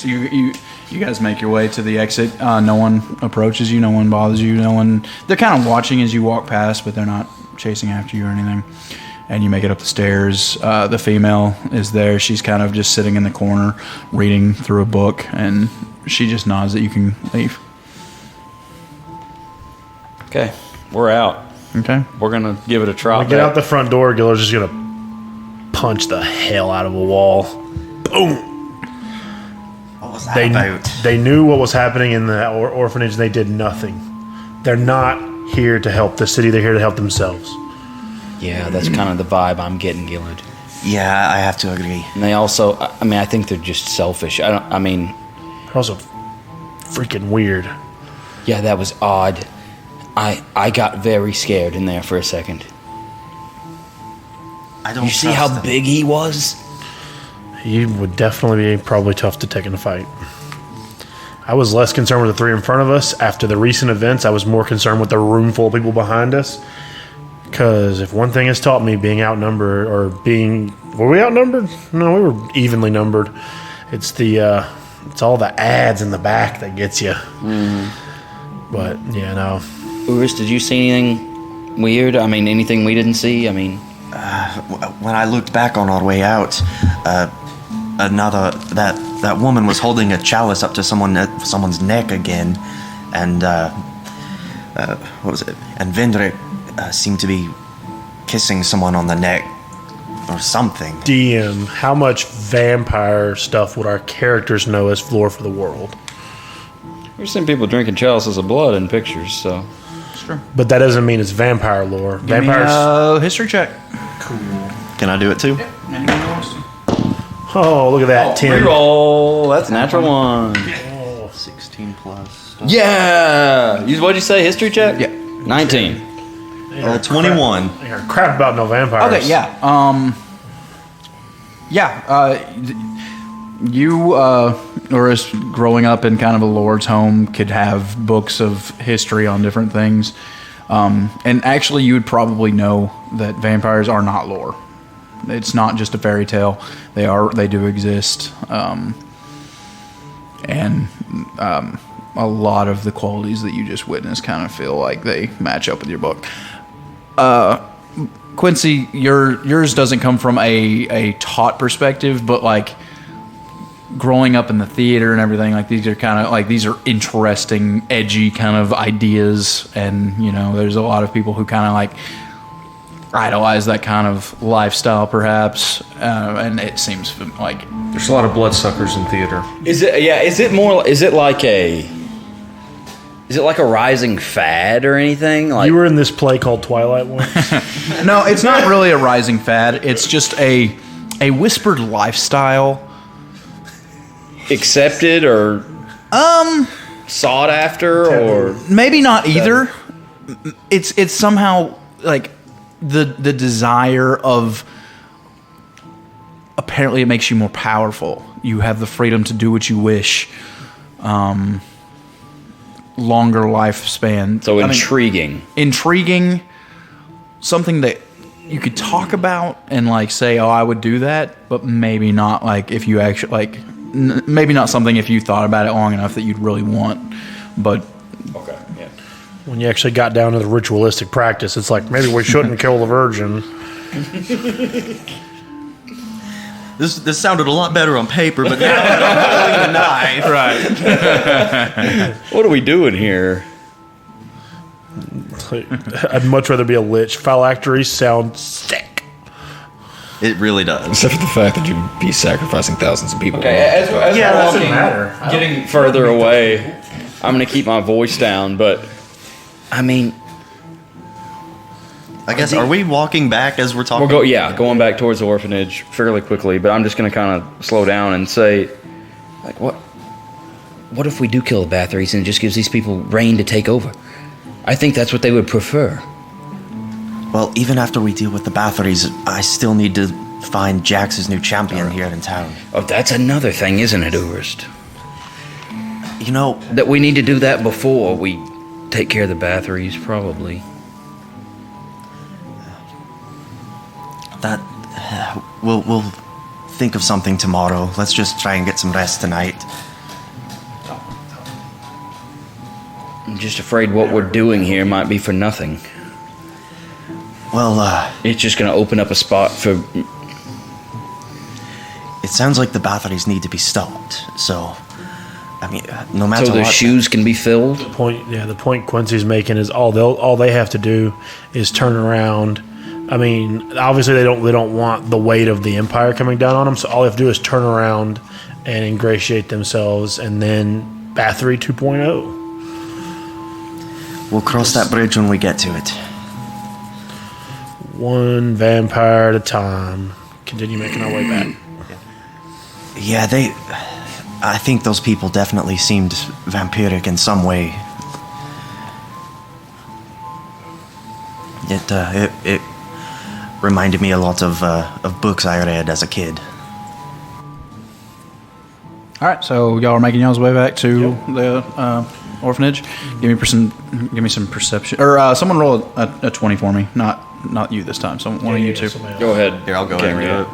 you guys make your way to the exit. No one approaches you. No one bothers you. No one. They're kind of watching as you walk past, but they're not chasing after you or anything. And you make it up the stairs. The female is there. She's kind of just sitting in the corner, reading through a book, and she just nods that you can leave. Okay, we're out. Okay. We're gonna give it a try. Get out the front door, Gillard's just gonna punch the hell out of a wall. boom. What was that about? They knew what was happening in the orphanage. They did nothing. They're not here to help the city. They're here to help themselves. Yeah, that's kind of the vibe I'm getting, Gillard. Yeah, I have to agree. And they also, I mean, I think they're just selfish. They're also freaking weird. Yeah, that was odd. I got very scared in there for a second. I don't You see trust how them. big he was? He would definitely be probably tough to take in a fight. I was less concerned with the three in front of us. After the recent events, I was more concerned with the room full of people behind us. Because if one thing has taught me, being outnumbered or being... Were we outnumbered? No, we were evenly numbered. It's it's all the ads in the back that gets you. But, yeah, no. Urus, did you see anything weird? I mean, anything we didn't see? I mean... When I looked back on our way out, that woman was holding a chalice up to someone's neck again, and what was it? And Vendrick seemed to be kissing someone on the neck or something. DM, how much vampire stuff would our characters know as lore for the world? We've seen people drinking chalices of blood in pictures, so. But that doesn't mean it's vampire lore. Vampires. History check. Can I do it too? Anyone wants to? Oh, look at that. 10. Reroll. That's a natural one. 16 plus. Yeah. What'd you say? History check? Yeah. 19. 21. I heard crap about no vampires. Okay, yeah. You, or as growing up in kind of a lord's home, could have books of history on different things. And actually, you would probably know that vampires are not lore. It's not just a fairy tale. They do exist. And a lot of the qualities that you just witnessed kind of feel like they match up with your book. Quincy, yours doesn't come from a taught perspective, but like growing up in the theater and everything, like these are interesting, edgy kind of ideas, and there's a lot of people who kind of like idolize that kind of lifestyle, perhaps, and it seems like There's a lot of bloodsuckers in theater. Is it like a rising fad or anything? Like You were in this play called Twilight once. no, it's not really a rising fad. It's just a whispered lifestyle. accepted or sought after, or Maybe not either. It's somehow like the desire of, apparently it makes you more powerful. You have the freedom to do what you wish. Longer lifespan. so intriguing. Intriguing. Something that you could talk about and like say, oh, I would do that, but maybe not like if you actually like, maybe not something if you thought about it long enough that you'd really want. But Okay, yeah. When you actually got down to the ritualistic practice, it's like, maybe we shouldn't kill the virgin. This sounded a lot better on paper, but now I'm holding a knife. What are we doing here? I'd much rather be a lich. Phylactery sounds sick. It really does. Except for the fact that you'd be sacrificing thousands of people. As Yeah, that doesn't walking, matter. getting further away, I'm going to keep my voice down, but I mean, I guess, are we walking back as we're talking? going back towards the orphanage fairly quickly, but I'm just going to kind of slow down and say, like, what if we do kill the Bathories and it just gives these people reign to take over? I think that's what they would prefer. Well, even after we deal with the Bathories, I still need to find Jax's new champion here in town. Oh, that's another thing, isn't it, Urist? You know, That we need to do that before we take care of the Bathories, probably. that we'll think of something tomorrow. Let's just try and get some rest tonight. I'm just afraid what we're doing here might be for nothing. Well, It's just going to open up a spot for... it sounds like the Bathories need to be stopped. So, I mean, no matter So what. the shoes can be filled? The point Quincy's making is all they have to do is turn around, I mean, obviously they don't want the weight of the Empire coming down on them. So all they have to do is turn around and ingratiate themselves, and then Bathory 2.0. We'll cross that bridge when we get to it. One vampire at a time. Continue making our way back. Yeah, I think those people definitely seemed vampiric in some way. It reminded me a lot of books I read as a kid. All right, so y'all are making y'all's way back to the orphanage. Give me some perception, or someone roll a 20 for me. Not you this time. So one of you two. Go ahead. Here, I'll go ahead and do it.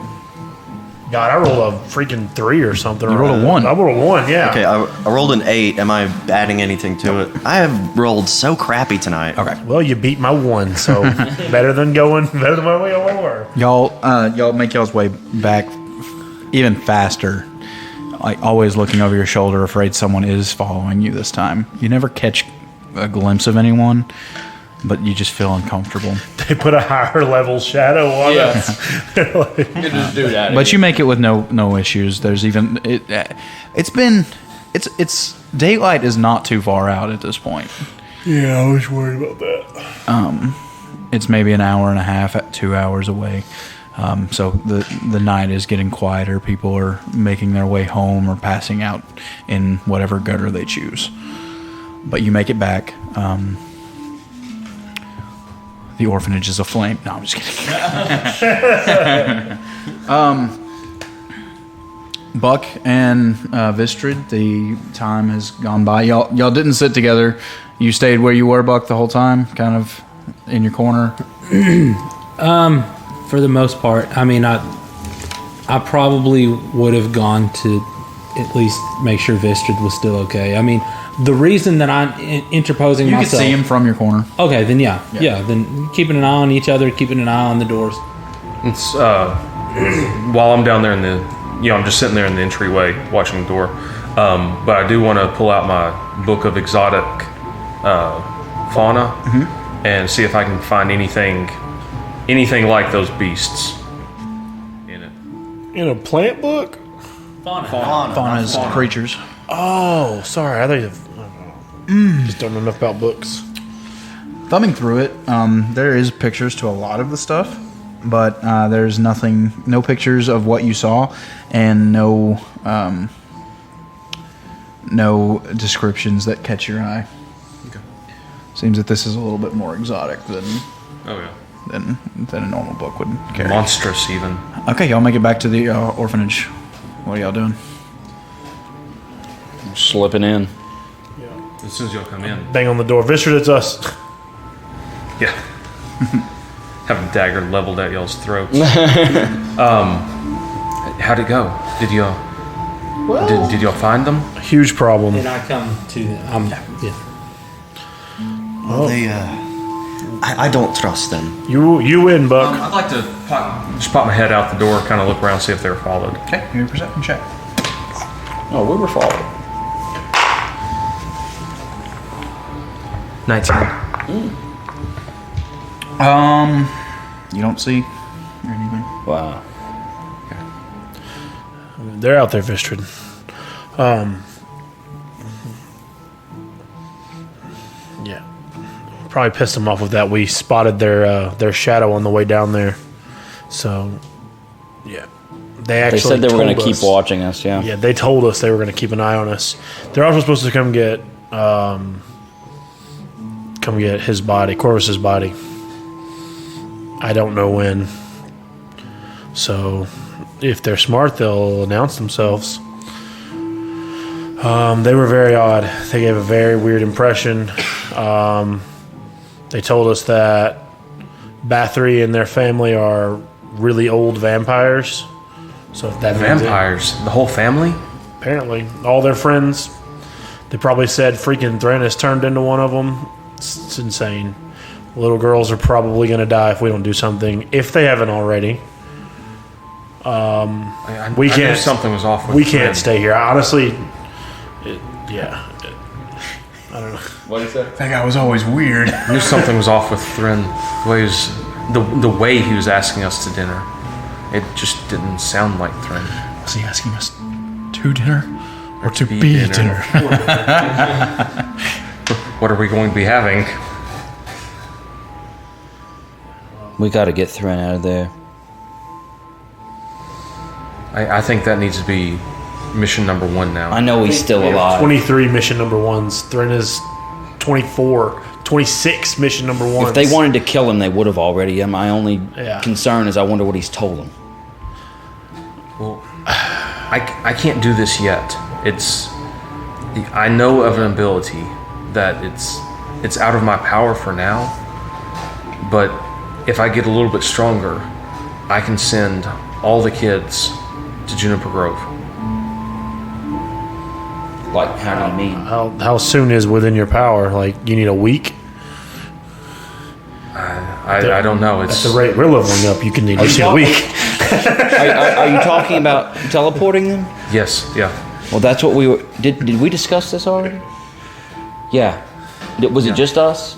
God, I rolled a freaking 3 or something. You rolled a 1. I rolled a 1, yeah. Okay, I rolled an 8. Am I adding anything to it? I have rolled so crappy tonight. Okay. Well, you beat my 1, so better than my way over. Y'all make y'all's way back even faster. Like always looking over your shoulder, afraid someone is following you this time. You never catch a glimpse of anyone, but you just feel uncomfortable. They put a higher level shadow on us. Just do that. But you make it with no issues. There's even it's daylight is not too far out at this point. Yeah, I was worried about that. It's maybe an hour and a half, 2 hours away. So the night is getting quieter. People are making their way home or passing out in whatever gutter they choose. But you make it back. The orphanage is aflame. No, I'm just kidding. Buck and Vistrid, the time has gone by. Y'all didn't sit together. You stayed where you were, Buck, the whole time, kind of in your corner. For the most part, I mean, I probably would have gone to at least make sure Vistrid was still okay. I mean, the reason that I'm interposing You myself... can see him from your corner. Okay, then yeah. Then keeping an eye on each other, keeping an eye on the doors. It's while I'm down there in the, I'm just sitting there in the entryway watching the door. But I do want to pull out my book of exotic fauna and see if I can find anything like those beasts in it. In a plant book? Fauna is creatures. Oh, sorry. I thought you just don't know enough about books. Thumbing through it, there is pictures to a lot of the stuff, but there's no pictures of what you saw, and no descriptions that catch your eye. Okay. Seems that this is a little bit more exotic than than a normal book would carry. Monstrous, even. Okay, y'all make it back to the orphanage. What are y'all doing? Slipping in. As soon as y'all come in. Bang on the door. Vistrid, it's us. Yeah. Have a dagger leveled at y'all's throats. How'd it go? Did y'all did y'all find them? Huge problem. Then I come to... Well, I don't trust them. You win, Buck. I'd like to pop my head out the door, kind of look around, see if they're followed. Okay, give me a perception check. Oh, we were followed. 19. You don't see anything. Wow. They're out there, Vistrid. Yeah. Probably pissed them off with that. We spotted their shadow on the way down there. So, yeah. They said they were going to keep us- watching us, yeah. Yeah, they told us they were going to keep an eye on us. They're also supposed to come get his body, Corvus's body. I don't know when. So, if they're smart, they'll announce themselves. They were very odd. They gave a very weird impression. They told us that Bathory and their family are really old vampires. So if that means Vampires? The whole family? apparently, all their friends. They probably said freaking Thranis turned into one of them. It's insane. Little girls are probably going to die if we don't do something, if they haven't already. We I knew can't. something was off with We can't Thrin. stay here. Honestly, I don't know. What did you say? That guy was always weird. I knew something was off with Thrin. The way he was the way he was asking us to dinner, it just didn't sound like Thren. Was he asking us to dinner or to be dinner? What are we going to be having? We got to get Thren out of there. I think that needs to be mission number 1 now. I know he's still alive. 23 mission number 1s. Thren is 24, 26 mission number 1s. If they wanted to kill him, they would have already. My only Yeah. concern is I wonder what he's told them. Well, I can't do this yet. I know of an ability that it's out of my power for now, but if I get a little bit stronger, I can send all the kids to Juniper Grove. Like, how do you mean? How soon is within your power? Like, you need a week? I don't know. At the rate we're leveling up, you can need a week. Are you talking about teleporting them? Yes, yeah. Well, that's what we were. Did we discuss this already? Yeah. Was it just us?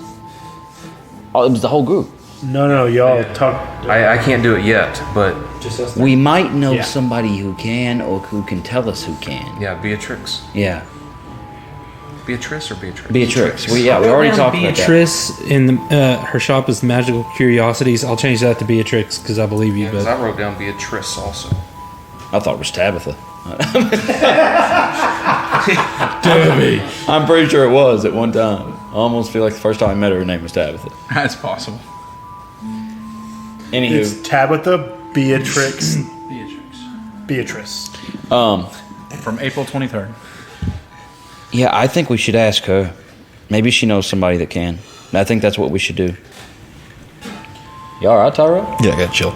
Oh, it was the whole group. No, y'all talk. I can't do it yet, but We might know Yeah. somebody who can, or who can tell us who can. yeah, Beatrix. Yeah. Beatrice or Beatrix? Beatrix. We already talked about that. Beatrice in the her shop is Magical Curiosities. I'll change that to Beatrix because I believe you. Because But I wrote down Beatrice also. I thought it was Tabitha. I'm pretty sure it was at one time. I almost feel like the first time I met her name was Tabitha. That's possible. Anywho, It's Tabitha, Beatrix, Beatrice. From April 23rd. yeah, I think we should ask her. Maybe she knows somebody that can. I think that's what we should do. You all right, Tyro? Yeah, I got chill.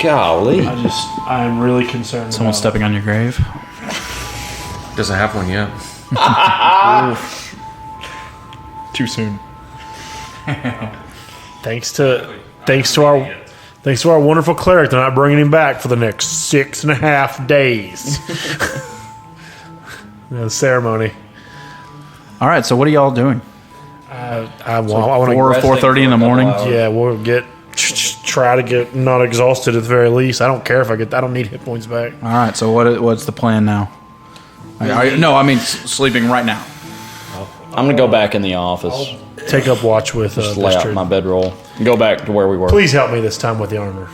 Golly. I'm really concerned. Someone stepping on your grave. Doesn't have one yet. Too soon. Thanks to our wonderful cleric, they're not bringing him back for the next 6.5 days. The ceremony. All right, so what are y'all doing? I want 4 or 4:30 in the morning. Yeah, we'll try to get not exhausted at the very least. I don't care if I don't need hit points back. All right, so what's the plan now? No, I mean sleeping right now. I'm going to go back in the office. Take up watch with Just lay out Vistrid. my bedroll. And go back to where we were. Please help me this time with the armor.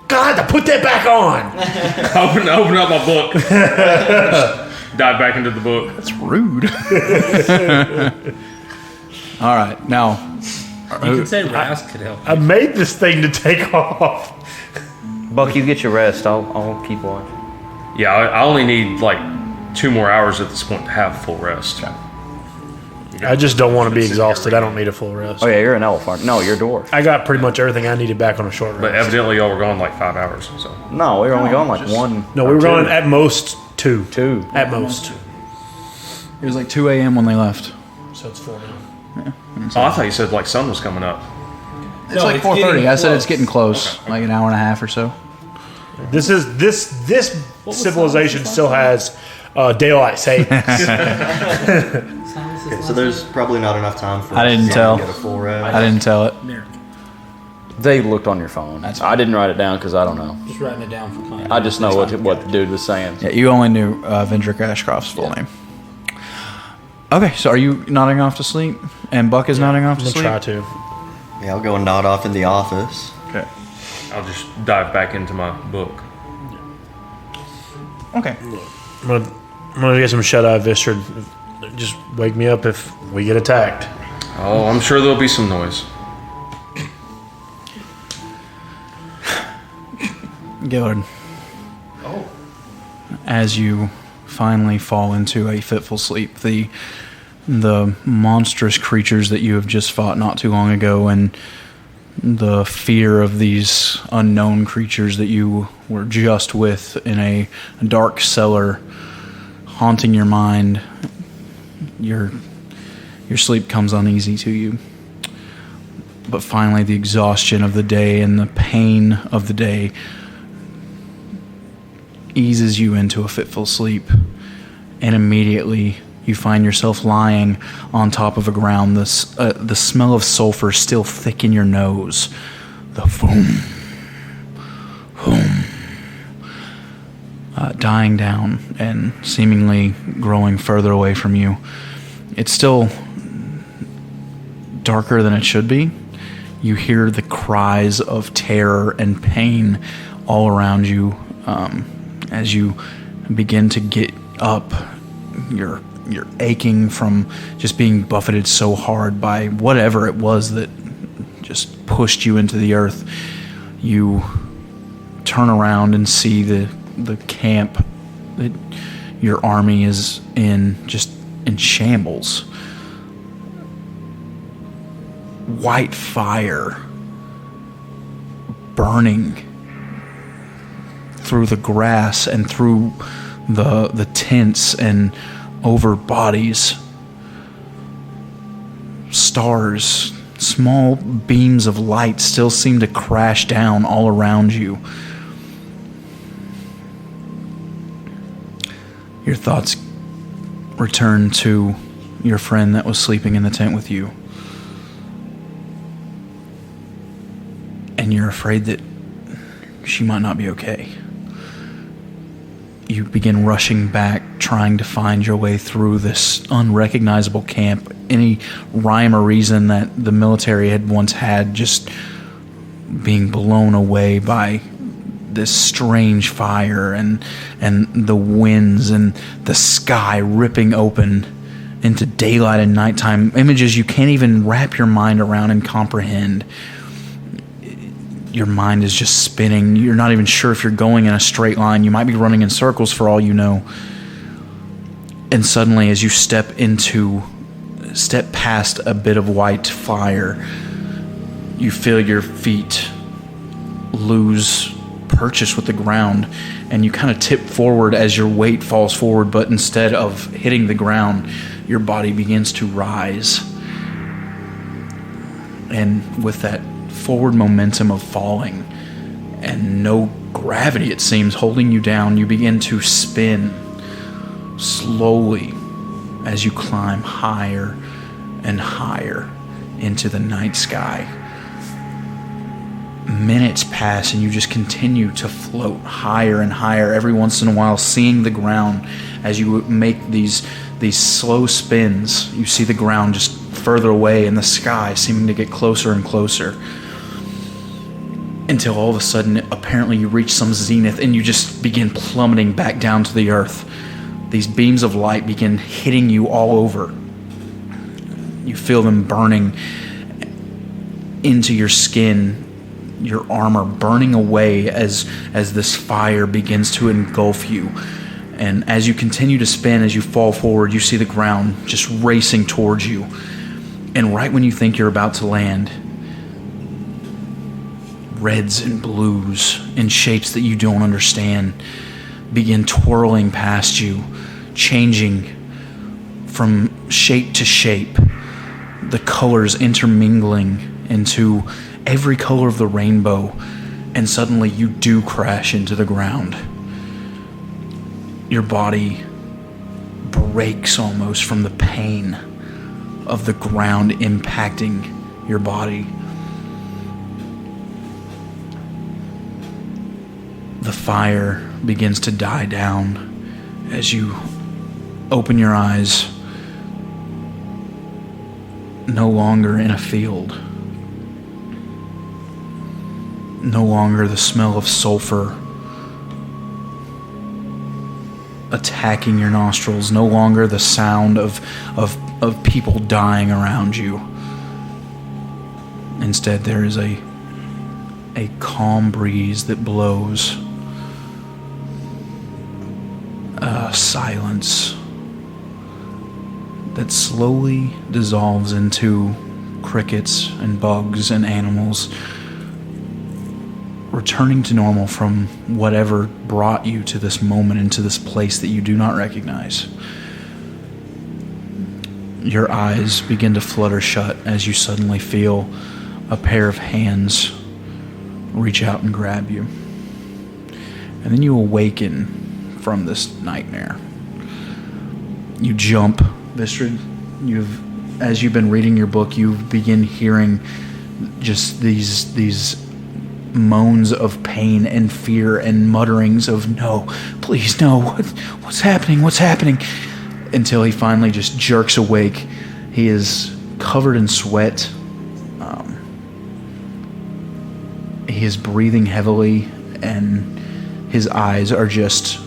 God, to put that back on. Open up my book. Dive back into the book. That's rude. All right, now you could say Raz could help. I made this thing to take off. Buck, you get your rest. I'll keep watch. Yeah, I only need like 2 more hours at this point to have full rest. I just don't want to be exhausted. I don't need a full rest. Oh, yeah, you're an elf, aren't you? No, you're a dwarf. I got pretty much everything I needed back on a short But rest. evidently y'all were gone like 5 hours. So No, we were only going like one. No, we were going at most 2. 2. At most. it was like 2 a.m. when they left. So it's 4 now. I thought you said like sun was coming up. It's like 4:30. I said it's getting close, like an hour and a half or so. This civilization still has daylight savings. So there's probably not enough time for I didn't us tell. to get a full rest. I didn't tell it. They looked on your phone. I didn't write it down because I don't know. Just writing it down for fun. I just know what the dude was saying. Yeah, you only knew Vendrick Ashcroft's full name. Okay, so are you nodding off to sleep? And Buck is nodding off to I'm sleep? gonna try to. Yeah, I'll go and nod off in the office. Okay. I'll just dive back into my book. Okay. I'm gonna get some shut eye, Vistrid. Just wake me up if we get attacked. Oh, I'm sure there'll be some noise. Gillard. As you finally fall into a fitful sleep, the monstrous creatures that you have just fought not too long ago, and the fear of these unknown creatures that you were just with in a dark cellar haunting your mind, your sleep comes uneasy to you. But finally, the exhaustion of the day and the pain of the day eases you into a fitful sleep, and immediately you find yourself lying on top of a ground. The smell of sulfur still thick in your nose. The boom, boom, dying down and seemingly growing further away from you. It's still darker than it should be. You hear the cries of terror and pain all around you as you begin to get up. You're aching from just being buffeted so hard by whatever it was that just pushed you into the earth. You turn around and see the camp that your army is in, just in shambles. White fire burning through the grass and through the tents and over bodies. Stars, small beams of light still seem to crash down all around you. Your thoughts return to your friend that was sleeping in the tent with you. And you're afraid that she might not be okay. You begin rushing back, trying to find your way through this unrecognizable camp. Any rhyme or reason that the military had once had just being blown away by this strange fire and the winds and the sky ripping open into daylight and nighttime. Images you can't even wrap your mind around and comprehend. Your mind is just spinning. You're not even sure if you're going in a straight line. You might be running in circles for all you know. And suddenly, as you step past a bit of white fire, you feel your feet lose purchase with the ground, and you kind of tip forward as your weight falls forward, but instead of hitting the ground, your body begins to rise. And with that forward momentum of falling and no gravity, it seems, holding you down, you begin to spin slowly as you climb higher and higher into the night sky. Minutes pass and you just continue to float higher and higher, every once in a while seeing the ground as you make these slow spins. You see the ground just further away and the sky seeming to get closer and closer, until all of a sudden, apparently you reach some zenith and you just begin plummeting back down to the earth. These beams of light begin hitting you all over. You feel them burning into your skin, your armor burning away as this fire begins to engulf you. And as you continue to spin, as you fall forward, you see the ground just racing towards you. And right when you think you're about to land, reds and blues in shapes that you don't understand begin twirling past you, changing from shape to shape, the colors intermingling into every color of the rainbow, and suddenly you do crash into the ground. Your body breaks almost from the pain of the ground impacting your body. The fire begins to die down as you open your eyes, no longer in a field, no longer the smell of sulfur attacking your nostrils, no longer the sound of people dying around you. Instead, there is a calm breeze that blows. Silence that slowly dissolves into crickets and bugs and animals, returning to normal from whatever brought you to this moment, into this place that you do not recognize. Your eyes begin to flutter shut as you suddenly feel a pair of hands reach out and grab you. And then you awaken from this nightmare. You jump, Vistrid. As you've been reading your book, you begin hearing just these moans of pain and fear and mutterings of no, please no, what's happening, what's happening, until he finally just jerks awake. He is covered in sweat. He is breathing heavily, and his eyes are just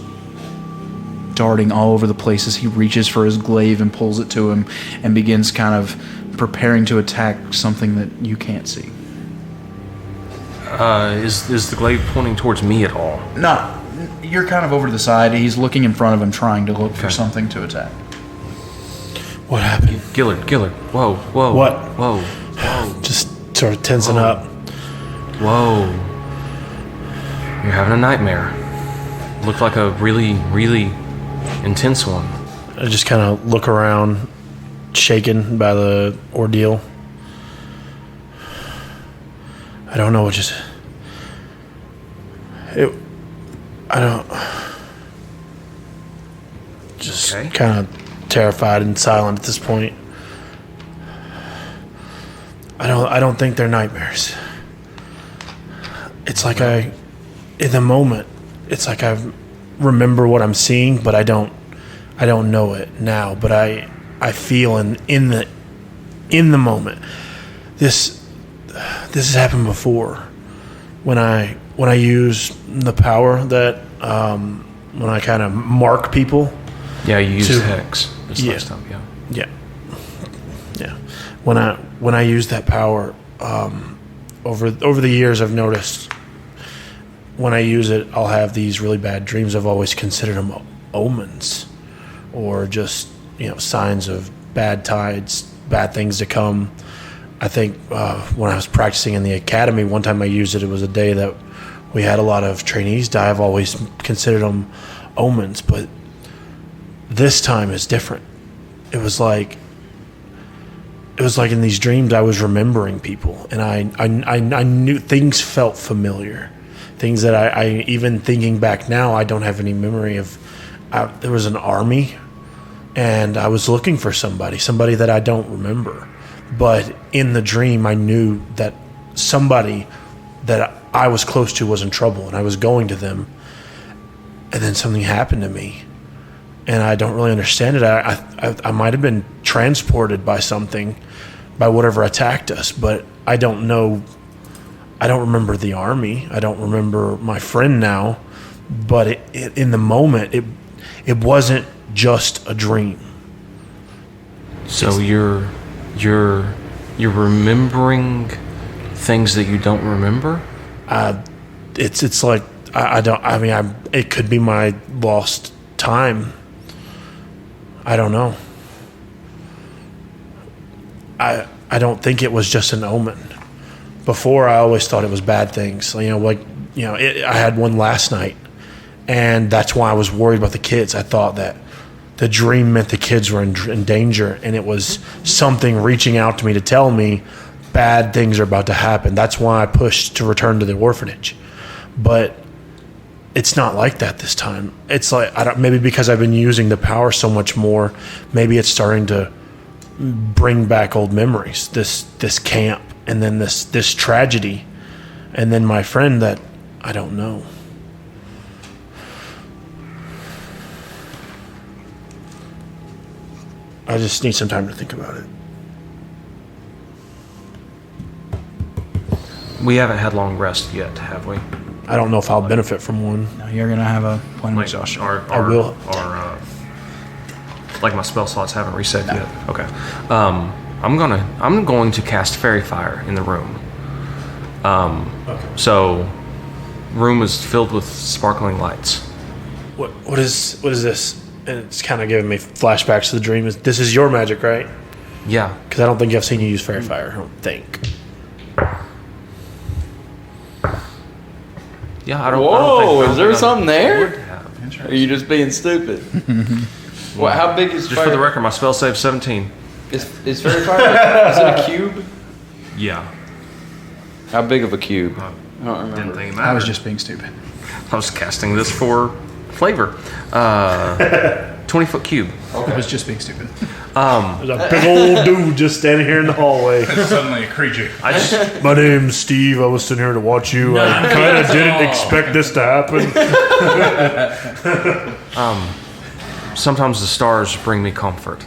darting all over the place as he reaches for his glaive and pulls it to him and begins kind of preparing to attack something that you can't see. Is the glaive pointing towards me at all? No, you're kind of over to the side. He's looking in front of him, trying to look for something to attack. What happened? Gillard, whoa. What? Whoa. Just sort of tensing up. Whoa. You're having a nightmare. Looked like a really, really intense one. I just kind of look around, shaken by the ordeal. I don't know what just... Just kind of terrified and silent at this point. I don't think they're nightmares. It's like in the moment, it's like I remember what I'm seeing, but I don't know it now. But I feel in the moment. This has happened before. When I use the power that when I kind of mark people. Yeah, you used hex this last time. Yeah. When I use that power, over the years, I've noticed when I use it, I'll have these really bad dreams. I've always considered them omens, or just signs of bad tides, bad things to come. I think when I was practicing in the academy, one time I used it. It was a day that we had a lot of trainees die. I've always considered them omens, but this time is different. It was like in these dreams I was remembering people, and I knew things felt familiar, things that I even thinking back now I don't have any memory of. There was an army, and I was looking for somebody that I don't remember, but in the dream I knew that somebody that I was close to was in trouble, and I was going to them, and then something happened to me. And I don't really understand it. I might have been transported by something, by whatever attacked us, but I don't know. I don't remember the army. I don't remember my friend now. But in the moment, it wasn't just a dream. So you're remembering things that you don't remember? It's like I don't. I mean, it could be my lost time. I don't know. I don't think it was just an omen. Before, I always thought it was bad things. I had one last night, and that's why I was worried about the kids. I thought that the dream meant the kids were in danger, and it was something reaching out to me to tell me bad things are about to happen. That's why I pushed to return to the orphanage. But it's not like that this time. It's like, maybe because I've been using the power so much more, maybe it's starting to bring back old memories. This camp, and then this tragedy, and then my friend that I don't know. I just need some time to think about it. We haven't had long rest yet, have we? I don't know if I'll benefit from one. No, you're going to have a point of exhaustion. I will. Like my spell slots haven't reset yet. Okay. I'm going to cast Fairy Fire in the room. Okay. So, room is filled with sparkling lights. What is this? And it's kind of giving me flashbacks to the dream. This is your magic, right? Yeah. Because I don't think I've seen you use Fairy Fire. I don't think. Yeah, I don't. Whoa, I don't is there something there? think Or are you just being stupid? Well, how big is Just fire? for the record, my spell save 17. Is fairy fire? Is it a cube? Yeah. How big of a cube? I don't remember. Didn't think it I was mattered. just being stupid. I was casting this for flavor. 20-foot cube. I was just being stupid. There's a big old dude just standing here in the hallway. Suddenly a creature. My name's Steve. I was sitting here to watch you. I kind of didn't expect this to happen. Sometimes the stars bring me comfort.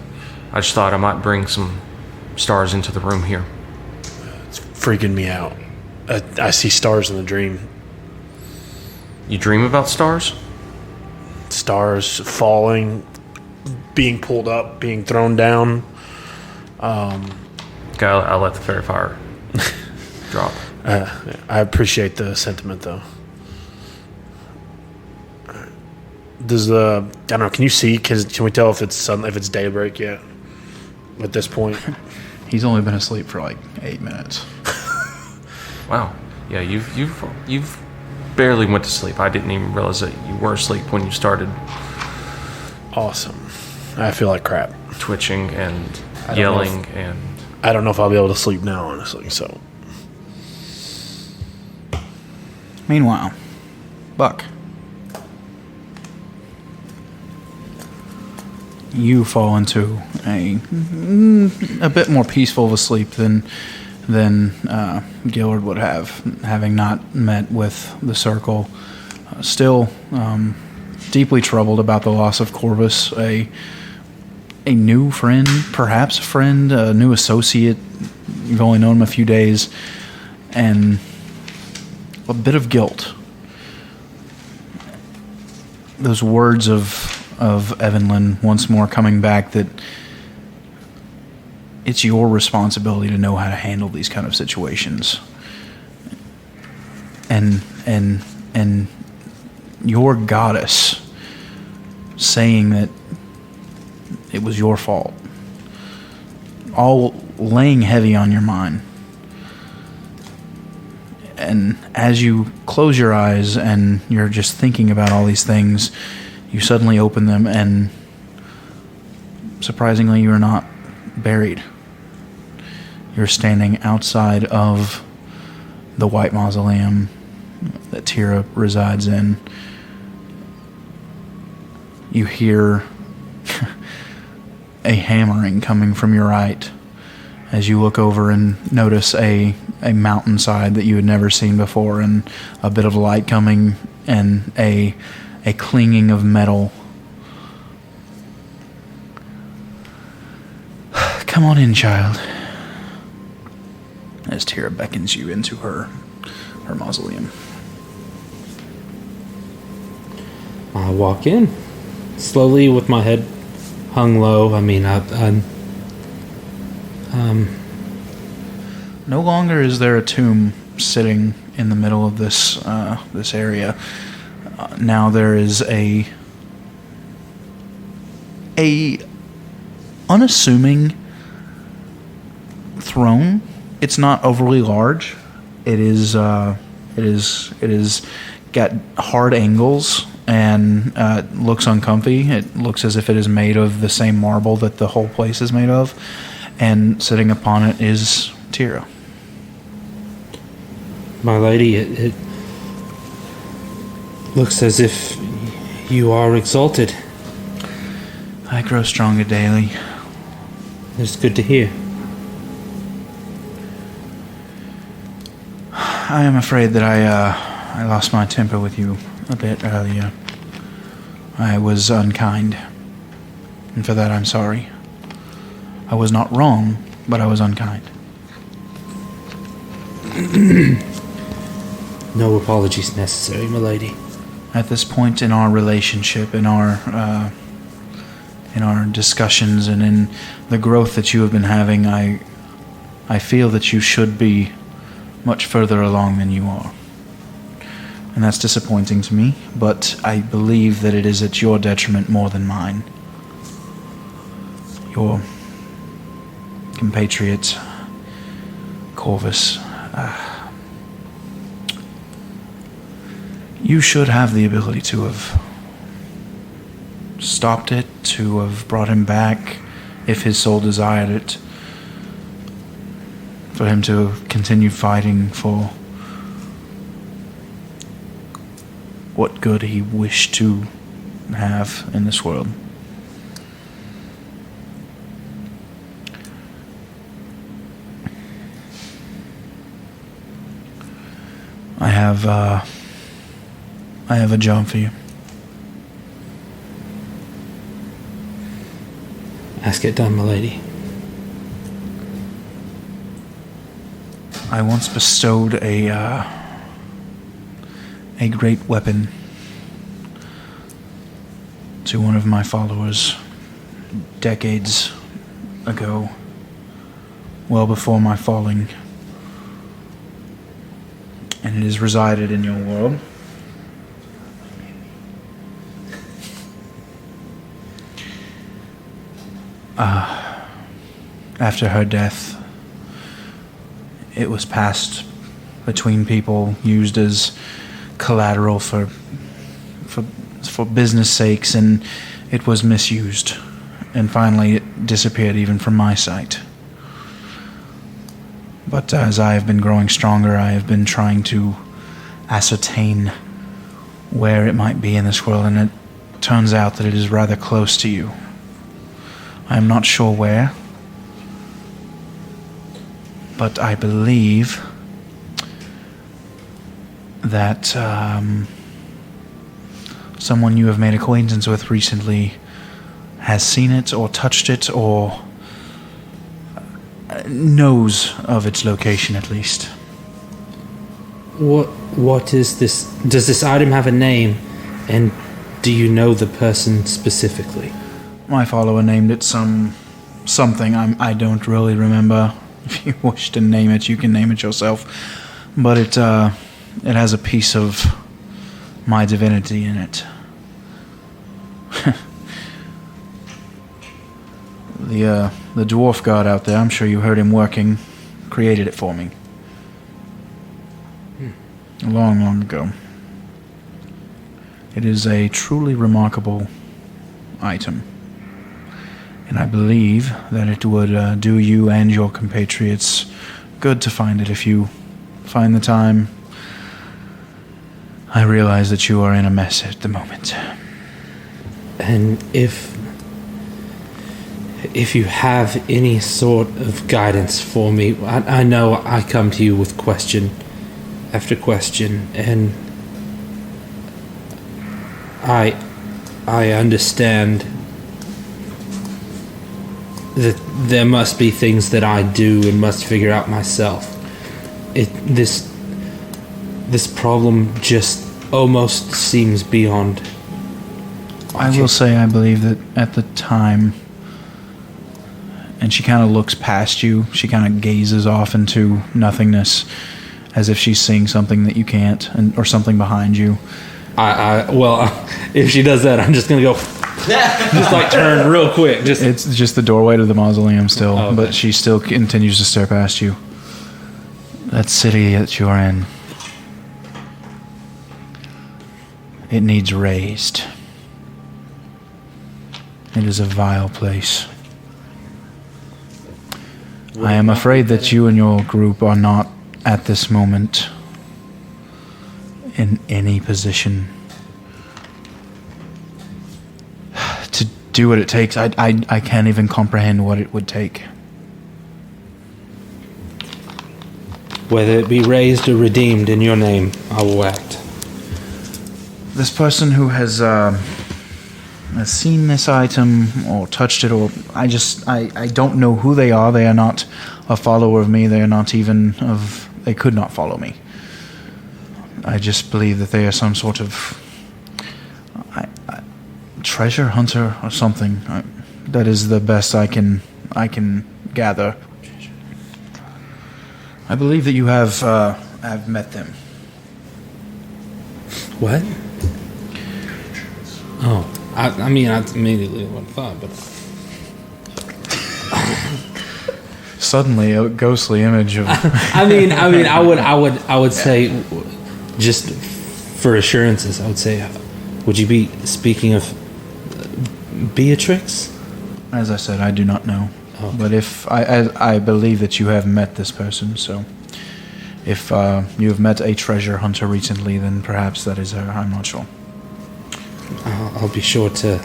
I just thought I might bring some stars into the room here. It's freaking me out. I see stars in the dream. You dream about stars? Stars falling, being pulled up, being thrown down. Okay, I'll let the fairy fire drop. I appreciate the sentiment, though. Does I don't know? Can you see? Can we tell if it's daybreak yet? At this point, He's only been asleep for like 8 minutes. Wow. Yeah, you've barely went to sleep. I didn't even realize that you were asleep when you started awesome. I feel like crap. twitching and yelling and. I don't know if I'll be able to sleep now, honestly. So, Meanwhile, Buck, you fall into a bit more peaceful of a sleep than Gillard would have, having not met with the Circle. Still deeply troubled about the loss of Corvus, a new friend, perhaps a friend, a new associate. You've only known him a few days, and a bit of guilt. Those words of Evanlyn once more coming back, that it's your responsibility to know how to handle these kind of situations. And your goddess saying that it was your fault, all laying heavy on your mind. And as you close your eyes and you're just thinking about all these things, you suddenly open them, and surprisingly, you are not buried. You're standing outside of the White Mausoleum that Tira resides in. You hear a hammering coming from your right as you look over and notice a mountainside that you had never seen before, and a bit of light coming, and a clinging of metal. Come on in, child. As Tira beckons you into her mausoleum. I walk in slowly with my head hung low. I mean, No longer is there a tomb sitting in the middle of this area. Now there is a unassuming throne. It's not overly large. It is got hard angles and looks uncomfy. It looks as if it is made of the same marble that the whole place is made of. And sitting upon it is Tira. My lady, it looks as if you are exalted. I grow stronger daily. It's good to hear. I am afraid that I lost my temper with you a bit earlier. I was unkind, and for that I'm sorry. I was not wrong, but I was unkind. No apologies necessary, my lady. At this point in our relationship, in our discussions, and in the growth that you have been having, I feel that you should be much further along than you are. And that's disappointing to me, but I believe that it is at your detriment more than mine. Your compatriot, Corvus, you should have the ability to have stopped it, to have brought him back if his soul desired it, for him to continue fighting for what good he wished to have in this world. I have a job for you. Ask it done, my lady. I once bestowed a great weapon to one of my followers decades ago, well before my falling, and it has resided in your world. After her death, it was passed between people, used as collateral for business sakes, and it was misused. And finally, it disappeared even from my sight. But as I have been growing stronger, I have been trying to ascertain where it might be in this world, and it turns out that it is rather close to you. I am not sure where, but I believe that someone you have made acquaintance with recently has seen it or touched it or knows of its location at least. What is this? Does this item have a name? And do you know the person specifically? My follower named it something. I don't really remember. If you wish to name it, you can name it yourself. But it has a piece of my divinity in it. The dwarf god out there, I'm sure you heard him working, created it for me. Long, long ago. It is a truly remarkable item. And I believe that it would do you and your compatriots good to find it if you find the time. I realize that you are in a mess at the moment. And if you have any sort of guidance for me, I know I come to you with question after question, and I understand that there must be things that I do and must figure out myself. This problem just almost seems beyond. I will say I believe that at the time, and she kind of looks past you, she kind of gazes off into nothingness as if she's seeing something that you can't, or something behind you. Well, if she does that, I'm just going to go... just like turn real quick. It's just the doorway to the mausoleum still, okay. But she still continues to stare past you. That city that you're in, it needs raised. It is a vile place. I am afraid that you and your group are not at this moment in any position to do what it takes. I can't even comprehend what it would take. Whether it be raised or redeemed in your name, I will act. This person who has seen this item or touched it, or I don't know who they are. They are not a follower of me. They are not even of. They could not follow me. I just believe that they are some sort of treasure hunter or something. That is the best I can gather. I believe that you have met them. What? Oh, I mean, I immediately would have thought, but Suddenly, a ghostly image of. I would say, just for assurances, I would say, would you be speaking of Beatrix? As I said, I do not know. Okay. But if I believe that you have met this person, so if you have met a treasure hunter recently, then perhaps that is her. I'm not sure. I'll be sure to.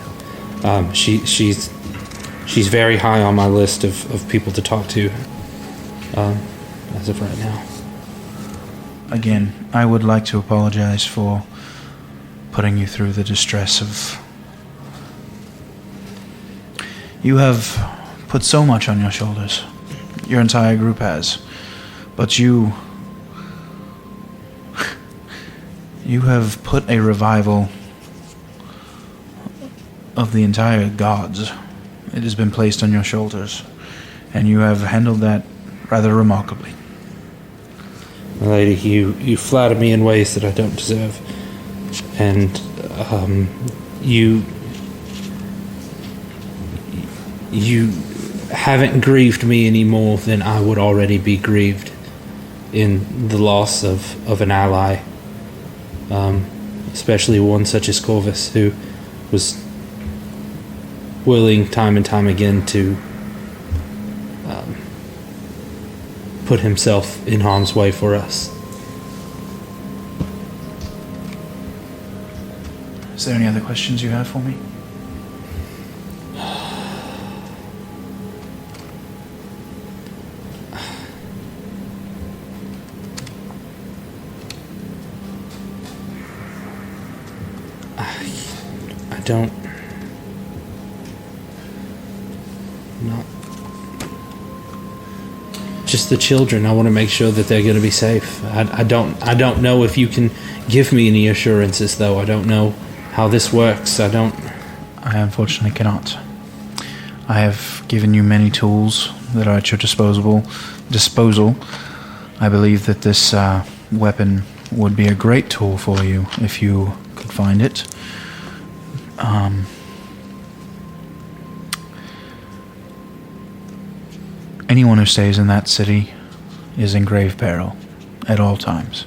She's very high on my list of people to talk to. As of right now. again, I would like to apologize for putting you through the distress of... You have put so much on your shoulders. Your entire group has. But you have put a revival of the entire gods. It has been placed on your shoulders, and you have handled that rather remarkably. My lady, you flatter me in ways that I don't deserve. And you haven't grieved me any more than I would already be grieved in the loss of an ally, especially one such as Corvus, who was willing time and time again to put himself in harm's way for us. Is there any other questions you have for me? I don't... Not... Just the children. I want to make sure that they're going to be safe. I don't know if you can give me any assurances, though. I don't know how this works. I unfortunately cannot. I have given you many tools that are at your disposal. I believe that this weapon would be a great tool for you if you could find it. Anyone who stays in that city is in grave peril at all times.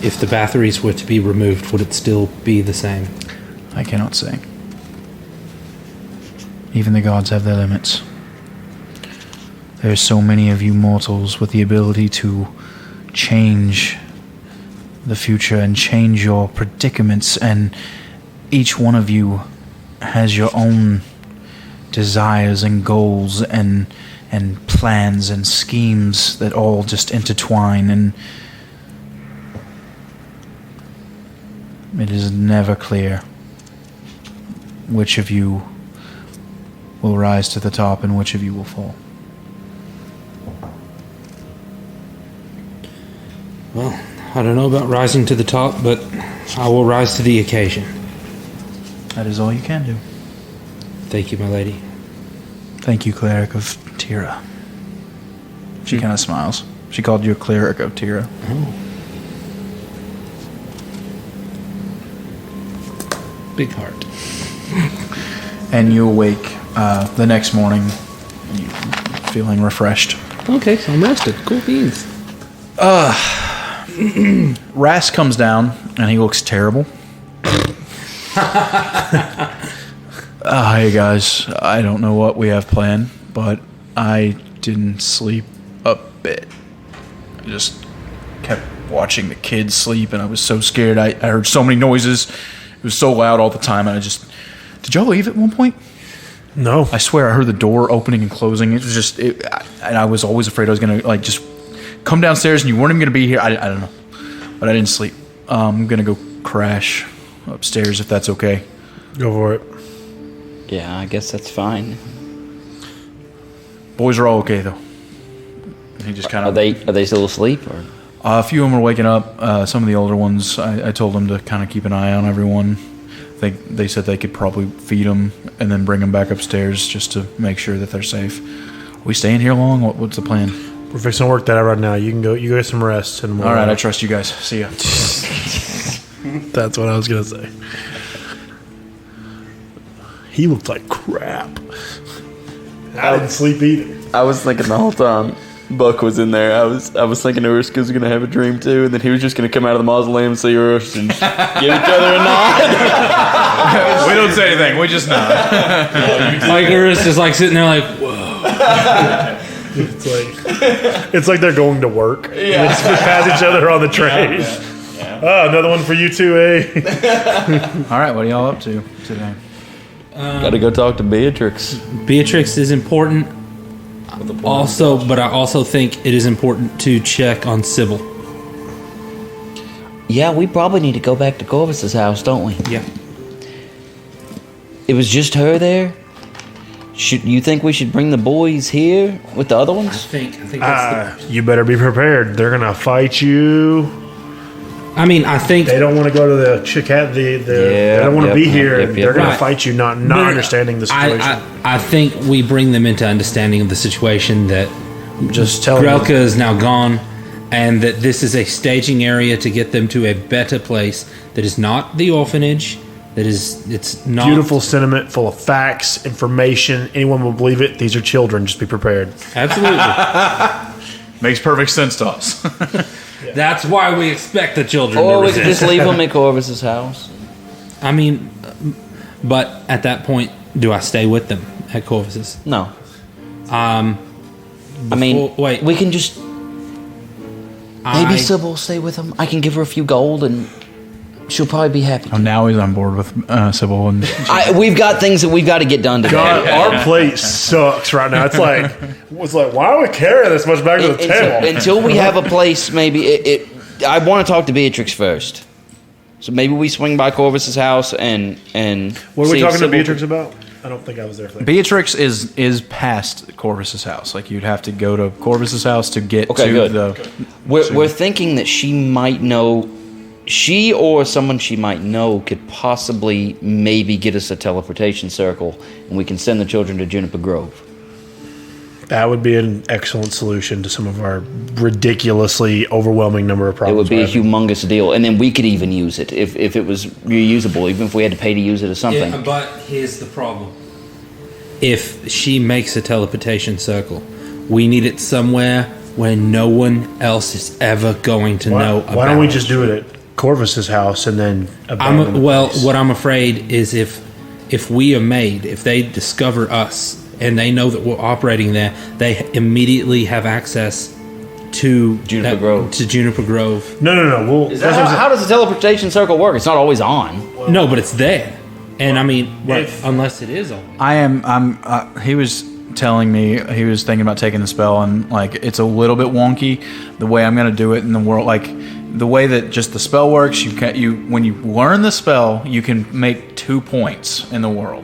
If the batteries were to be removed, would it still be the same? I cannot say. Even the gods have their limits. There's so many of you mortals with the ability to change the future and change your predicaments, and each one of you has your own desires and goals and plans and schemes that all just intertwine, and it is never clear which of you will rise to the top and which of you will fall. Well, I don't know about rising to the top, but I will rise to the occasion. That is all you can do. Thank you, my lady. Thank you, Cleric of Tira. She kind of smiles. She called you a Cleric of Tira. Oh. Big heart. And you awake the next morning feeling refreshed. Okay, so I'm rested. Cool beans. Ras comes down and he looks terrible. Hey guys, I don't know what we have planned, but I didn't sleep a bit. I just kept watching the kids sleep, and I was so scared. I heard so many noises. It was so loud all the time, and Did y'all leave at one point? No. I swear I heard the door opening and closing. It was just... and I was always afraid I was going to, just come downstairs and you weren't even going to be here. I don't know. But I didn't sleep. I'm going to go crash upstairs if that's okay. Go for it. Yeah, I guess that's fine. Boys are all okay, though. And he just kind of... Are they still asleep? Or? A few of them are waking up. Some of the older ones, I told them to kind of keep an eye on everyone. They said they could probably feed them and then bring them back upstairs just to make sure that they're safe. Are we staying here long? What's the plan? We're fixing to work that out right now. You can go. You get some rest. And all right, I trust you guys. See ya. That's what I was gonna say. He looked like crap. I didn't sleep either. I was thinking the whole time Buck was in there. I was thinking Ursk was gonna have a dream too, and then he was just gonna come out of the mausoleum and see Ursk and give each other a nod. We don't say anything. We just nod. Like Ursk is like sitting there like, whoa. It's like they're going to work. Yeah. They just pass each other on the train. Yeah. Oh, another one for you too, eh? All right, what are y'all up to today? Got to go talk to Beatrix. Beatrix is important. Also, but I also think it is important to check on Sybil. Yeah, we probably need to go back to Corvus's house, don't we? Yeah. It was just her there. Should you think we should bring the boys here with the other I ones? think that's You better be prepared. They're gonna fight you. I mean, I think They don't want to go to the Chicat. They don't want to yep, be yep, here. yep, and yep. They're gonna Right. fight you, not No, understanding the situation. I think we bring them into understanding of the situation that Just tell Grelka them. is now gone, and that this is a staging area to get them to a better place that is not the orphanage. It's not Beautiful sentiment, full of facts, information. Anyone will believe it. These are children. Just be prepared. Absolutely. Makes perfect sense to us. That's why we expect the children Or to we could resist. just leave them at Corvus's house. I mean, but at that point, do I stay with them at Corvus's? No. I mean, wait. we can just maybe Sybil will stay with them. I can give her a few gold, and she'll probably be happy. Oh, now he's on board with Sybil. And We've got things that we've got to get done today. God, our plate sucks right now. It's like, why do we carry this much back to the table? Until we have a place, maybe I want to talk to Beatrix first. So maybe we swing by Corvus's house and What are see we if talking to Sybil- Beatrix about? I don't think I was there for that. Beatrix is past Corvus's house. Like, you'd have to go to Corvus's house to get Okay, to good. the. We're thinking that she might know, she or someone she might know could possibly maybe get us a teleportation circle, and we can send the children to Juniper Grove. That would be an excellent solution to some of our ridiculously overwhelming number of It problems. would be a we're having. humongous deal, and then we could even use it if it was reusable, even if we had to pay to use it or something. Yeah, but here's the problem. If she makes a teleportation circle, we need it somewhere where no one else is ever going to know about Why don't we it. just do it at Corvus's house and then abandon the place? What I'm afraid is if we are made, if they discover us and they know that we're operating there, they immediately have access to Juniper Grove. To Juniper Grove. No. We'll, Is that how does the teleportation circle work? It's not always on. No, but it's there. And I mean, If- unless it is on. He was telling me he was thinking about taking the spell, and like it's a little bit wonky the way I'm gonna do it in the world. Like the way that just the spell works, when you learn the spell, you can make 2 points in the world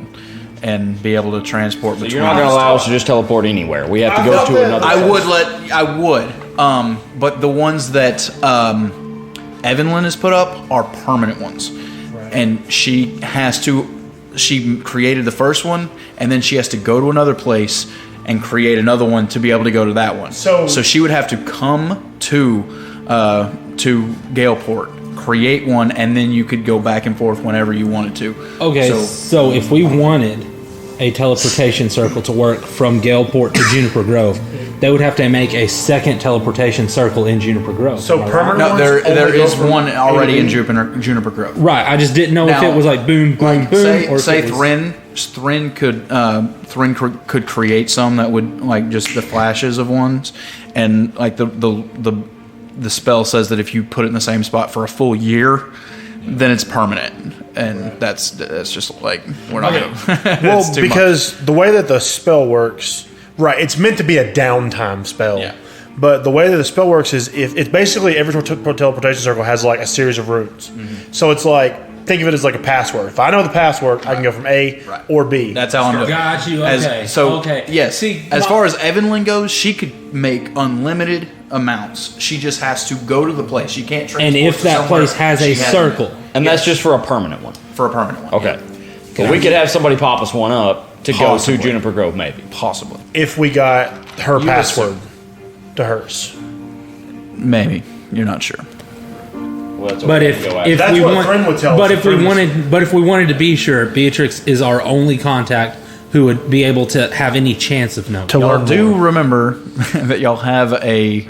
and be able to transport between. You're not going to allow us to just teleport anywhere. We have to go to another. I would. But the ones that Evelyn has put up are permanent ones, and she created the first one, and then she has to go to another place and create another one to be able to go to that one. So she would have to come to Galeport, create one, and then you could go back and forth whenever you wanted to. Okay, so if we wanted a teleportation circle to work from Galeport to Juniper Grove, they would have to make a second teleportation circle in Juniper Grove. So Am I permanent right? No, ones there only go is from one A to already in B? Juniper Grove. Right, I just didn't know if Now, it was like boom, boom, boom, or if say it was- Thren could create some that would like just the flashes of ones, and like the spell says that if you put it in the same spot for a full year, then it's permanent, and that's just like we're not gonna. Well, it's too much. because the way that the spell works, right? It's meant to be a downtime spell. Yeah. But the way that the spell works is if it's basically every teleportation circle has like a series of runes. Mm-hmm. So it's like think of it as like a password. If I know the password, I can go from A Right. or B. That's how I'm doing. Got you, As- okay, so okay. yes, See, as my- far as Evelyn goes, she could make unlimited amounts. She just has to go to the place. She can't transport and if to that somewhere place has a she hasn't circle, And that's just for a permanent one. for a permanent one. Okay. But we could have somebody pop us one up to Possibly. go to Juniper Grove, maybe. Possibly. if we got her You password to hers. Maybe. You're not sure. Well, that's but okay if to go after. if That's we what want, Thren would tell but us. if we Thren is- wanted to be sure, Beatrix is our only contact who would be able to have any chance of knowing. To Y'all learn do more. remember that y'all have a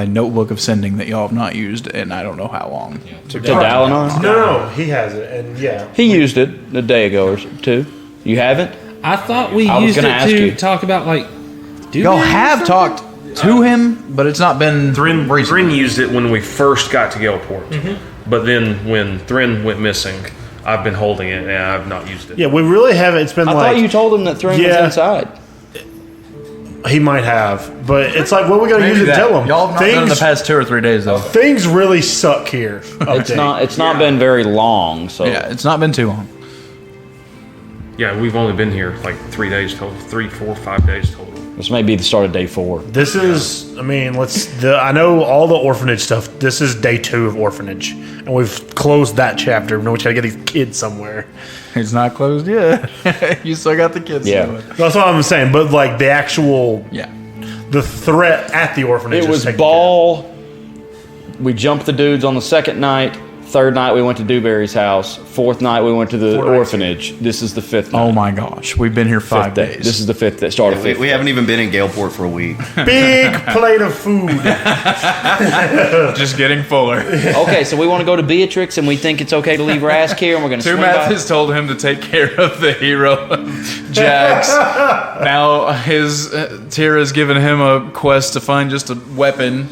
notebook of sending that y'all have not used in I don't know how long. to Dalinar? No, he has it, and yeah. He used it a day ago or two. You haven't? I thought we I was used it gonna ask to you. talk about like. Y'all have talked to him, but it's not been recent. Thren used it when we first got to Galeport. But then when Thren went missing, I've been holding it and I've not used it. Yeah, we really haven't. It's been I like thought you told him that Thren Yeah. was inside. He might have, but it's like, what are we gonna use to tell him? Y'all have not done in the past 2 or 3 days though. Things really suck here. It's not been very long, so Yeah, it's not been too long. Yeah, we've only been here like 3 days total. 3, 4, 5 days total. this may be the start of day 4. This is, I mean, I know all the orphanage stuff. This is day 2 of orphanage, and we've closed that chapter. We know we got to get these kids somewhere. It's not closed yet. You still got the kids. Yeah. That's what I'm saying. But like the actual, Yeah. the threat at the orphanage. It was Ball. We jumped the dudes on the second night. Third night we went to Dewberry's house. Fourth night we went to the orphanage. This is the 5th night. Oh my gosh, we've been here 5 Day. days. This is the 5th day. Start of 5th. We haven't even been in Galeport for a week. Big plate of food. just getting fuller. Okay, so we want to go to Beatrix, and we think it's okay to leave Rask here, and we're going to Two swing by. Mathis told him to take care of the hero, Jax. Now his Tira's given him a quest to find just a weapon.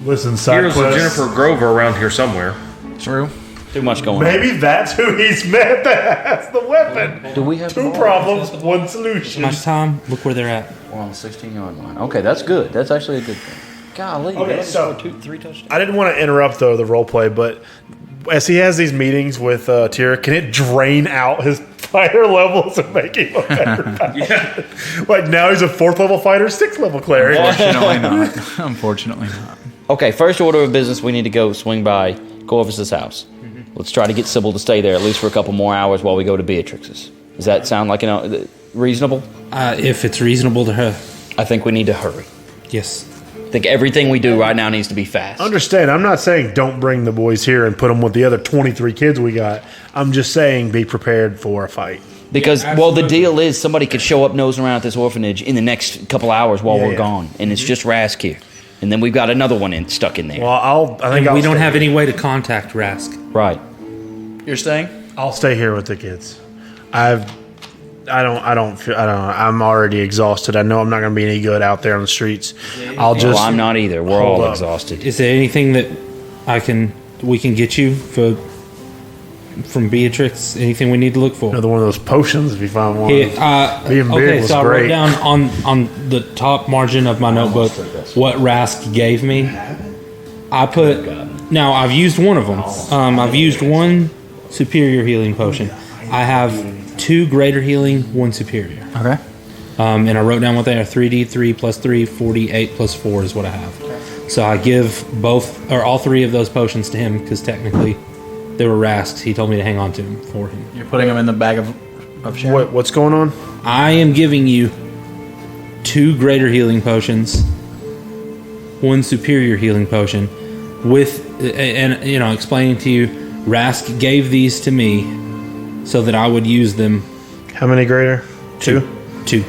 Listen, side Here's a quest. Jennifer Grover around here somewhere. True. Too much going on. Maybe that's who he's met that has the weapon. Do we have 2 problems, 1 solution. Much time. Look where they're at. We're on the 16-yard line. Okay, that's good. That's actually a good thing. Golly, Okay, man, so- 3 touchdowns. I didn't want to interrupt though the role play, but as he has these meetings with Tira, can it drain out his fighter levels and make him a better fighter? Like now he's a 4th level fighter, 6th level cleric. Unfortunately not. Unfortunately not. Okay, first order of business, we need to go swing by Corvus's house. Let's try to get Sybil to stay there at least for a couple more hours while we go to Beatrix's. Does that sound like reasonable? If it's reasonable to her, I think we need to hurry. yes. I think everything we do right now needs to be fast. Understand, I'm not saying don't bring the boys here and put them with the other 23 kids we got. I'm just saying be prepared for a fight. Because, well, the deal is somebody could show up nosing around at this orphanage in the next couple hours while we're gone, and it's just Rask here. And then we've got another one stuck in there. Well, I think We don't have any way to contact Rask. Right. You're staying? I'll stay here with the kids. I'm already exhausted. I know I'm not going to be any good out there on the streets. I'll just. Well, I'm not either. We're hold all up. exhausted. Is there anything that we can get you from Beatrix? Anything we need to look for? Another one of those potions if you find one. Being big okay, was so I great. wrote down on the top margin of my notebook what Rask gave me. I put. Now I've used one of them. I've used 1 superior healing potion. I have 2 greater healing, 1 superior. Okay. And I wrote down what they are: 3d3 plus 3, 48 plus 4 is what I have. So I give all 3 of those potions to him because technically they were Rask's. He told me to hang on to them for him. You're putting them in the bag of Sharon? What's going on? I am giving you 2 greater healing potions, 1 superior healing potion, explaining to you, Rask gave these to me so that I would use them. How many greater? 2? 2.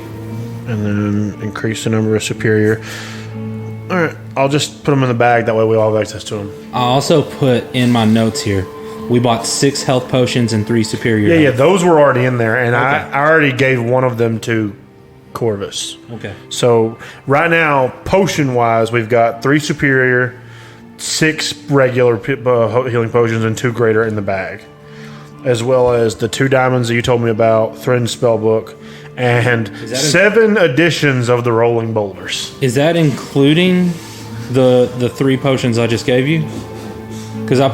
And then increase the number of superior. All right, I'll just put them in the bag. That way we all have access to them. I also put in my notes here, we bought 6 health potions and 3 superior. Yeah, health. those were already in there, and Okay. I already gave one of them to Corvus. Okay. So right now, potion-wise, we've got 3 superior, 6 regular healing potions, and 2 greater in the bag, as well as the 2 diamonds that you told me about, Thren's spellbook, and 7 editions of the rolling boulders. Is that including the 3 potions I just gave you? Because I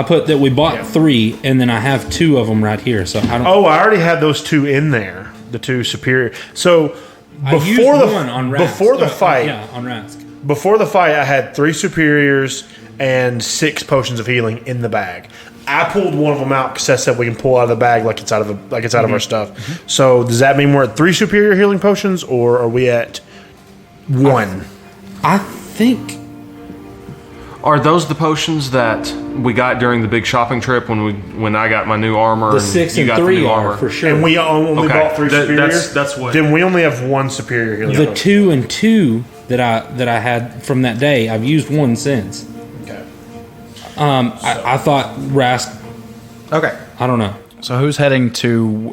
put that we bought 3, and then I have 2 of them right here. So I don't. Oh, I already had those 2 in there. The 2 superior. So I used before the one on Rask. before the fight, Yeah, on Rask. before the fight, I had 3 superiors and 6 potions of healing in the bag. I pulled one of them out because I said we can pull out of the bag like it's out of our stuff. So does that mean we're at 3 superior healing potions, or are we at 1? I think. Are those the potions that we got during the big shopping trip when I got my new armor? The and 6 you and got the 3 new are armor? for sure. And we only Okay. bought 3 superiors. That's what. Then we only have 1 superior healing. The potion. 2 and 2 that I had from that day, I've used 1 since. Okay. I thought Rask. Okay. I don't know. So who's heading to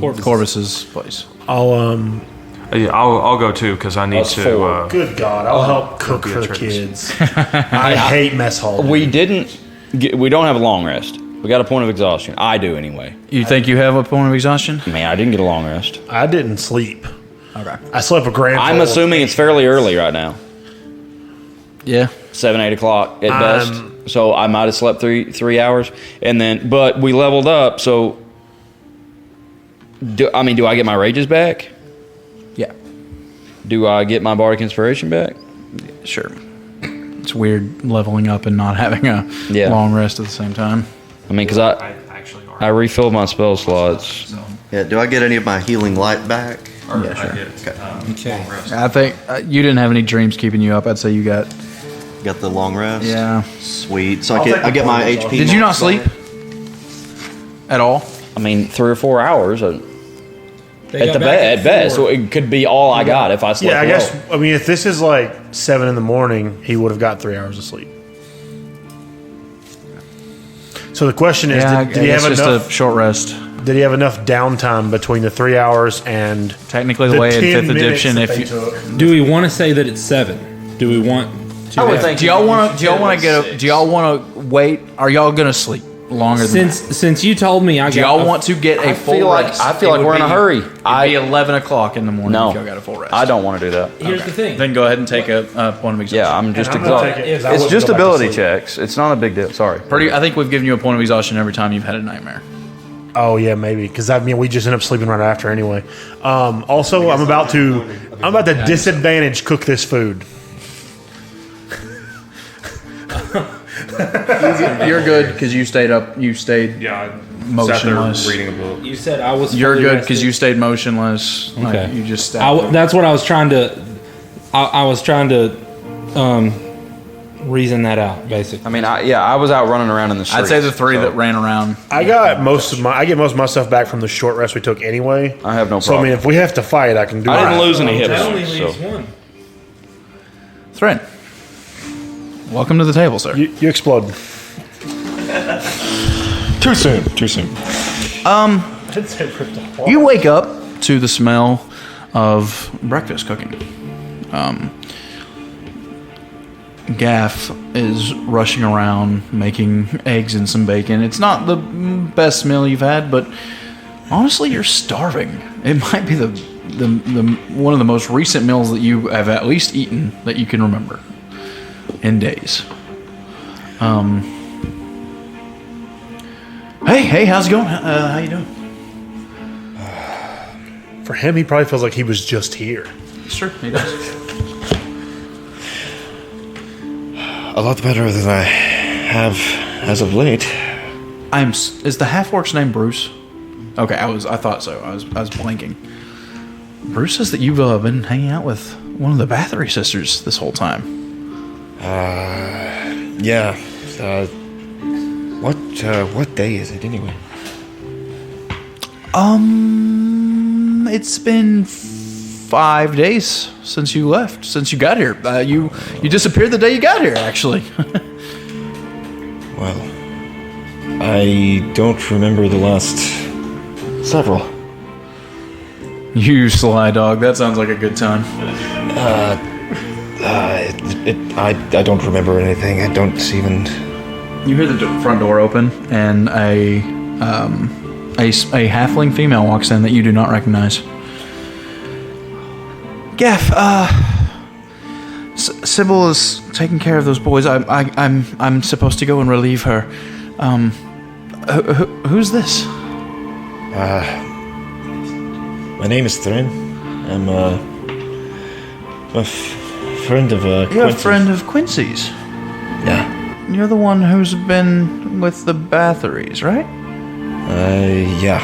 Corvus. Corvus's place? I'll go too because I need Us to. 4. Good God, I'll help cook for the kids. I hate mess hall. We don't have a long rest. We got a point of exhaustion. I do anyway. You think you have a point of exhaustion? Man, I didn't get a long rest. I didn't sleep. Okay. I slept a grand. I'm total. assuming it's fairly early right now. Yeah. 7, 8 o'clock at best. So I might have slept 3 hours, and then but we leveled up. So do I get my rages back? Yeah. Do I get my bardic inspiration back? Sure. It's weird leveling up and not having a long rest at the same time. I mean, because I refilled my spell slots. Yeah, do I get any of my healing light back? Yeah, sure. Okay. I think you didn't have any dreams keeping you up. I'd say you got. Got the long rest? Yeah. Sweet. So I get my HP. Did you not sleep at all? I mean, 3 or 4 hours at They got back at best. So four. it could be all I got if I slept. Yeah, I well. guess. I mean, if this is like 7 in the morning, he would have got 3 hours of sleep. So the question is, Yeah, did he have just enough? a short rest. Did he have enough downtime between the 3 hours and Technically, the way in 10 fifth minutes edition, that if they you took? Do we want to say that it's 7? Do we want to? I would think. Do y'all want to wait? Are y'all gonna sleep longer than that? Since you told me Do y'all want to get a full rest? I feel like It we're would in a be- hurry. It'd be 11 o'clock in the morning No, if y'all got a full rest. I don't want to do that. Here's the thing. Then go ahead and take a point of exhaustion. Yeah, I'm just I'm gonna take exhausted. it, 'cause I It's wouldn't just go back to ability sleep. checks. It's not a big deal. Sorry. I think we've given you a point of exhaustion every time you've had a nightmare. Oh yeah, maybe because I mean we just end up sleeping right after anyway. Also, I'm about to disadvantage cook this food. You're good because you stayed up. You stayed Yeah, motionless. sat there reading a book. You said I was. You're fully good rested. because you stayed motionless. Like, Okay. you just sat. That's what I was trying to. I was trying to reason that out, basically. I mean, I was out running around in the streets. I'd say the three that ran around. I get most of my stuff back from the short rest we took anyway. I have no So I problem. mean, if we have to fight, I can do. I didn't it. lose any hit That only points. leaves So. one. Thrin, welcome to the table, sir. You explode. Too soon. Too soon. You wake up to the smell of breakfast cooking. Gaff is rushing around making eggs and some bacon. It's not the best meal you've had, but honestly, you're starving. It might be the one of the most recent meals that you have at least eaten that you can remember in days. Hey, how's it going? How you doing? For him, he probably feels like he was just here. Sure, he does. A lot better than I have as of late. Is the half orc's name Bruce? Okay, I thought so. I was blanking. Bruce says that you've been hanging out with one of the Bathory sisters this whole time. Yeah. What day is it anyway? It's been 5 days since you left, since you got here. You disappeared the day you got here, actually. Well, I don't remember the last several. You sly dog. That sounds like a good time. I don't remember anything. I don't even. You hear the front door open, and a halfling female walks in that you do not recognize. Gaff, Sybil is taking care of those boys. I'm supposed to go and relieve her. Who's this? My name is Thrin. I'm a friend of You're a Quincy. friend of Quincy's. Yeah. You're the one who's been with the Bathories, right? Yeah.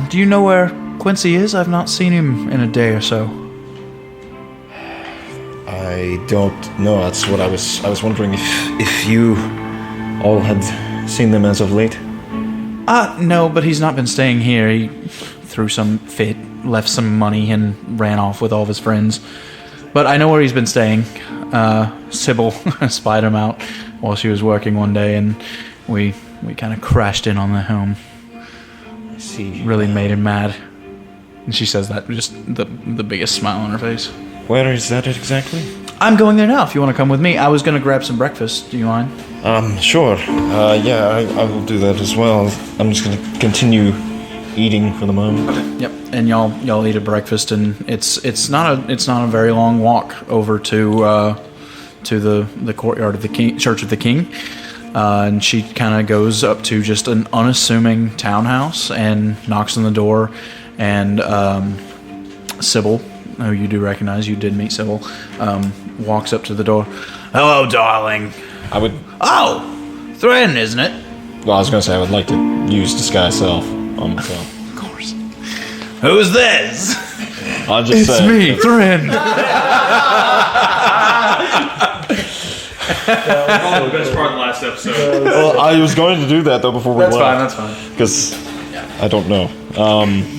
Do you know where Quincy is? I've not seen him in a day or so. I don't know. That's what I was wondering if you all had seen them as of late. No, but he's not been staying here. He threw some fit, left some money, and ran off with all of his friends. But I know where he's been staying. Sybil spied him out while she was working one day, and we kind of crashed in on their home. I see. Really made him mad. And she says that with just the biggest smile on her face. Where is that exactly? I'm going there now if you want to come with me. I was going to grab some breakfast. Do you mind? Sure. Yeah, I will do that as well. I'm just going to continue eating for the moment. Yep, and y'all eat a breakfast, and it's not a very long walk over to the courtyard of the Church of the King, and she kind of goes up to just an unassuming townhouse and knocks on the door, and Sybil, who you do recognize, you did meet Sybil, walks up to the door. Hello, darling. I would. Oh, Thrin, isn't it? Well, I was going to say I would like to use disguise self on myself. Of course. Who's this? I'll just It's say. me, Thrin. Best part of the last episode. Well, I was going to do that though before we That's fine. left. That's fine. Because I don't know.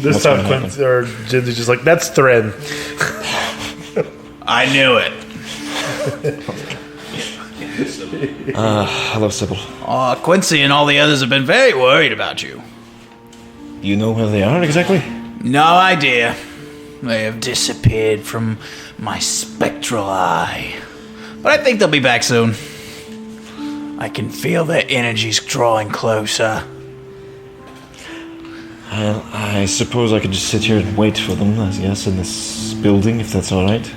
This what's time, gonna happen. Quincy or Ginsy's just like, that's Thread. I knew it. Hello, Sybil. Quincy and all the others have been very worried about you. Do you know where they are exactly? No idea. They have disappeared from my spectral eye. But I think they'll be back soon. I can feel their energies drawing closer. I suppose I could just sit here and wait for them, I guess, in this building, if that's alright.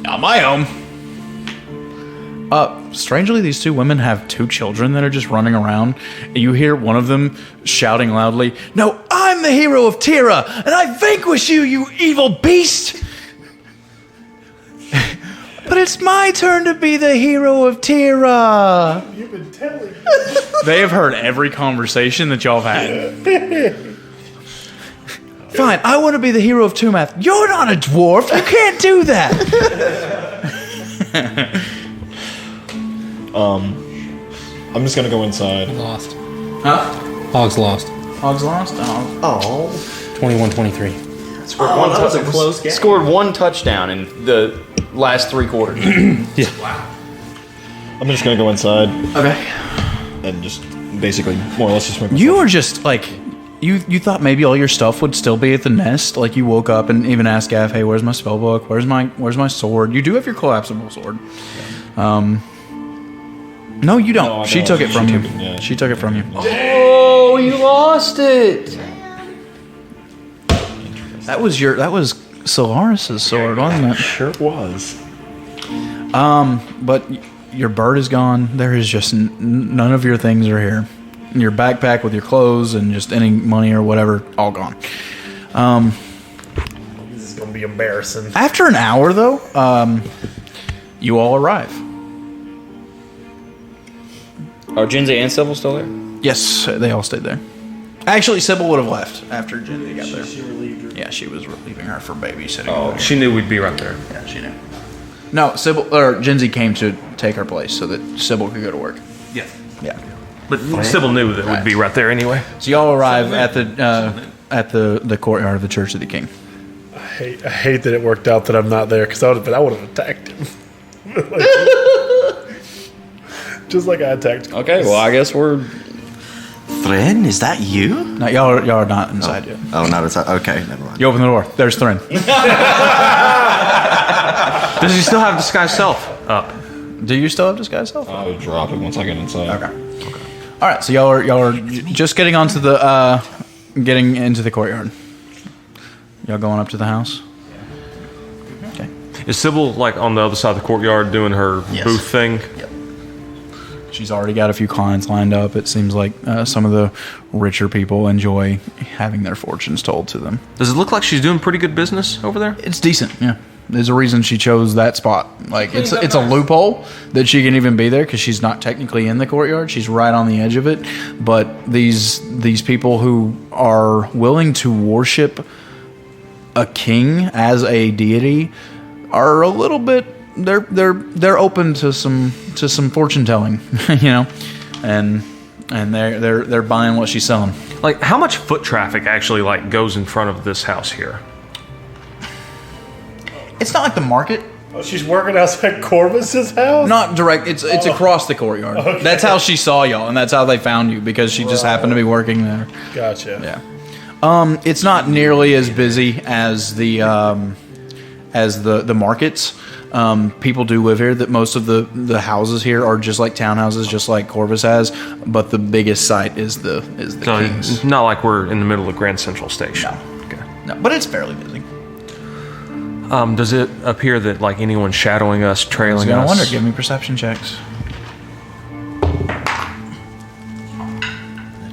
Not my home. Strangely, these two women have two children that are just running around. You hear one of them shouting loudly, "No, I'm the hero of Tira, and I vanquish you, you evil beast!" But it's my turn to be the hero of Tira. You've been telling me. They have heard every conversation that y'all have had. Fine, I want to be the hero of Tumath. You're not a dwarf. You can't do that. I'm just gonna go inside. Lost. Huh? Hogs lost. Hogs lost? Oh. 21-23. that was a close game. Scored one touchdown in the last 3 quarters. I'm just gonna go inside Okay. and just basically more or less just make myself. You were just like, you thought maybe all your stuff would still be at the nest. Like you woke up and even asked Gav, "Hey, where's my spell book? Where's my sword?" You do have your collapsible sword. No, you don't. No, I She don't. took it from She you. took it, yeah. She took it from you. Oh, you lost it. That was Solaris' sword, wasn't it? Sure was. But your bird is gone. There is just none of your things are here. Your backpack with your clothes and just any money or whatever, all gone. This is going to be embarrassing. After an hour, though, you all arrive. Are Jinzi and Sybil still there? Yes, they all stayed there. Actually, Sybil would have left after Ginzy got there. She relieved her. Yeah, she was relieving her for babysitting. Oh, she knew we'd be right there. Yeah, she knew. No, Ginzy came to take her place so that Sybil could go to work. Yeah. Yeah. But Sybil knew that we'd be right there anyway. So y'all arrive at the courtyard of the Church of the King. I hate that it worked out that I'm not there because I would have attacked him. Just like I attacked. Okay, well, I guess we're. Thrin, is that you? No, y'all are not inside yet. Oh, no, it's okay. Never mind. You open the door. There's Thrin. Does he still have disguise self up? Do you still have disguise self? I would drop it once I get inside. Okay. All right. So y'all are just getting onto the getting into the courtyard. Y'all going up to the house? Okay. Is Sybil like on the other side of the courtyard doing her Yes. booth thing? She's already got a few clients lined up. It seems like some of the richer people enjoy having their fortunes told to them. Does it look like she's doing pretty good business over there? It's decent, yeah. There's a reason she chose that spot. Like it's a loophole that she can even be there because she's not technically in the courtyard. She's right on the edge of it. But these people who are willing to worship a king as a deity are a little bit. They're open to some fortune telling, you know, and they're buying what she's selling. Like, how much foot traffic actually like goes in front of this house here? It's not like the market. Oh, she's working outside Corvus's house? Not direct. It's across the courtyard. Okay. That's how she saw y'all, and that's how they found you because she just happened to be working there. Gotcha. Yeah. It's not nearly as busy as the as the markets. People do live here. That most of the houses here are just like townhouses, just like Corvus has. But the biggest site is the So King's. it's not like we're in the middle of Grand Central Station. Okay. No, but it's fairly busy. Does it appear that like anyone's shadowing us, I trailing was gonna us? wonder. Give me perception checks.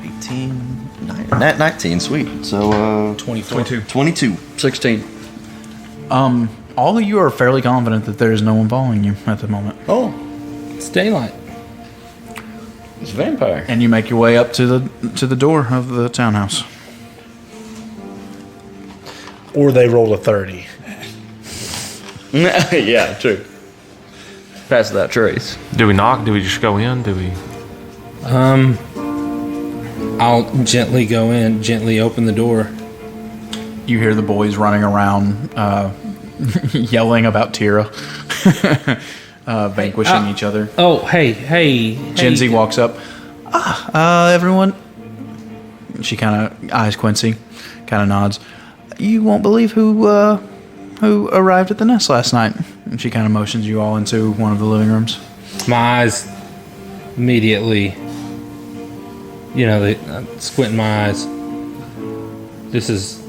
18, 19, sweet. So 22. 22. 16. All of you are fairly confident that there is no one following you at the moment. Oh, It's daylight. it's a vampire. And you make your way up to the door of the townhouse. Or they rolled a 30. Yeah, true. Pass that trace. Do we knock? Do we just go in? Do we? I'll gently go in, gently open the door. You hear the boys running around, yelling about Tira, vanquishing each other. Oh, hey. Genzi walks up. Everyone. She kind of eyes Quincy, kind of nods. You won't believe who arrived at the nest last night. And she kind of motions you all into one of the living rooms. My eyes immediately, they squinting my eyes. This is,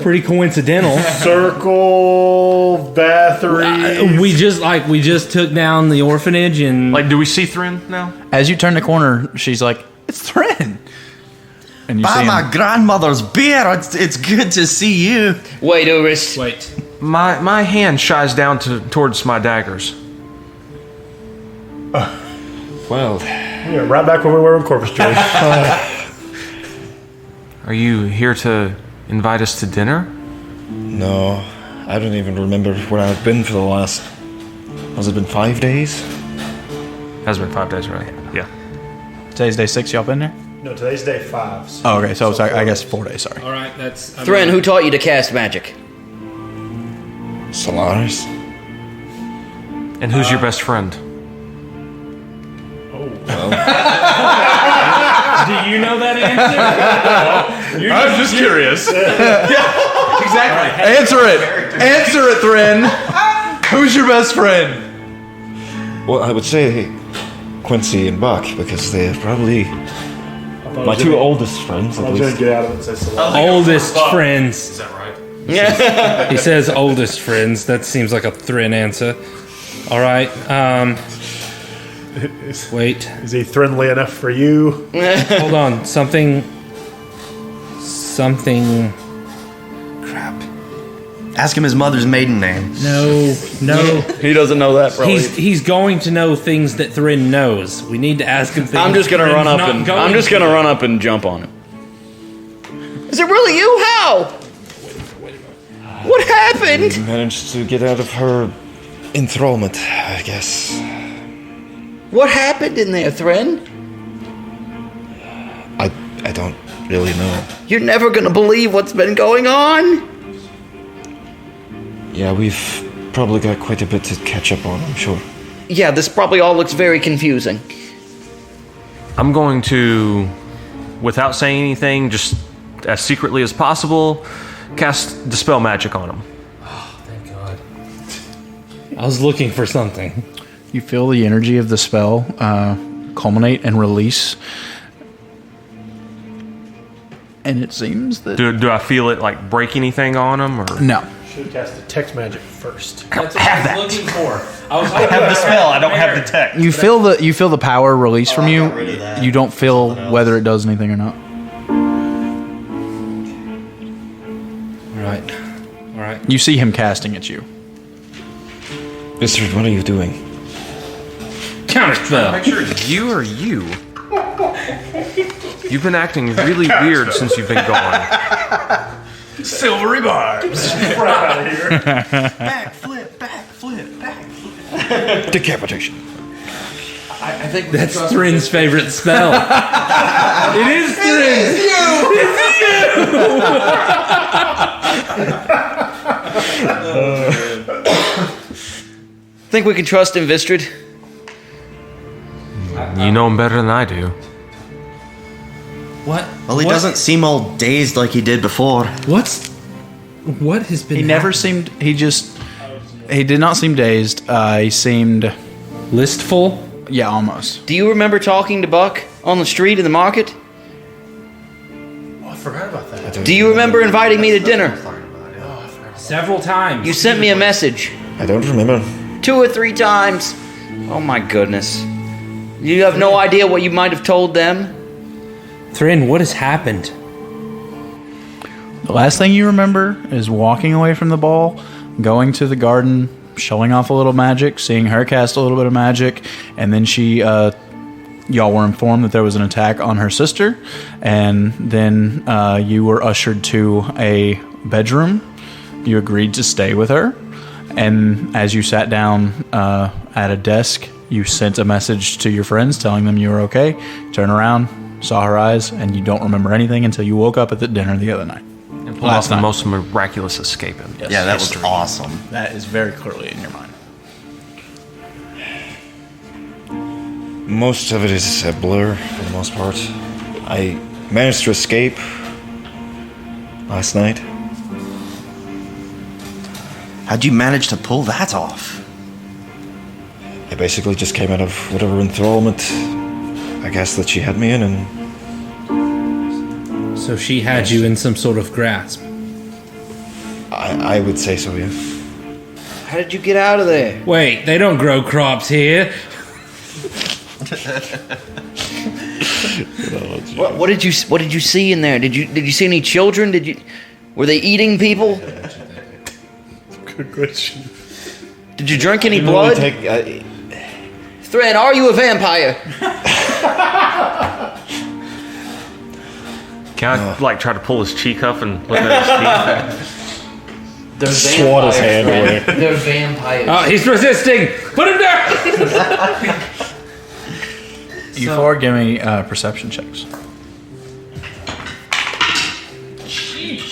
pretty coincidental. Circle, battery. We just took down the orphanage and Like, do we see Thren now? As you turn the corner, she's like, "It's Thren." And you By see him. my grandmother's beer, it's good to see you. Wait, Urus. wait. My hand shies down towards my daggers. Well, Yeah, right back where we were in Corpus Jury. Are you here to invite us to dinner? no, I don't even remember where I've been for the last. Has it been 5 days? Has been 5 days, right? Yeah. Today's day 6. Y'all been there? No, today's day 5. So Oh, okay. So sorry. I guess 4 days. Sorry. All right, that's Thren, who taught you to cast magic? Solaris? And who's your best friend? Do you know that answer? I'm just curious. Exactly. Answer it. Answer it, Thren. Who's your best friend? Well, I would say Quincy and Buck because they're probably my two oldest friends. I At was going least. to get out of it and say Solaris. Oldest friends. Is that right? Yeah. He says oldest friends. That seems like a Thren answer. All right. Wait. Is he friendly enough for you? Hold on. Something. Crap. Ask him his mother's maiden name. No. He doesn't know that, probably. He's going to know things that Thren knows. We need to ask him things. I'm just gonna Thren's run up not and going I'm just to. gonna run up and jump on him. Is it really you? How? What happened? Managed to get out of her enthrallment, I guess. What happened in there, Thren? I don't really know. You're never gonna believe what's been going on. Yeah, we've probably got quite a bit to catch up on, I'm sure. Yeah, this probably all looks very confusing. I'm going to, without saying anything, just as secretly as possible, cast Dispel Magic on him. Thank God. I was looking for something. You feel the energy of the spell culminate and release. And it seems that... Do I feel it like break anything on him, or No. Should have casted text magic first. That's what I was looking for. I have the spell, I don't have the text. You feel the power release from you. You don't feel whether it does anything or not. All right. You see him casting at you. Wizard, what are you doing? Counterspell. Picture you or you? You've been acting really weird since you've been gone. Silvery barbs. Backflip. Decapitation. I think That's Thren's favorite spell. It is Thren's. Think we can trust him, Vistrid? You know him better than I do. What? Well, he doesn't seem all dazed like he did before. What's What has been? He never happening? seemed. He did not seem dazed. He seemed. Listful. Yeah, almost. Do you remember talking to Buck on the street in the market? Oh, I forgot about that. Do you remember inviting me to dinner? Several times. You sent me a message I don't remember. 2 or 3 times. Oh my goodness. You have no idea what you might have told them? Thrin, what has happened? The last thing you remember is walking away from the ball, going to the garden, showing off a little magic, seeing her cast a little bit of magic, and then y'all were informed that there was an attack on her sister, and then you were ushered to a bedroom. You agreed to stay with her, and as you sat down at a desk, you sent a message to your friends telling them you were okay. Turn around, saw her eyes, and you don't remember anything until you woke up at the dinner the other night. And pull off the most miraculous escape. Yes, Yeah, that was history. awesome. That is very clearly in your mind. Most of it is a blur for the most part. I managed to escape last night. How'd you manage to pull that off? I basically just came out of whatever enthrallment I guess that she had me in, and So she had you in some sort of grasp. I would say so, yeah. How did you get out of there? Wait, they don't grow crops here. What did you see in there? Did you see any children? Were they eating people? Good question. Did you drink any Didn't really blood? Thread, are you a vampire? Can I try to pull his cheek up and look at his teeth? They're Swat his hand away. They're vampires. Oh, he's resisting. Put him down. You four give me perception checks.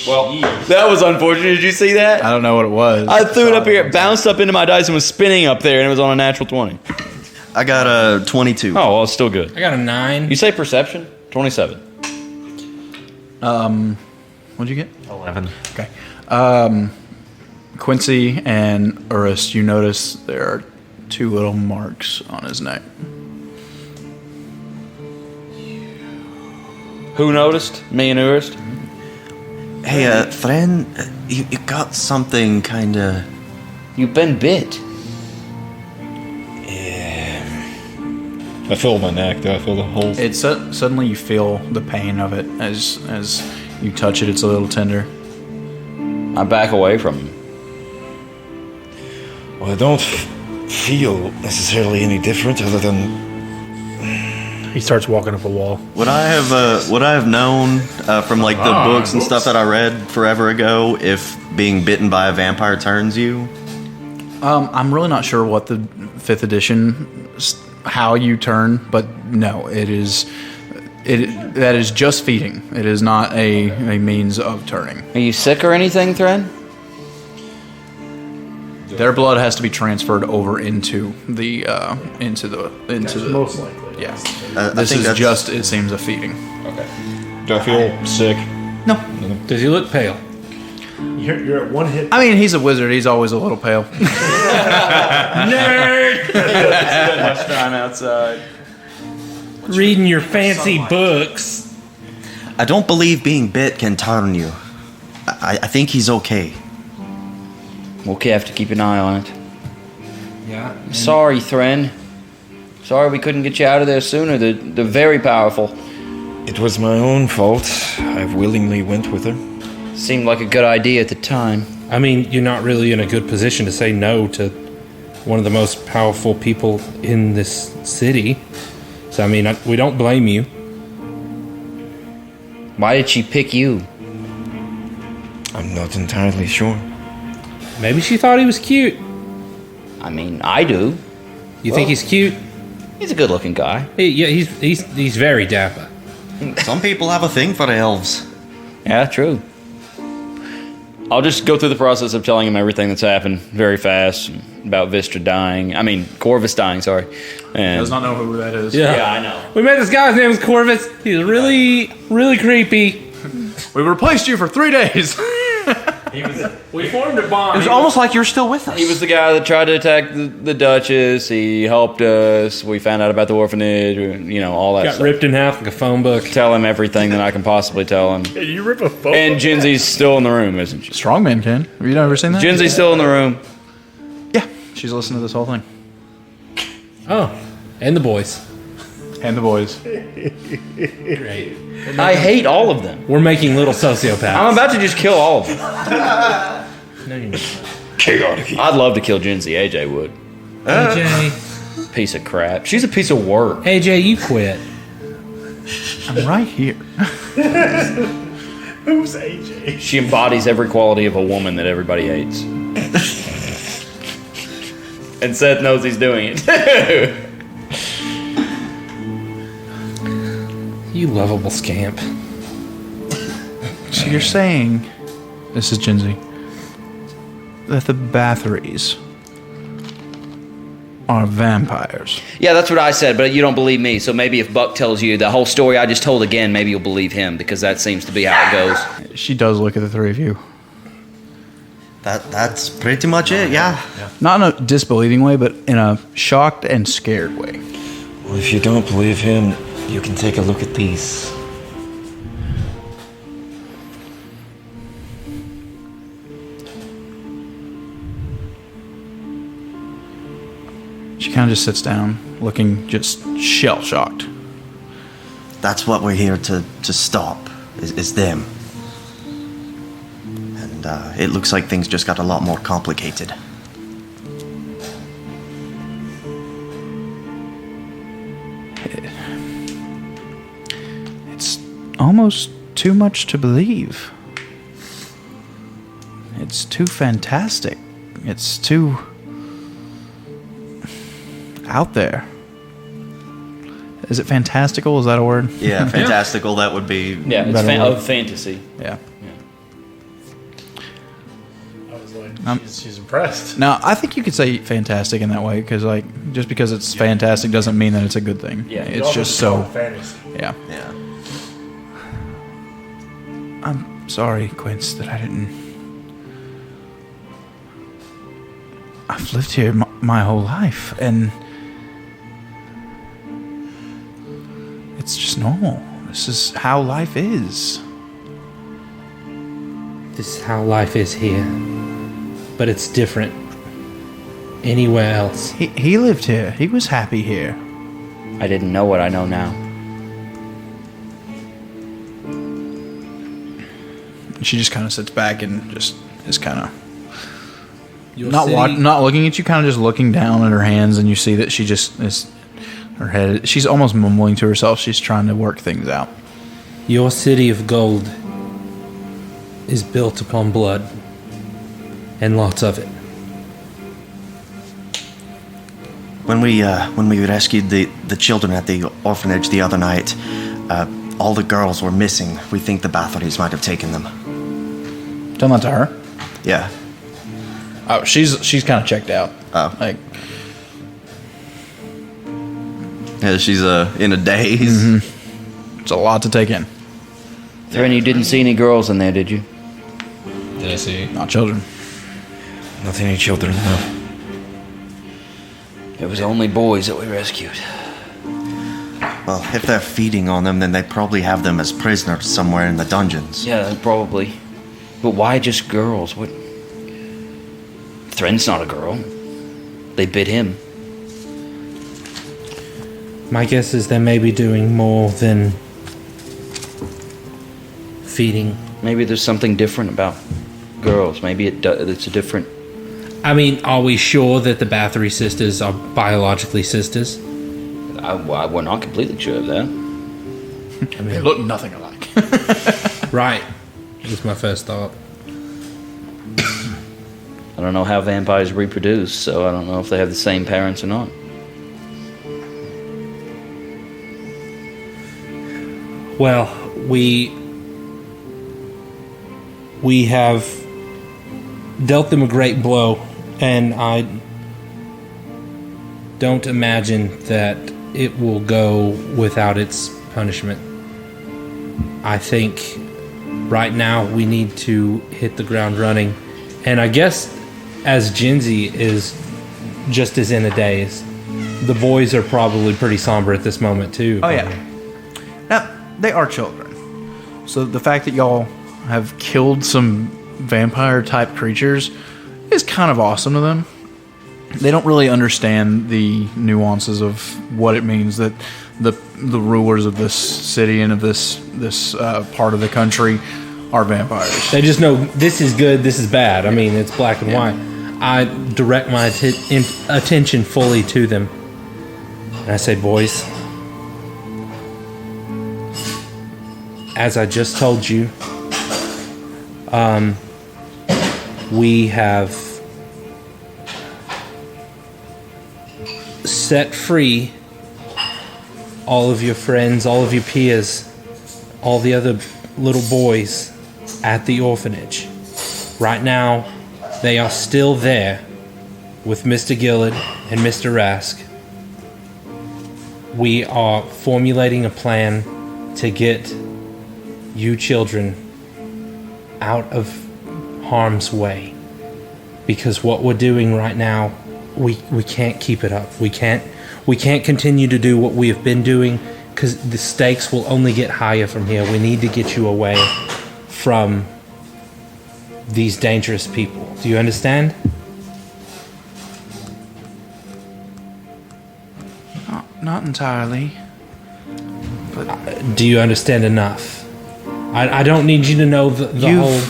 Well, that was unfortunate. Did you see that? I don't know what it was. I threw it up here. It bounced up into my dice and was spinning up there, and it was on a natural 20. I got a 22. Oh, well, it's still good. I got a 9. You say perception? 27. What'd you get? 11. Okay. Quincy and Urus, you notice there are 2 little marks on his neck. Who noticed? Me and Urist? Hey, friend, you got something kind of... You've been bit. I feel my neck, though. I feel the whole... It's suddenly you feel the pain of it as you touch it. It's a little tender. I back away from him. Well, I don't feel necessarily any different other than... He starts walking up a wall. Would I have known from like the books and stuff that I read forever ago if being bitten by a vampire turns you? I'm really not sure what the 5th edition, how you turn, but no, that is just feeding. It is not a means of turning. Are you sick or anything, Thread? Their blood has to be transferred over into the Most likely. yeah. I This think is that's- just it seems a feeding. Do I feel sick? No, Does he look pale? You're at 1 hit. I mean he's a wizard. He's always a little pale. Nerd! Spent much time outside. Reading your fancy books. I don't believe being bit can turn you. I think he's okay. We'll have to keep an eye on it. Yeah. Sorry, Thren. Sorry we couldn't get you out of there sooner. They're very powerful. It was my own fault. I willingly went with her. Seemed like a good idea at the time. I mean, you're not really in a good position to say no to one of the most powerful people in this city. So, I mean, we don't blame you. Why did she pick you? I'm not entirely sure. Maybe she thought he was cute. I mean, I do. You think he's cute? He's a good-looking guy. Yeah, he's very dapper. Some people have a thing for elves. Yeah, true. I'll just go through the process of telling him everything that's happened very fast about Vistra dying. I mean, Corvus dying, sorry. And Does not know who that is. yeah, I know. We met this guy. His name was Corvus. He's really, really creepy. We replaced you for 3 days. We formed a It bond. was almost like you were still with us. He was the guy that tried to attack the Duchess. He helped us. We found out about the orphanage. You know, all that got stuff. ripped in half like a phone book. Tell him everything that I can possibly tell him. Hey, you rip a phone. And Genzi's still in the room, isn't she? Strongman can. Have you never seen that? Genzi's still in the room. Yeah, she's listening to this whole thing. Oh, and the boys. And the boys. Great. I hate all of them. We're making little sociopaths. I'm about to just kill all of them. No, you're not. Chaotic. I'd love to kill Genzi. AJ would. AJ, Piece of crap. She's a piece of work. AJ, you quit. I'm right here. Who's AJ? She embodies every quality of a woman that everybody hates. And Seth knows he's doing it too. You lovable scamp. So you're saying, this is Genzi, that the Bathories are vampires? Yeah, that's what I said, but you don't believe me. So maybe if Buck tells you the whole story I just told again, maybe you'll believe him, because that seems to be how it goes. She does look at the three of you. That's pretty much it, yeah. Not in a disbelieving way, but in a shocked and scared way. Well, if you don't believe him, you can take a look at these. She kind of just sits down, looking just shell-shocked. That's what we're here to stop, is them. And it looks like things just got a lot more complicated. It's almost too much to believe. It's too fantastic. It's too out there. Is it fantastical? Is that a word? Yeah, fantastical, that would be... Yeah, it's Better word. of fantasy. Yeah. I was like, she's impressed. Now, I think you could say fantastic in that way, because like just because it's fantastic doesn't mean that it's a good thing. Yeah. It's just so. Fantasy. Yeah. Yeah. I'm sorry, Quince, that I didn't. I've lived here my whole life, and it's just normal. This is how life is. This is how life is here. But it's different anywhere else. He lived here. He was happy here. I didn't know what I know now. She just kind of sits back and just is kind of Your not city- not looking at you, kind of just looking down at her hands, and you see that she just is. Her head. She's almost mumbling to herself. She's trying to work things out. Your city of gold is built upon blood, and lots of it. When we rescued the children at the orphanage the other night, all the girls were missing. We think the Bathories might have taken them. Tell that to her. Yeah. Oh, she's kind of checked out. Oh. Like, Yeah, she's in a daze. it's a lot to take in. And you didn't see any girls in there, did you? Did I see? Not children. Not any children, no. It was only boys that we rescued. Well, if they're feeding on them, then they probably have them as prisoners somewhere in the dungeons. Yeah, probably. But why just girls? What? Thren's not a girl. They bit him. My guess is they may be doing more than feeding. Maybe there's something different about girls. Maybe it's a different. I mean, are we sure that the Bathory sisters are biologically sisters? We're not completely sure of that. They look nothing alike. Right. Was my first thought. I don't know how vampires reproduce, so I don't know if they have the same parents or not. Well, we have dealt them a great blow, and I don't imagine that it will go without its punishment. I think Right now, we need to hit the ground running. And I guess as Genzi is just as in a daze, the boys are probably pretty somber at this moment, too. Oh, yeah. Now, they are children. So the fact that y'all have killed some vampire-type creatures is kind of awesome to them. They don't really understand the nuances of what it means that the rulers of this city and of this part of the country are vampires. They just know this is good, this is bad. I mean, it's black and white. I direct my attention fully to them. And I say, boys, as I just told you, we have set free all of your friends, all of your peers, all the other little boys at the orphanage. Right now, they are still there with Mr. Gillard and Mr. Rask. We are formulating a plan to get you children out of harm's way. Because what we're doing right now, we can't keep it up. We can't continue to do what we have been doing because the stakes will only get higher from here. We need to get you away from these dangerous people. Do you understand? Not entirely. Do you understand enough? I don't need you to know the whole...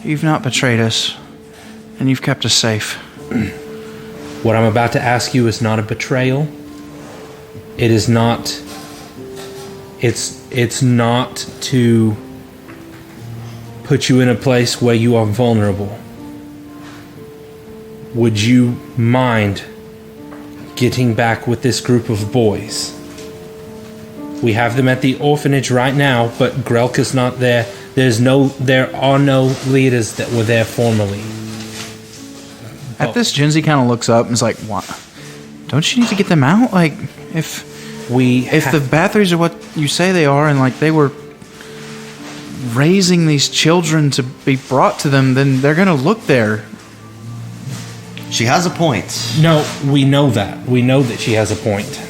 You've not betrayed us, and you've kept us safe. What I'm about to ask you is not a betrayal. It is not... It's not to put you in a place where you are vulnerable. Would you mind getting back with this group of boys? We have them at the orphanage right now, but Grelka's not there. There are no leaders that were there formerly. At this, Genzi kind of looks up and is like, "What? Don't you need to get them out? Like, if the Bathories are what you say they are, and like they were raising these children to be brought to them, then they're gonna look there." She has a point. No, we know that. We know that she has a point.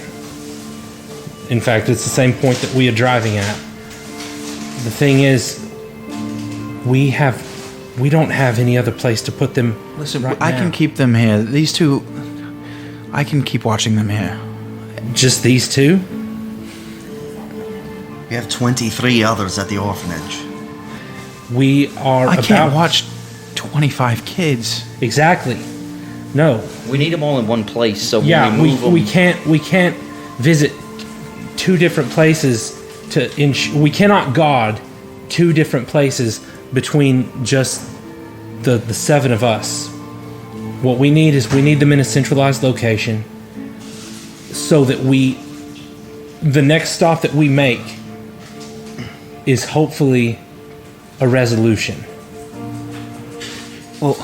In fact, it's the same point that we are driving at. The thing is, we don't have any other place to put them. Listen, right I now. can keep them here. These two, I can keep watching them here. Just these two? We have 23 others at the orphanage. We are I can't watch 25 kids. Exactly. No. We need them all in one place, so when Yeah, we move them... we can't visit two different places to we cannot guard two different places between just the seven of us. What we need is we need them in a centralized location so that the next stop that we make is hopefully a resolution. Well,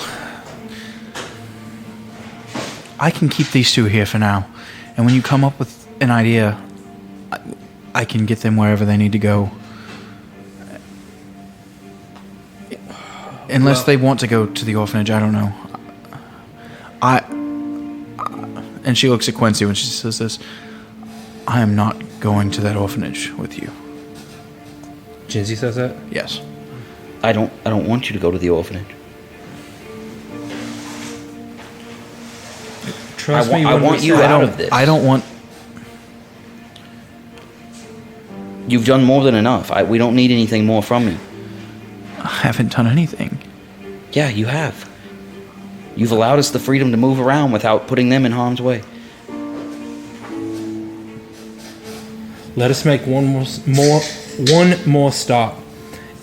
I can keep these two here for now, and when you come up with an idea, I can get them wherever they need to go. Unless they want to go to the orphanage, I don't know. And she looks at Quincy when she says this. I am not going to that orphanage with you. Genzi says that? Yes. I don't want you to go to the orphanage. Trust I want you out of this. I don't want... You've done more than enough. We don't need anything more from you. I haven't done anything. Yeah, you have. You've allowed us the freedom to move around without putting them in harm's way. Let us make one more stop,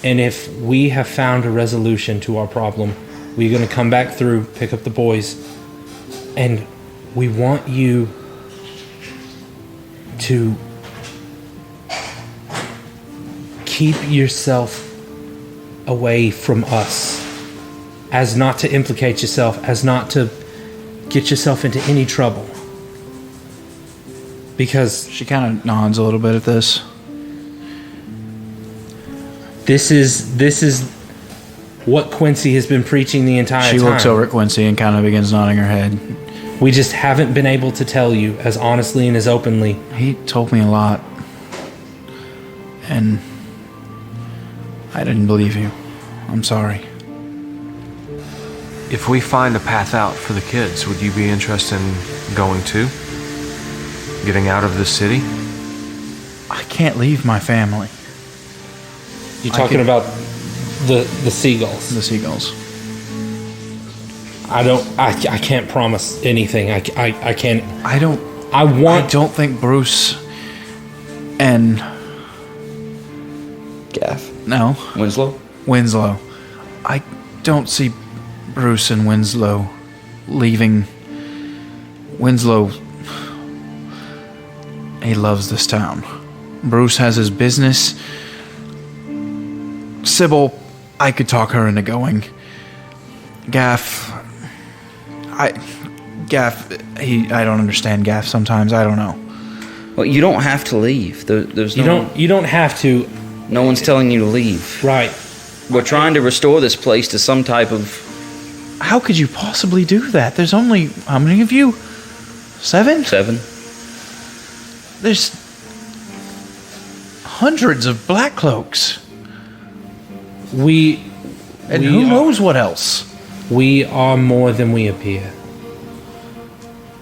and if we have found a resolution to our problem, we're going to come back through, pick up the boys, and we want you to keep yourself away from us, as not to implicate yourself, as not to get yourself into any trouble. Because she kind of nods a little bit at this. This is what Quincy has been preaching the entire She time. looks over at Quincy and kind of begins nodding her head. We just haven't been able to tell you as honestly and as openly. He told me a lot. And I didn't believe you. I'm sorry. If we find a path out for the kids, would you be interested in going too? Getting out of this city? I can't leave my family. You're talking about the seagulls. The seagulls. I can't promise anything. I can't. I don't think Bruce and Gaff. No. Winslow. I don't see Bruce and Winslow leaving. Winslow, he loves this town. Bruce has his business. Sybil, I could talk her into going. Gaff, I don't understand Gaff sometimes. I don't know. Well, you don't have to leave. There's no. You don't have to. No one's telling you to leave. Right. We're trying to restore this place to some type of. How could you possibly do that? There's only how many of you? 7? 7. There's hundreds of black cloaks. Who knows what else? We are more than we appear.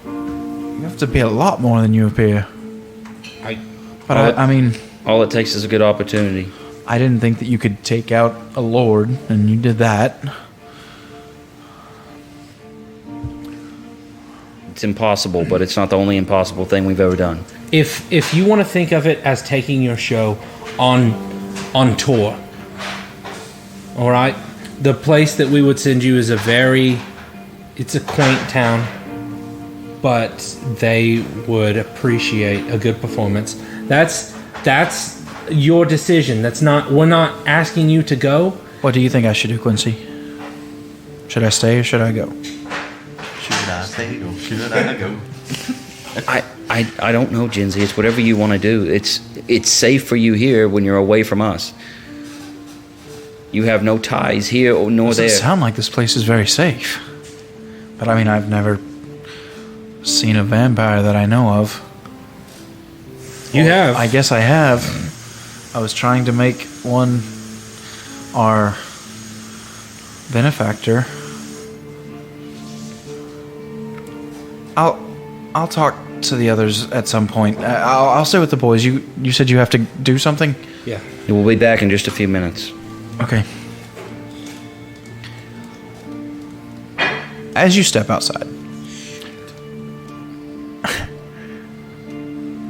You have to be a lot more than you appear. I mean, all it takes is a good opportunity. I didn't think that you could take out a lord, and you did that. It's impossible, but it's not the only impossible thing we've ever done. If you want to think of it as taking your show on tour, all right, the place that we would send you is it's a quaint town, but they would appreciate a good performance. That's your decision. We're not asking you to go. What do you think I should do, Quincy? Should I stay or should I go? Should I stay or should I go? I don't know, Jinsey. It's whatever you want to do. It's safe for you here when you're away from us. You have no ties here nor there. It doesn't sound like this place is very safe. But I mean, I've never seen a vampire that I know of. You have. I guess I have. I was trying to make one our benefactor. I'll talk to the others at some point. I'll stay with the boys. You said you have to do something? Yeah. We'll be back in just a few minutes. Okay. As you step outside,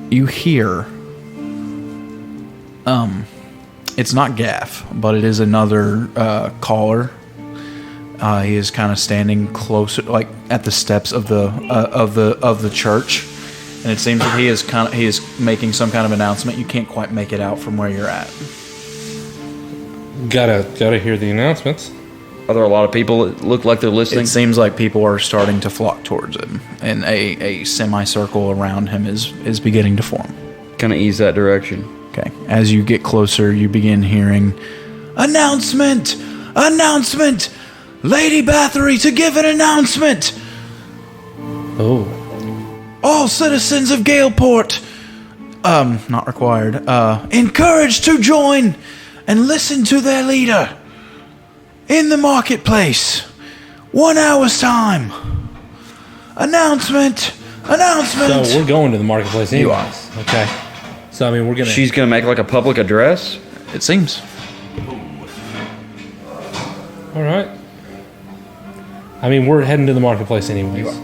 you hear, it's not Gaff, but it is another caller. He is kind of standing closer, like at the steps of the church, and it seems that he is making some kind of announcement. You can't quite make it out from where you're at. Gotta hear the announcements. Are there a lot of people that look like they're listening? It seems like people are starting to flock towards him, and a semicircle around him is beginning to form. Kind of ease that direction. Okay. As you get closer, you begin hearing, "Announcement! Announcement! Lady Bathory to give an announcement! Oh. All citizens of Galeport, not required, encouraged to join and listen to their leader in the marketplace. 1 hour's time. Announcement! Announcement!" So we're going to the marketplace anyways. You are. Okay. So I mean, we're gonna. She's gonna make like a public address. It seems. All right. I mean, we're heading to the marketplace anyways.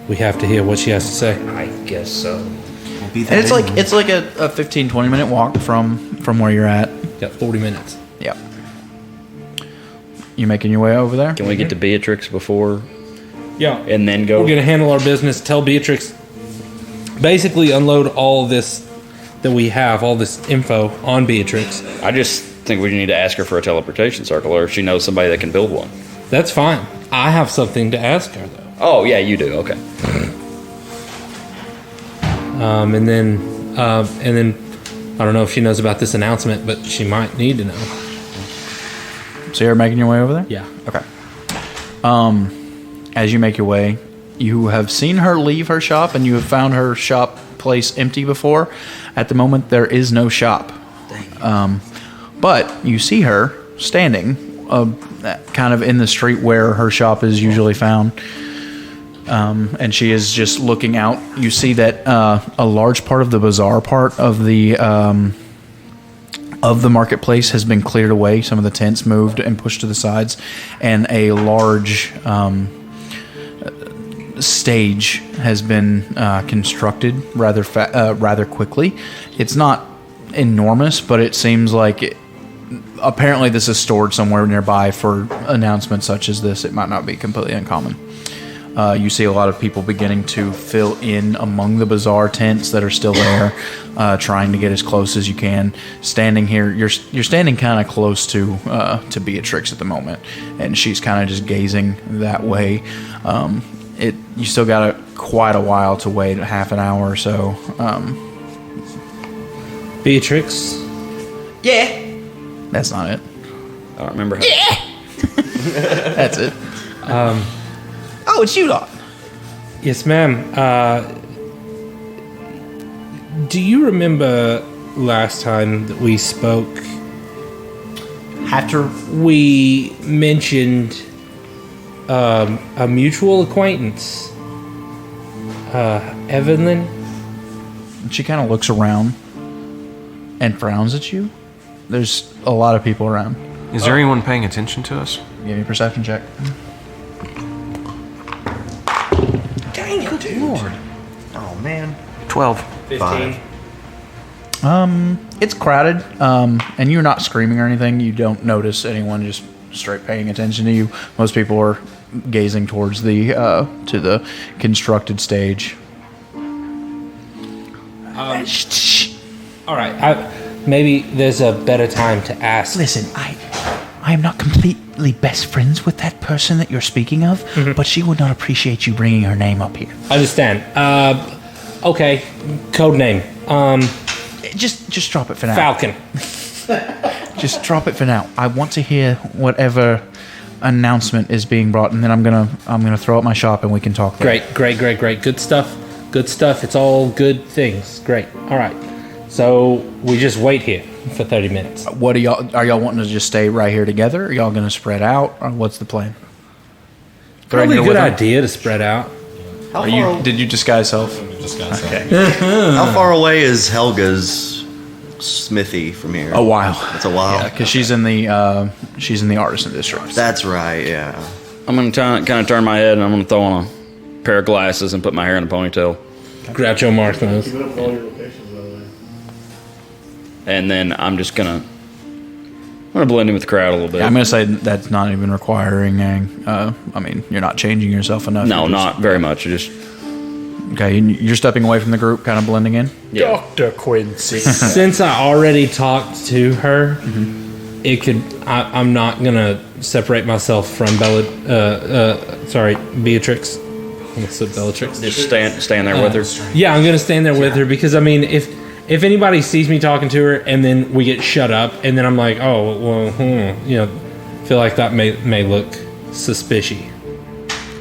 We have to hear what she has to say. I guess so. And it's like a 15-20 minute walk from where you're at. Got 40 minutes. Yep. You making your way over there? Can we get to Beatrix before? Yeah. And then go. We're gonna handle our business. Tell Beatrix. Basically, unload all this that we have, all this info on Beatrix. I just think we need to ask her for a teleportation circle, or if she knows somebody that can build one. That's fine. I have something to ask her though. Oh yeah, you do. Okay. And then I don't know if she knows about this announcement, but she might need to know. So you're making your way over there? Yeah. Okay. As you make your way, you have seen her leave her shop, and you have found her shop place empty before. At the moment, there is no shop. But you see her standing kind of in the street where her shop is usually found. And she is just looking out. You see that a large part of the bazaar part of the marketplace has been cleared away. Some of the tents moved and pushed to the sides, and a large stage has been constructed rather quickly. It's not enormous, but it seems like apparently this is stored somewhere nearby for announcements such as this. It might not be completely uncommon. You see a lot of people beginning to fill in among the bazaar tents that are still there, trying to get as close as you can. Standing here, you're standing kind of close to Beatrix at the moment, and she's kind of just gazing that way. You still got quite a while to wait, half an hour or so. Beatrix? Yeah. That's not it. I don't remember how. Yeah. That's it. Oh, it's you lot. Yes, ma'am. Do you remember last time that we spoke? After we mentioned a mutual acquaintance, Evelyn. She kind of looks around and frowns at you. There's a lot of people around. Is there anyone paying attention to us? Give me a perception check. Dang it, dude. Lord. Oh, man. 12. 15. It's crowded, and you're not screaming or anything. You don't notice anyone just straight paying attention to you. Most people are gazing towards the to the constructed stage. All right. Maybe there's a better time to ask. Listen, I am not completely best friends with that person that you're speaking of, but she would not appreciate you bringing her name up here. I understand. Okay. Code name. Just drop it for now. Falcon. Just drop it for now. I want to hear whatever announcement is being brought, and then I'm gonna throw up my shop and we can talk later. Great. Good stuff. It's all good things. Great. All right. So we just wait here for 30 minutes. What are y'all wanting to just stay right here together? Are y'all gonna spread out, or what's the plan? Probably a good idea to spread out. Did you disguise self? Okay. How far away is Helga's smithy from here? A while. It's a while. Yeah, because she's in the artisan district. That's right. Yeah. I'm gonna kind of turn my head and I'm gonna throw on a pair of glasses and put my hair in a ponytail. Groucho Marx knows. And then I'm gonna blend in with the crowd a little bit. Yeah, I'm gonna say that's not even requiring. I mean, you're not changing yourself enough. No, not very much. Okay. You're stepping away from the group, kind of blending in. Yeah. Dr. Quincy. Since I already talked to her, it could. I'm not gonna separate myself from Beatrix. I said Bellatrix. Just stand there with her. Yeah, I'm gonna stand there with her because I mean, if anybody sees me talking to her and then we get shut up and then I'm like, oh well, feel like that may look suspicious.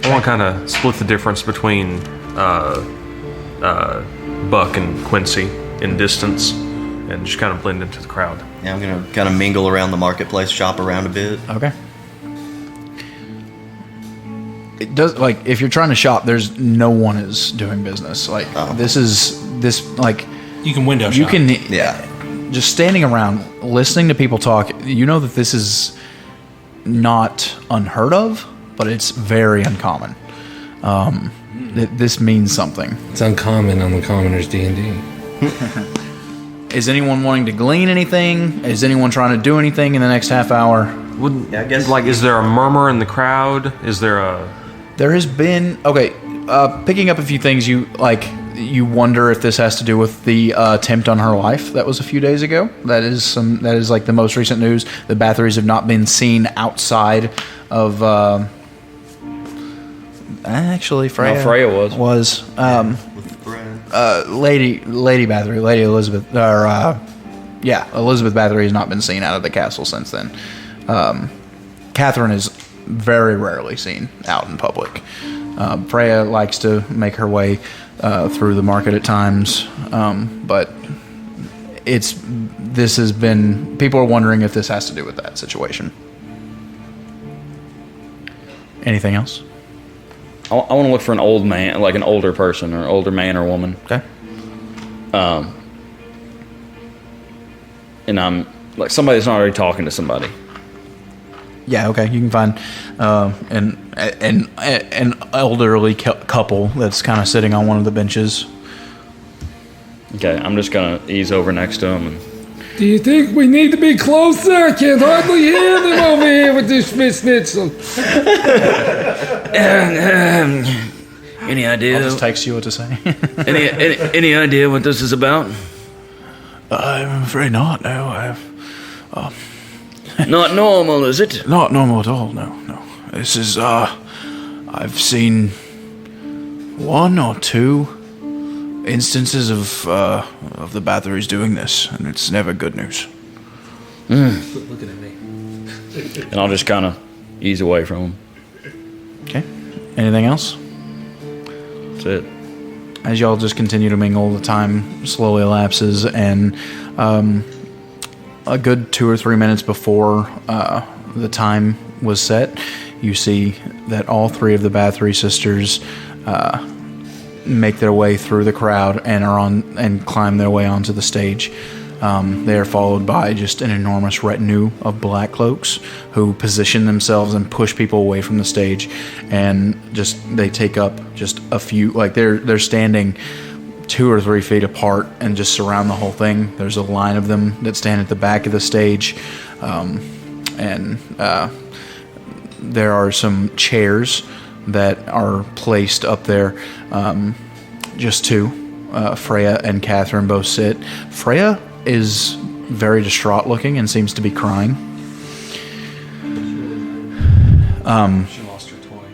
I want to kind of split the difference between Buck and Quincy in distance and just kind of blend into the crowd. Yeah, I'm gonna kind of mingle around the marketplace, shop around a bit. Okay. It does, like, if you're trying to shop, there's no one is doing business. Like, this you can window shop. You can, just standing around, listening to people talk, you know that this is not unheard of, but it's very uncommon. This means something. It's uncommon on the Commoners D&D. Is anyone wanting to glean anything? Is anyone trying to do anything in the next half hour? I guess. Like, is there a murmur in the crowd? Is there a... There has been... Okay, picking up a few things, you wonder if this has to do with the attempt on her life that was a few days ago. That is like the most recent news. The Bathories have not been seen outside of... actually, Freya. No, Freya was. Lady Bathory, Lady Elizabeth, or Yeah, Elizabeth Bathory has not been seen out of the castle since then. Catherine is very rarely seen out in public. Freya likes to make her way through the market at times, but this has been. People are wondering if this has to do with that situation. Anything else? I want to look for an old man, like an older person or older man or woman. Okay. And I'm like somebody that's not already talking to somebody. Yeah, okay. You can find an elderly couple that's kind of sitting on one of the benches. Okay, I'm just gonna ease over next to him. And Do you think we need to be closer? I can't hardly hear them over here with this schnitzel. Any idea? I'll just text you what to say. any idea what this is about? I'm afraid not. No, Not normal, is it? not normal at all. No. This is. I've seen one or two instances of the Bathory's doing this, and it's never good news. Looking at me. and I'll just kind of ease away from him. Okay. Anything else? That's it. As y'all just continue to mingle, the time slowly elapses, and a good 2 or 3 minutes before the time was set, you see that all three of the Bathory sisters make their way through the crowd and climb their way onto the stage. They are followed by just an enormous retinue of black cloaks who position themselves and push people away from the stage, and they take up just a few, like they're standing 2 or 3 feet apart and just surround the whole thing. There's a line of them that stand at the back of the stage, and there are some chairs that are placed up there. Just two. Freya and Catherine both sit. Freya is very distraught looking and seems to be crying. She lost her toy.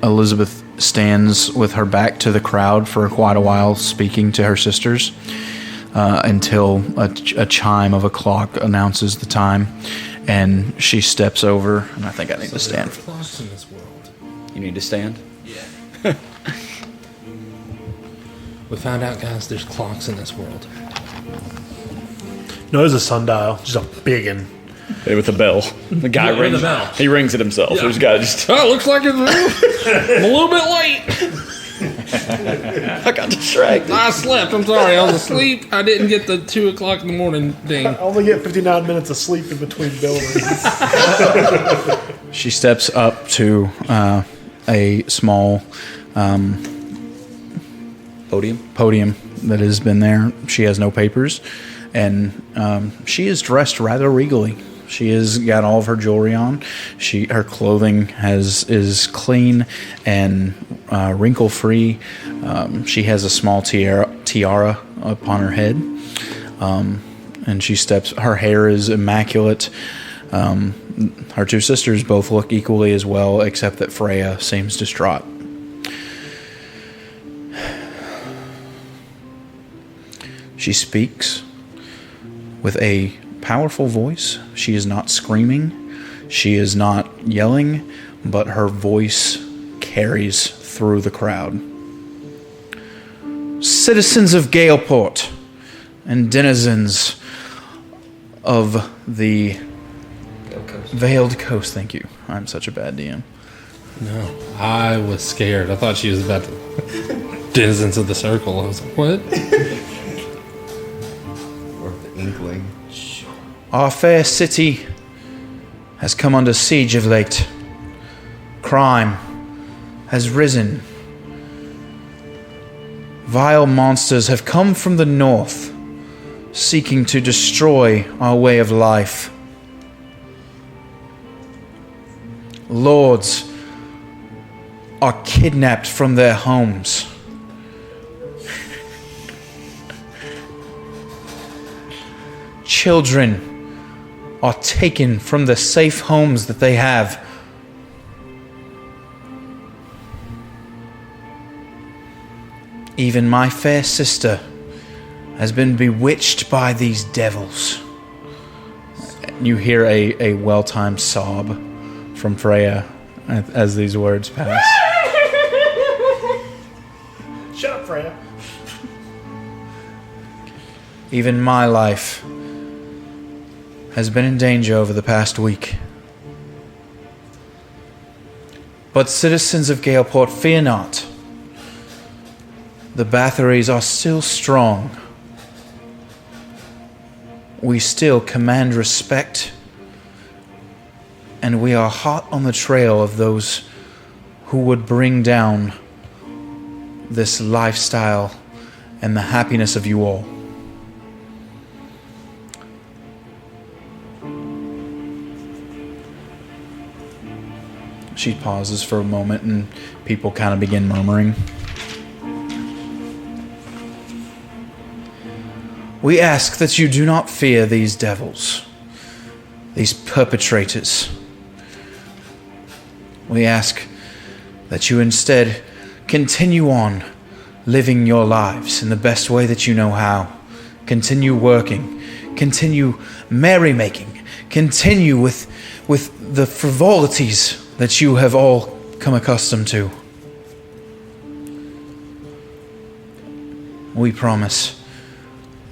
Elizabeth stands with her back to the crowd for quite a while, speaking to her sisters, until a chime of a clock announces the time, and she steps over. And I think I need to stand. There are clocks in this world. You need to stand? Yeah. We found out, guys, there's clocks in this world. No, there's a sundial, just a big one. Hey, with the bell. The guy Yeah, with rings. the bell. He rings it himself. Yeah. There's a guy just. Oh, looks like it's I'm a little bit late. I got distracted. I slept. I'm sorry. I was asleep. I didn't get the 2 o'clock in the morning ding. I only get 59 minutes of sleep in between buildings. She steps up to a small podium that has been there. She has no papers, and she is dressed rather regally. She has got all of her jewelry on. Her clothing is clean and wrinkle free. She has a small tiara upon her head, and she steps. Her hair is immaculate. Her two sisters both look equally as well, except that Freya seems distraught. She speaks with a powerful voice. She is not screaming. She is not yelling, but her voice carries through the crowd. Citizens of Galeport and denizens of the Veiled Coast. Thank you. I'm such a bad DM. No, I was scared. I thought she was about to denizens of the circle. I was like, what? Or the inkling. Our fair city has come under siege of late. Crime has risen. Vile monsters have come from the north, seeking to destroy our way of life. Lords are kidnapped from their homes. Children are taken from the safe homes that they have. Even my fair sister has been bewitched by these devils. You hear a well-timed sob from Freya as these words pass. Shut up, Freya. Even my life has been in danger over the past week. But citizens of Galeport, fear not. The Bathories are still strong. We still command respect, and we are hot on the trail of those who would bring down this lifestyle and the happiness of you all. She pauses for a moment and people kind of begin murmuring. We ask that you do not fear these devils, these perpetrators. We ask that you instead continue on living your lives in the best way that you know how. Continue working, continue merrymaking, continue with the frivolities that you have all come accustomed to. We promise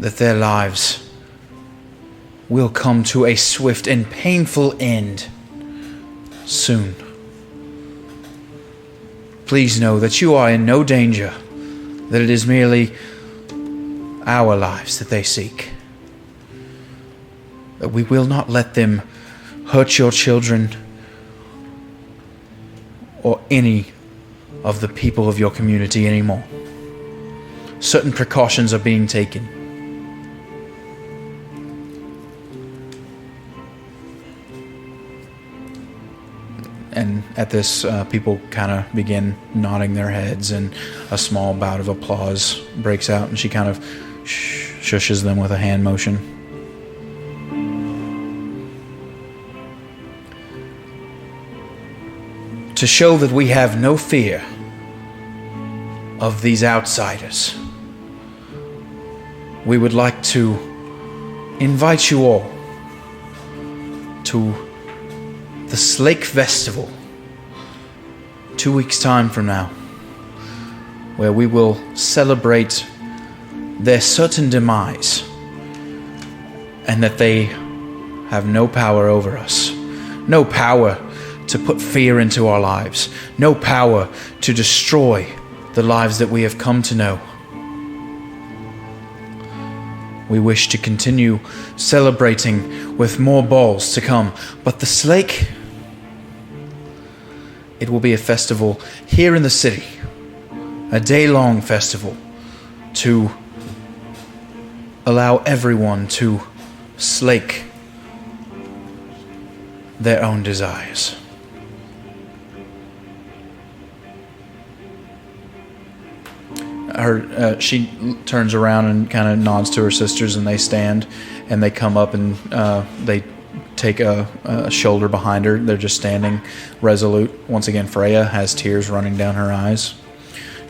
that their lives will come to a swift and painful end soon. Please know that you are in no danger, that it is merely our lives that they seek. That we will not let them hurt your children or any of the people of your community anymore. Certain precautions are being taken. And at this, people kind of begin nodding their heads, and a small bout of applause breaks out, and she kind of shushes them with a hand motion. To show that we have no fear of these outsiders, we would like to invite you all to the Slake Festival 2 weeks' time from now, where we will celebrate their certain demise and that they have no power over us, no power to put fear into our lives, no power to destroy the lives that we have come to know. We wish to continue celebrating with more balls to come, but the Slake, it will be a festival here in the city, a day-long festival to allow everyone to slake their own desires. She turns around and kind of nods to her sisters, and they stand, and they come up and they take a shoulder behind her. They're just standing resolute. Once again, Freya has tears running down her eyes.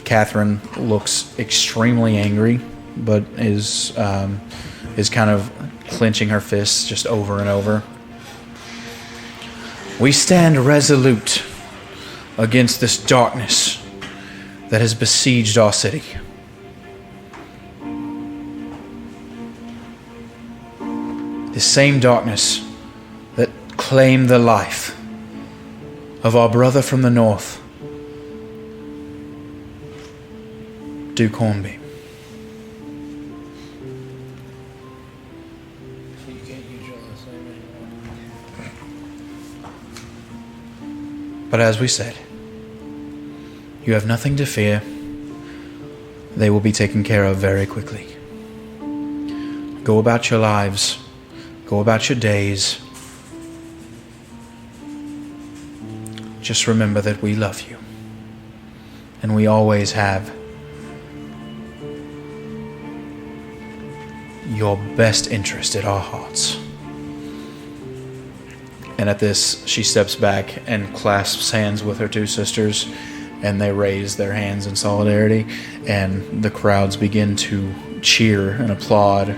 Catherine looks extremely angry, but is kind of clenching her fists just over and over. We stand resolute against this darkness that has besieged our city. The same darkness that claimed the life of our brother from the north, Duke Hornby. But as we said, you have nothing to fear. They will be taken care of very quickly. Go about your lives. Go about your days. Just remember that we love you. And we always have. Your best interest at our hearts. And at this, she steps back and clasps hands with her two sisters, and they raise their hands in solidarity, and the crowds begin to cheer and applaud.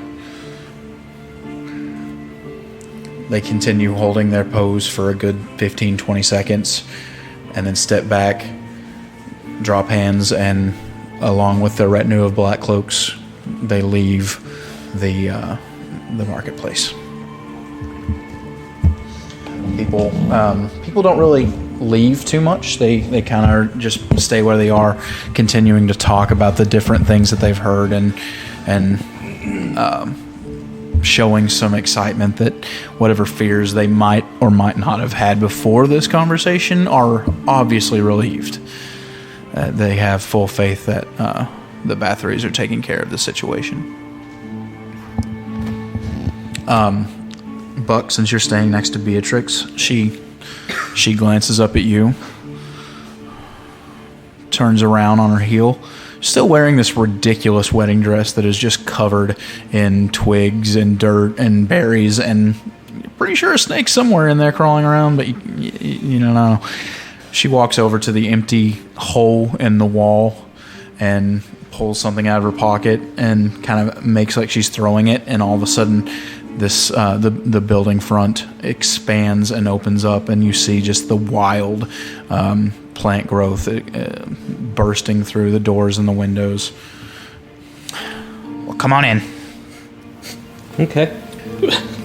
They continue holding their pose for a good 15-20 seconds and then step back, drop hands, and along with their retinue of black cloaks, they leave the marketplace. People don't really leave too much. They kind of just stay where they are, continuing to talk about the different things that they've heard and showing some excitement that whatever fears they might or might not have had before this conversation are obviously relieved. They have full faith that the Bathories are taking care of the situation. Buck, since you're staying next to Beatrix, she glances up at you, turns around on her heel, still wearing this ridiculous wedding dress that is just covered in twigs and dirt and berries, and you're pretty sure a snake's somewhere in there crawling around, but you don't know. She walks over to the empty hole in the wall and pulls something out of her pocket and kind of makes like she's throwing it, and all of a sudden this the building front expands and opens up, and you see just the wild plant growth bursting through the doors and the windows. Well, come on in. Okay.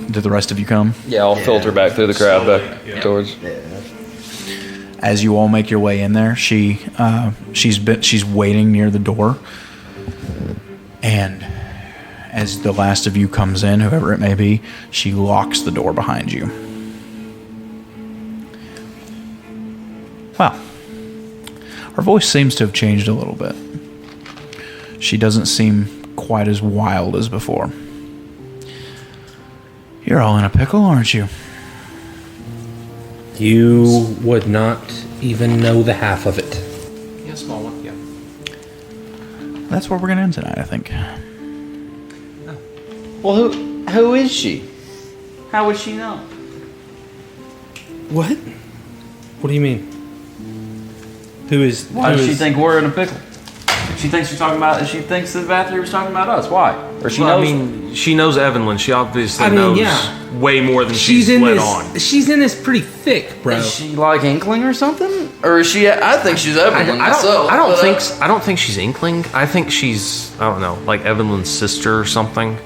Did the rest of you come? Yeah, I'll filter back through the crowd back towards. As you all make your way in there, she's waiting near the door, and as the last of you comes in, whoever it may be, she locks the door behind you. Well, her voice seems to have changed a little bit. She doesn't seem quite as wild as before. You're all in a pickle, aren't you? You would not even know the half of it. Yeah, small one, yeah. That's where we're going to end tonight, I think. Well, who is she? How would she know? What? What do you mean? Who is? Why does she think we're in a pickle? She thinks you're talking about. She thinks the Bathory was talking about us. Why? Or she knows? I mean, she knows Evelyn. She obviously knows way more than she's let on. She's in this pretty thick, bro. Is she like Inkling or something? Or is she? I think she's Evelyn myself. I don't think she's Inkling. I think she's, I don't know, like Evelyn's sister or something.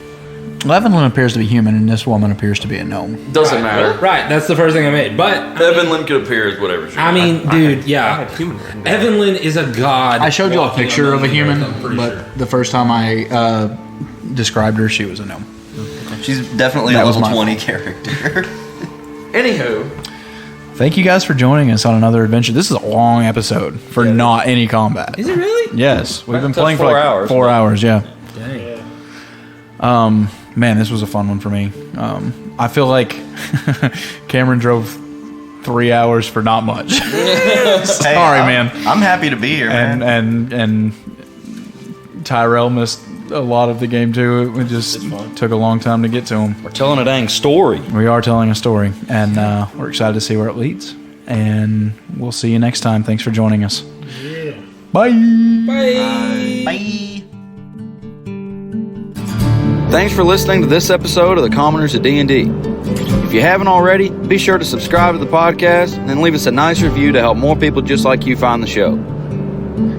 Evelyn appears to be human, and this woman appears to be a gnome. Doesn't matter. Right, that's the first thing I made. But Evelyn could appear as whatever she wants. Dude, yeah. Evelyn is a god. I showed you a picture of a human, but the first time I described her, she was a gnome. She's definitely a level 20 character. Anywho, thank you guys for joining us on another adventure. This is a long episode for not any combat. Is it really? Yes, we've been playing for like 4 hours. Yeah. Dang. Man, this was a fun one for me. I feel like Cameron drove 3 hours for not much. Sorry, man. I'm happy to be here, man. And Tyrell missed a lot of the game too. It just took a long time to get to him. We're telling a dang story. We are telling a story, and we're excited to see where it leads. And we'll see you next time. Thanks for joining us. Yeah. Bye. Bye. Bye. Thanks for listening to this episode of the Commoners of D&D. If you haven't already, be sure to subscribe to the podcast and leave us a nice review to help more people just like you find the show.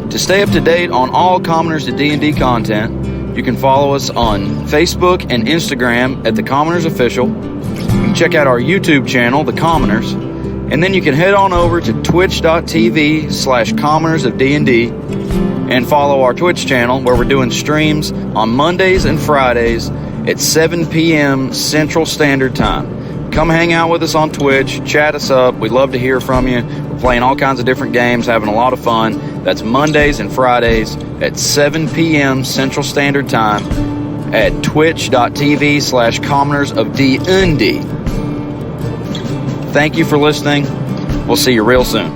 To stay up to date on all Commoners of D&D content, you can follow us on Facebook and Instagram at The Commoners Official. You can check out our YouTube channel, The Commoners, and then you can head on over to twitch.tv/Commoners of D&D and follow our Twitch channel where we're doing streams on Mondays and Fridays at 7 p.m. Central Standard Time. Come hang out with us on Twitch, chat us up. We'd love to hear from you. We're playing all kinds of different games, having a lot of fun. That's Mondays and Fridays at 7 p.m. Central Standard Time at twitch.tv/Commoners of D&D. Thank you for listening. We'll see you real soon.